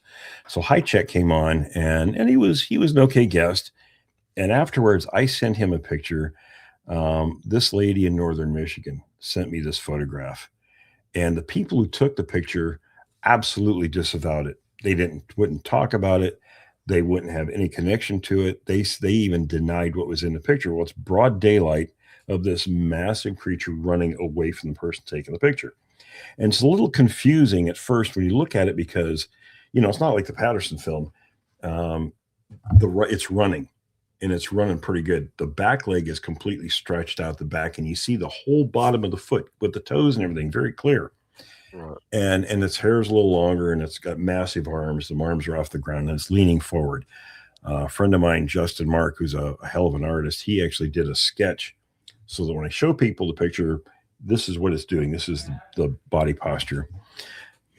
So Hychek came on and he was an okay guest. And afterwards, I sent him a picture. This lady in northern Michigan sent me this photograph. And the people who took the picture absolutely disavowed it. They wouldn't talk about it. They wouldn't have any connection to it. They even denied what was in the picture. Well, it's broad daylight of this massive creature running away from the person taking the picture. And it's a little confusing at first when you look at it because, it's not like the Patterson film. It's running. And it's running pretty good. The back leg is completely stretched out the back, and you see the whole bottom of the foot with the toes and everything very clear. Right. And its hair is a little longer, and it's got massive arms. The arms are off the ground, and it's leaning forward. A friend of mine, Justin Mark, who's a hell of an artist, he actually did a sketch so that when I show people the picture, this is what it's doing. This is the body posture.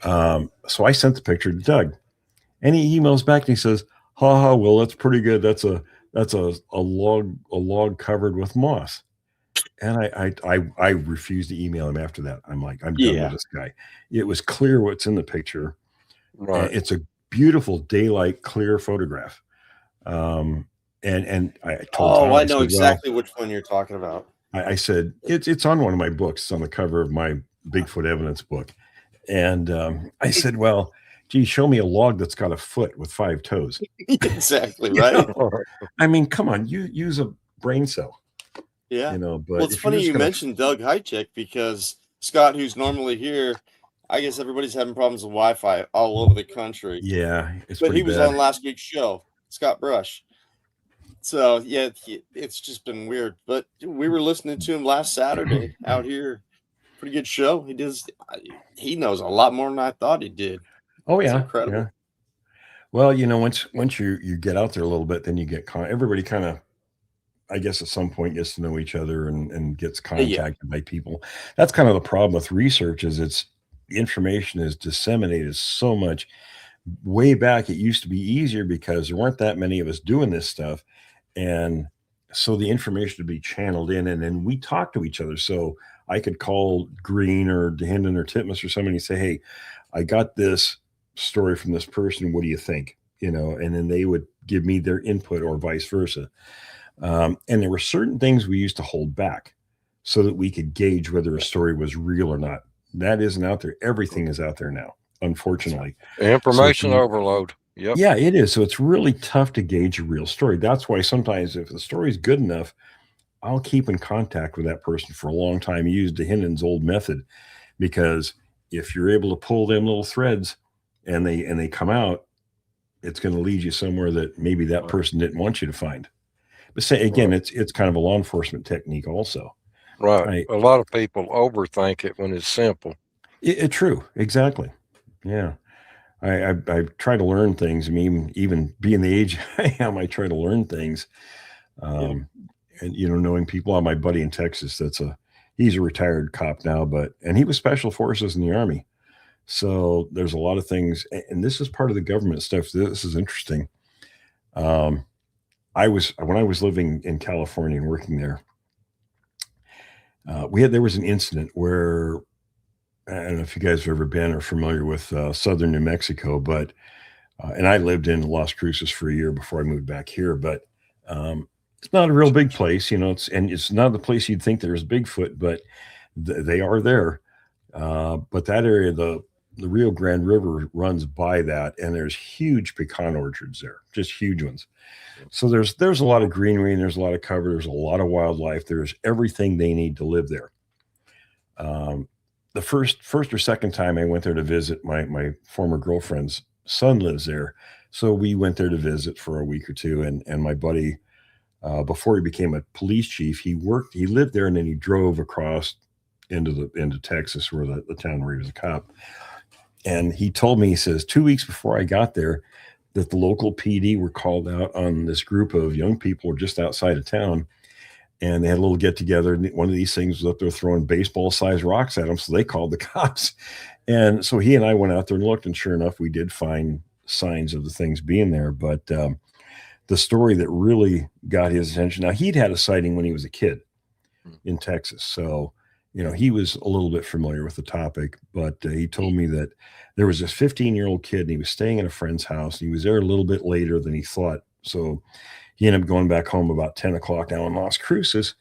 So I sent the picture to Doug, and he emails back and he says, "Ha, Will, that's pretty good. That's a log covered with moss." And I refused to email him after that. I'm like, I'm done with this guy. It was clear what's in the picture. Right. It's a beautiful daylight, clear photograph. And I told Tom, I know exactly which one you're talking about. I said, it's on one of my books. It's on the cover of my Bigfoot evidence book. And I said, well, gee, show me a log that's got a foot with 5 toes. Exactly, right? I mean, come on, you use a brain cell. Yeah. But it's funny you mentioned Doug Hychek because Scott, who's normally here, I guess everybody's having problems with Wi-Fi all over the country. Yeah. But he was on last week's show, Scott Brush. So, yeah, it's just been weird. But we were listening to him last Saturday out here. Pretty good show. He knows a lot more than I thought he did. Oh, yeah. It's incredible. Yeah. Well, once you get out there a little bit, then you get everybody kind of, I guess at some point gets to know each other and gets contacted by people. That's kind of the problem with research is information is disseminated so much. Way back, it used to be easier because there weren't that many of us doing this stuff. And so the information would be channeled in and then we talk to each other. So I could call Green or DeHinden or Titmus or somebody and say, hey, I got this story from this person. What do you think? And then they would give me their input or vice versa. And there were certain things we used to hold back so that we could gauge whether a story was real or not. That isn't out there. Everything is out there now, unfortunately. Information overload. Yep. Yeah, it is. So it's really tough to gauge a real story. That's why sometimes if the story is good enough, I'll keep in contact with that person for a long time. Use DeHinden's old method, because if you're able to pull them little threads and they come out, it's going to lead you somewhere that maybe that person didn't want you to find. But say again, it's kind of a law enforcement technique also. Right. A lot of people overthink it when it's simple. True. Exactly. Yeah. I try to learn things. I mean, even being the age I am, I try to learn things. And, knowing people, my buddy in Texas, he's a retired cop now, and he was special forces in the Army. So there's a lot of things, and this is part of the government stuff. This is interesting. When I was living in California and working there, there was an incident where, I don't know if you guys have ever been or familiar with southern New Mexico, but and I lived in Las Cruces for a year before I moved back here, but it's not a real big place, it's not the place you'd think there's Bigfoot, but they are there. But that area, the Rio Grande River runs by that, and there's huge pecan orchards there, just huge ones. So there's a lot of greenery and there's a lot of cover. There's a lot of wildlife. There's everything they need to live there. The first or second time I went there to visit, my former girlfriend's son lives there. So we went there to visit for a week or two. And my buddy, before he became a police chief, he lived there and then he drove across into Texas, where the town where he was a cop. And he told me, he says, 2 weeks before I got there, that the local PD were called out on this group of young people just outside of town. And they had a little get together. And one of these things was up there throwing baseball sized rocks at them. So they called the cops. And so he and I went out there and looked. And sure enough, we did find signs of the things being there. But the story that really got his attention, now he'd had a sighting when he was a kid in Texas. So, he was a little bit familiar with the topic, but he told me that there was this 15-year-old kid and he was staying at a friend's house. He was there a little bit later than he thought. So he ended up going back home about 10 o'clock. Now in Las Cruces,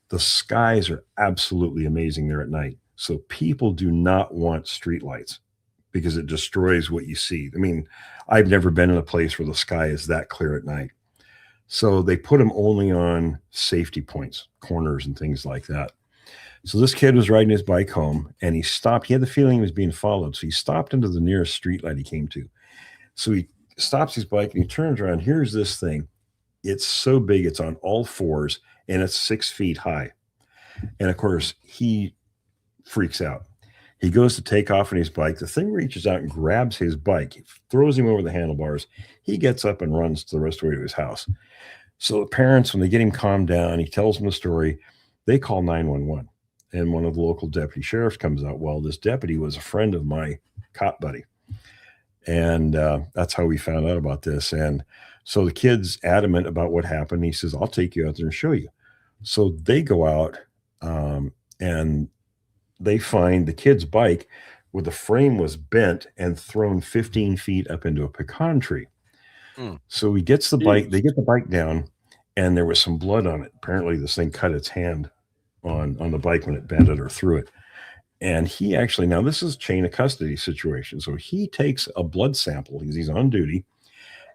the skies are absolutely amazing there at night. So people do not want streetlights because it destroys what you see. I mean, I've never been in a place where the sky is that clear at night. So they put them only on safety points, corners and things like that. So this kid was riding his bike home and he stopped. He had the feeling he was being followed. So he stopped into the nearest streetlight he came to. So he stops his bike and he turns around. Here's this thing. It's so big. It's on all fours and it's 6 feet high. And of course, he freaks out. He goes to take off on his bike. The thing reaches out and grabs his bike, throws him over the handlebars. He gets up and runs the rest of the way to his house. So the parents, when they get him calmed down, he tells them the story. They call 911. And one of the local deputy sheriffs comes out. Well, this deputy was a friend of my cop buddy. And that's how we found out about this. And so the kid's adamant about what happened. He says, I'll take you out there and show you. So they go out and they find the kid's bike where the frame was bent and thrown 15 feet up into a pecan tree. So he gets the bike, they get the bike down, and there was some blood on it. Apparently this thing cut its hand on the bike when it bent it or threw it. And he actually, now this is a chain of custody situation. So he takes a blood sample because he's on duty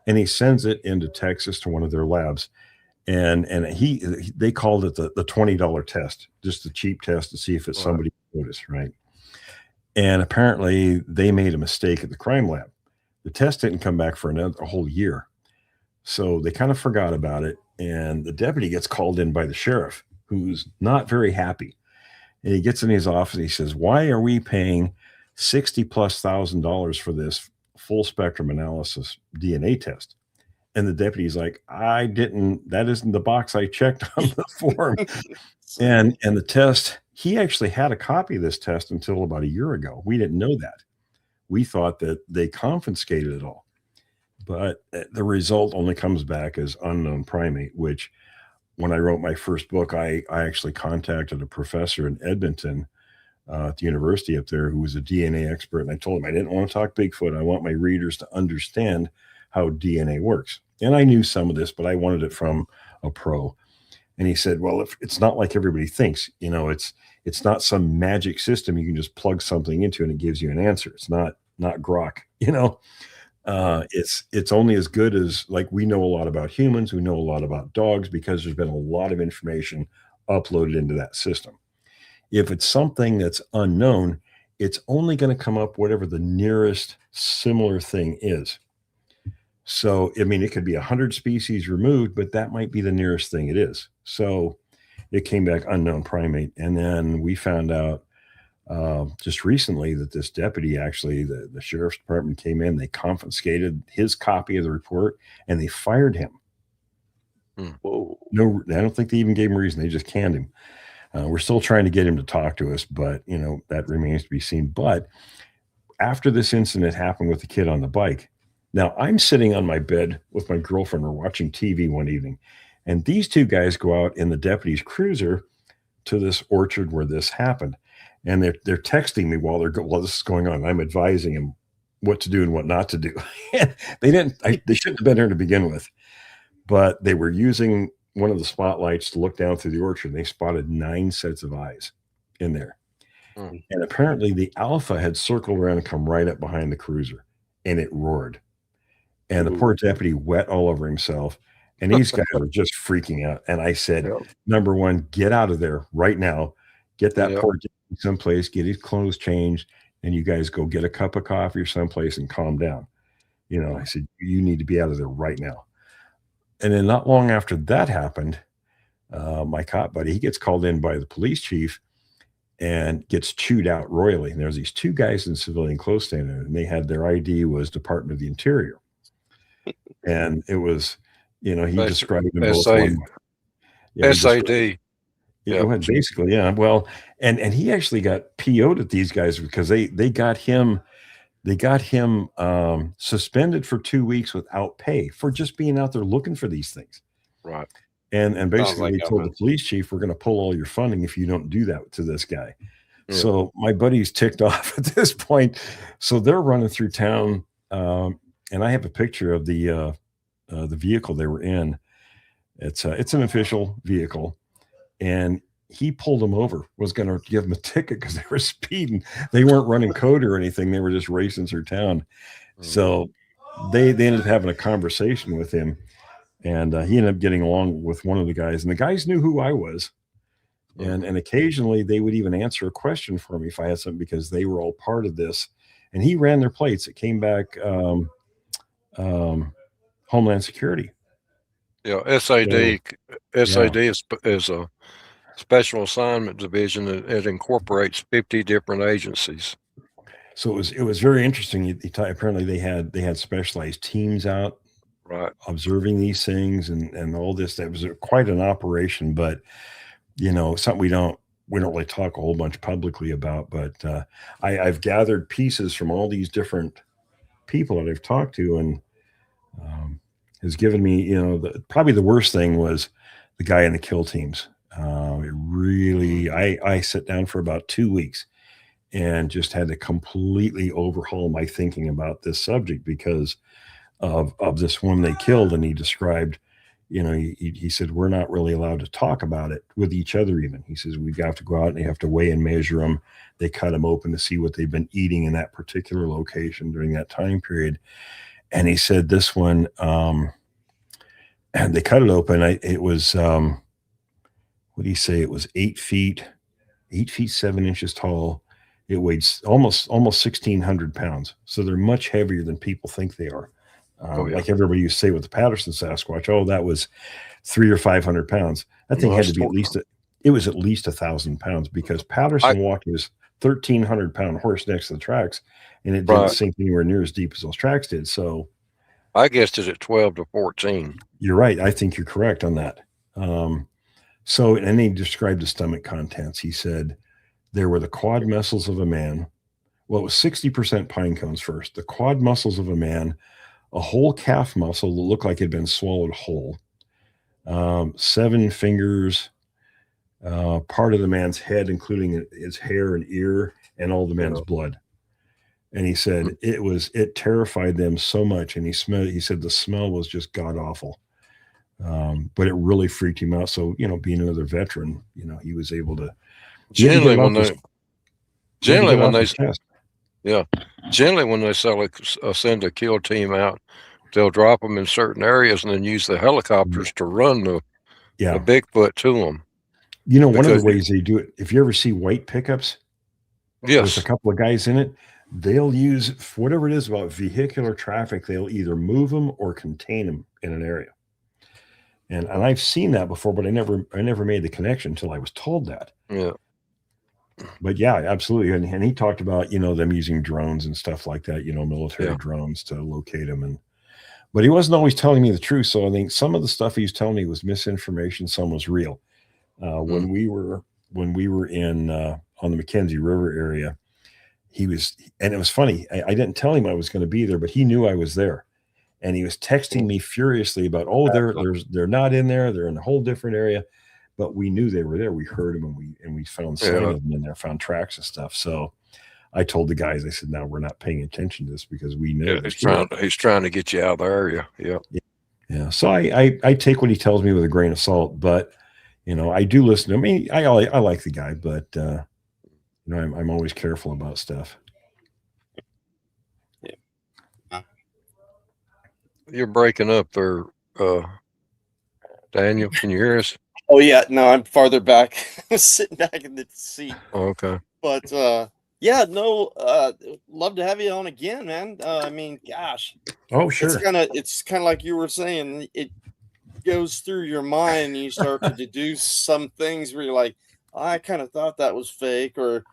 and he sends it into Texas to one of their labs. And they called it the $20 test, just the cheap test to see if it's somebody noticed, right? And apparently they made a mistake at the crime lab. The test didn't come back for a whole year. So they kind of forgot about it. And the deputy gets called in by the sheriff, who's not very happy. And he gets in his office and he says, why are we paying $60,000+ for this full spectrum analysis DNA test? And the deputy's like, that isn't the box I checked on the form. and the test, he actually had a copy of this test until about a year ago. We didn't know that. We thought that they confiscated it all. But the result only comes back as unknown primate, which when I wrote my first book, I actually contacted a professor in Edmonton at the university up there who was a DNA expert. And I told him I didn't want to talk Bigfoot. I want my readers to understand how DNA works. And I knew some of this, but I wanted it from a pro. And he said, well, if it's not like everybody thinks, it's not some magic system you can just plug something into and it gives you an answer. It's not grok, it's only as good as, like, we know a lot about humans, we know a lot about dogs because there's been a lot of information uploaded into that system. If it's something that's unknown, it's only going to come up whatever the nearest similar thing is. So, I mean, it could be 100 species removed, but that might be the nearest thing it is. So it came back unknown primate. And then we found out just recently that this deputy, actually, the sheriff's department came in, they confiscated his copy of the report and they fired him. Whoa. No, I don't think they even gave him a reason. They just canned him. We're still trying to get him to talk to us, but that remains to be seen. But after this incident happened with the kid on the bike, now I'm sitting on my bed with my girlfriend. We're watching TV one evening, and these two guys go out in the deputy's cruiser to this orchard where this happened. And they're texting me while this is going on. I'm advising them what to do and what not to do. They shouldn't have been there to begin with, but they were using one of the spotlights to look down through the orchard. They spotted 9 sets of eyes in there. And apparently the alpha had circled around and come right up behind the cruiser, and it roared. And the poor deputy wet all over himself. And these guys were just freaking out. And I said, number one, get out of there right now. Get that poor deputy someplace, get his clothes changed, and you guys go get a cup of coffee or someplace and calm down. I said, you need to be out of there right now. And then not long after that happened, my cop buddy, he gets called in by the police chief, and gets chewed out royally. And there's these two guys in civilian clothes standing there, and they had their ID was Department of the Interior. And it was, he described them both. SAD. Yeah, go ahead. Basically, yeah. Well, and he actually got PO'd at these guys because they got him suspended for 2 weeks without pay for just being out there looking for these things. Right. And basically they told the police chief, we're going to pull all your funding if you don't do that to this guy. Yeah. So my buddy's ticked off at this point. So they're running through town. And I have a picture of the vehicle they were in. It's an official vehicle. And he pulled them over, was going to give them a ticket because they were speeding. They weren't running code or anything. They were just racing through town. So they ended up having a conversation with him. And he ended up getting along with one of the guys. And the guys knew who I was. And occasionally they would even answer a question for me if I had something, because they were all part of this. And he ran their plates. It came back Homeland Security. Yeah, SAD is a special assignment division that it incorporates 50 different agencies. So it was very interesting. Apparently they had specialized teams out, right, observing these things and all this. That was quite an operation, but something we don't really talk a whole bunch publicly about. But I've gathered pieces from all these different people that I've talked to, and has given me, probably the worst thing was the guy in the kill teams. It really, I sat down for about 2 weeks and just had to completely overhaul my thinking about this subject because of this woman they killed. And he described, he said, we're not really allowed to talk about it with each other even. He says, we have to go out and they have to weigh and measure them. They cut them open to see what they've been eating in that particular location during that time period. And he said this one, and they cut it open. It was, what do you say? It was 8 feet 7 inches tall. It weighed almost 1,600 pounds. So they're much heavier than people think they are. Like everybody used to say with the Patterson Sasquatch, that was 300 or 500 pounds. That thing had to be at least 1,000 pounds, because Patterson walked his 1,300 pound horse next to the tracks, and it didn't sink anywhere near as deep as those tracks did. So I guessed it at 12 to 14. You're right. I think you're correct on that. So, and he described the stomach contents. He said there were the quad muscles of a man. Well, it was 60% pine cones first. The quad muscles of a man, a whole calf muscle that looked like it had been swallowed whole, 7 fingers, part of the man's head, including his hair and ear, and all the man's blood. And he said it terrified them so much. And he said the smell was just god awful. But it really freaked him out. So, being another veteran, he was able to generally when they send a kill team out, they'll drop them in certain areas and then use the helicopters to run the Bigfoot to them. One of the ways they do it, if you ever see white pickups, with a couple of guys in it, they'll use whatever it is about vehicular traffic. They'll either move them or contain them in an area. And I've seen that before, but I never made the connection until I was told that. Yeah. But yeah, absolutely. And he talked about, them using drones and stuff like that, military drones to locate them. But he wasn't always telling me the truth. So I think some of the stuff he was telling me was misinformation. Some was real. When we were in, on the McKenzie River area, and it was funny. I didn't tell him I was going to be there, but he knew I was there. And he was texting me furiously about, they're not in there. They're in a whole different area. But we knew they were there. We heard them, and we found sign of them in there, found tracks and stuff. So I told the guys, I said, no, we're not paying attention to this because we know he's trying to get you out of the area. Yeah. Yeah. So I take what he tells me with a grain of salt, but I do listen to him. I mean, I like the guy, but I'm always careful about stuff. Yeah. You're breaking up there, Daniel. Can you hear us? Oh yeah, no, I'm farther back, sitting back in the seat. Oh, okay. But love to have you on again, man. I mean, gosh. Oh, sure. It's kind of like you were saying. It goes through your mind, and you start to deduce some things where you're like, I kind of thought that was fake, or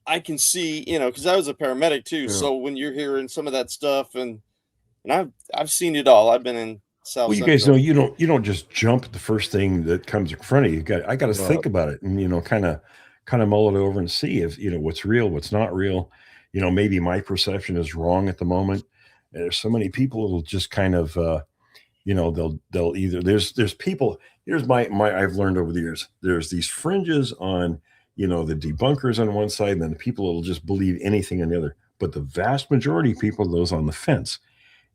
I can see, because I was a paramedic too. Yeah. So when you're hearing some of that stuff, and I've seen it all. I've been in South Well, you Central. guys know you don't just jump at the first thing that comes in front of you. I got to think about it and kind of mull it over and see if what's real, what's not real. Maybe my perception is wrong at the moment. And there's so many people that'll just kind of they'll either there's people. Here's my I've learned over the years. There's these fringes on the debunkers on one side, and then the people that'll just believe anything on the other. But the vast majority of people are those on the fence.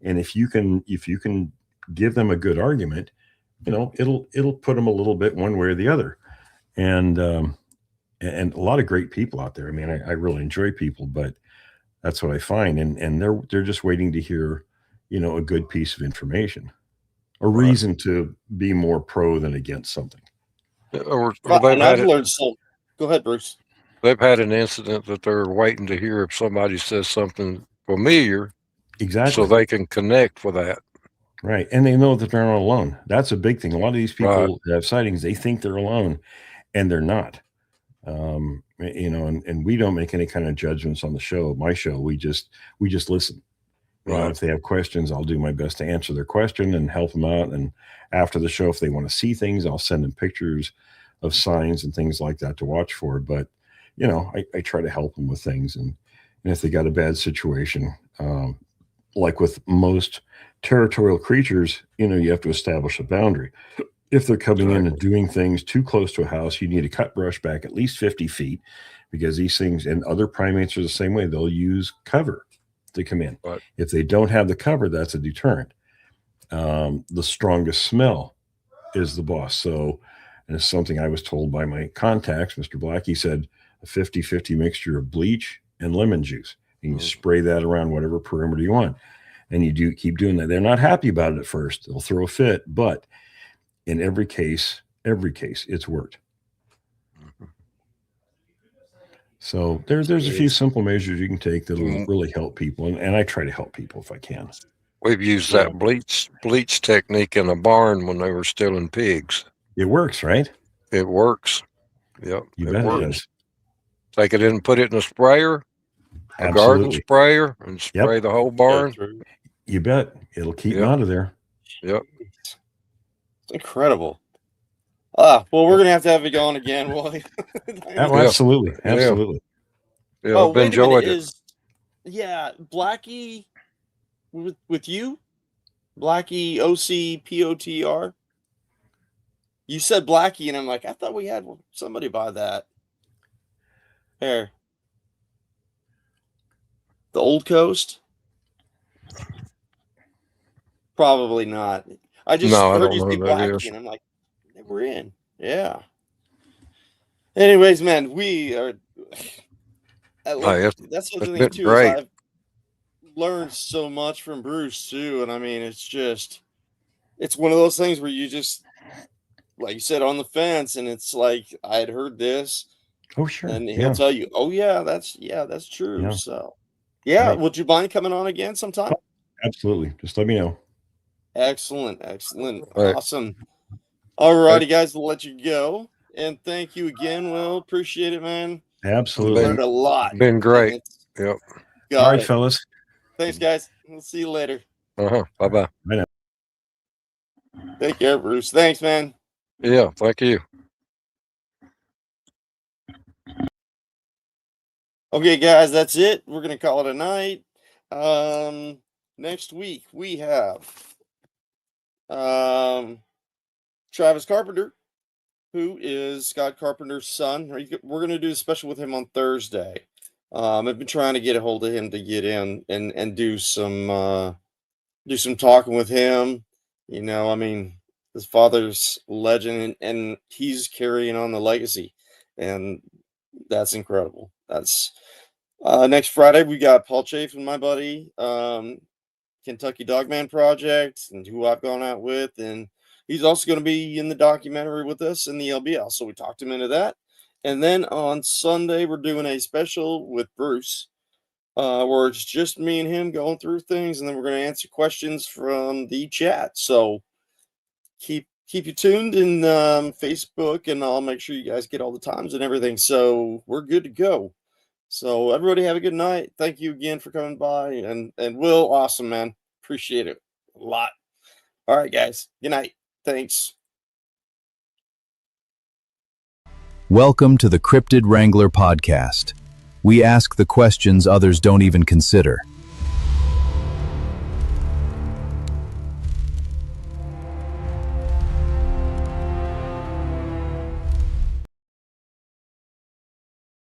And if you can give them a good argument, it'll put them a little bit one way or the other. And a lot of great people out there. I mean, I really enjoy people, but that's what I find. And they're just waiting to hear, a good piece of information, a reason to be more pro than against something. I've learned some. Go ahead, Bruce. They've had an incident that they're waiting to hear if somebody says something familiar. Exactly. So they can connect with that. Right. And they know that they're not alone. That's a big thing. A lot of these people that have sightings, they think they're alone, and they're not. And we don't make any kind of judgments on the show. My show, we just listen. If they have questions, I'll do my best to answer their question and help them out. And after the show, if they want to see things, I'll send them pictures of signs and things like that to watch for. But, I try to help them with things. And if they got a bad situation, like with most territorial creatures, you have to establish a boundary. If they're coming in and doing things too close to a house, you need to cut brush back at least 50 feet, because these things, and other primates are the same way. They'll use cover to come in. Right. If they don't have the cover, that's a deterrent. The strongest smell is the boss. So, and it's something I was told by my contacts, Mr. Black. He said a 50-50 mixture of bleach and lemon juice. And you spray that around whatever perimeter you want. And you keep doing that. They're not happy about it at first. They'll throw a fit, but in every case, it's worked. So there's a few simple measures you can take that'll really help people. And I try to help people if I can. We've used that bleach technique in a barn when they were stealing pigs. It works, right? It works. Yep. You bet it does. Take it in and put it in a sprayer, a garden sprayer, and spray the whole barn. You bet. It'll keep them out of there. Yep. It's incredible. Well, we're going to have you on again, Willie. Absolutely. Absolutely. Yeah, I've enjoyed it. Blackie with you? Blackie OCPOTR? You said Blackie, and I'm like, I thought we had somebody by that. Here. The Old Coast? Probably not. I just heard you say Blackie, and I'm like, we're in. Yeah. Anyways, man, we are. That's the thing too. Is I've learned so much from Bruce too, and I mean, it's one of those things where you just, like you said, on the fence, and it's like I had heard this. Oh sure. And he'll tell you, oh yeah, that's true. Yeah. So, would you mind coming on again sometime? Absolutely. Just let me know. Excellent. Awesome. All righty, guys, we'll let you go. And thank you again, Will. Appreciate it, man. Absolutely. Learned a lot. Been great. Yep. All right, fellas. Thanks, guys. We'll see you later. Bye-bye. Bye now. Take care, Bruce. Thanks, man. Yeah, thank you. Okay, guys, that's it. We're going to call it a night. Next week, we have Travis Carpenter, who is Scott Carpenter's son. We're going to do a special with him on Thursday. I've been trying to get a hold of him to get in and do some talking with him. I mean, his father's legend, and he's carrying on the legacy, and that's incredible. That's next Friday. We got Paul Chafin, my buddy, Kentucky Dogman Project, and who I've gone out with, and he's also going to be in the documentary with us in the LBL. So we talked him into that. And then on Sunday, we're doing a special with Bruce, where it's just me and him going through things, and then we're going to answer questions from the chat. So keep keep you tuned in Facebook, and I'll make sure you guys get all the times and everything. So we're good to go. So everybody have a good night. Thank you again for coming by. And Will, awesome, man. Appreciate it a lot. All right, guys. Good night. Thanks. Welcome to the Cryptid Wrangler podcast. We ask the questions others don't even consider.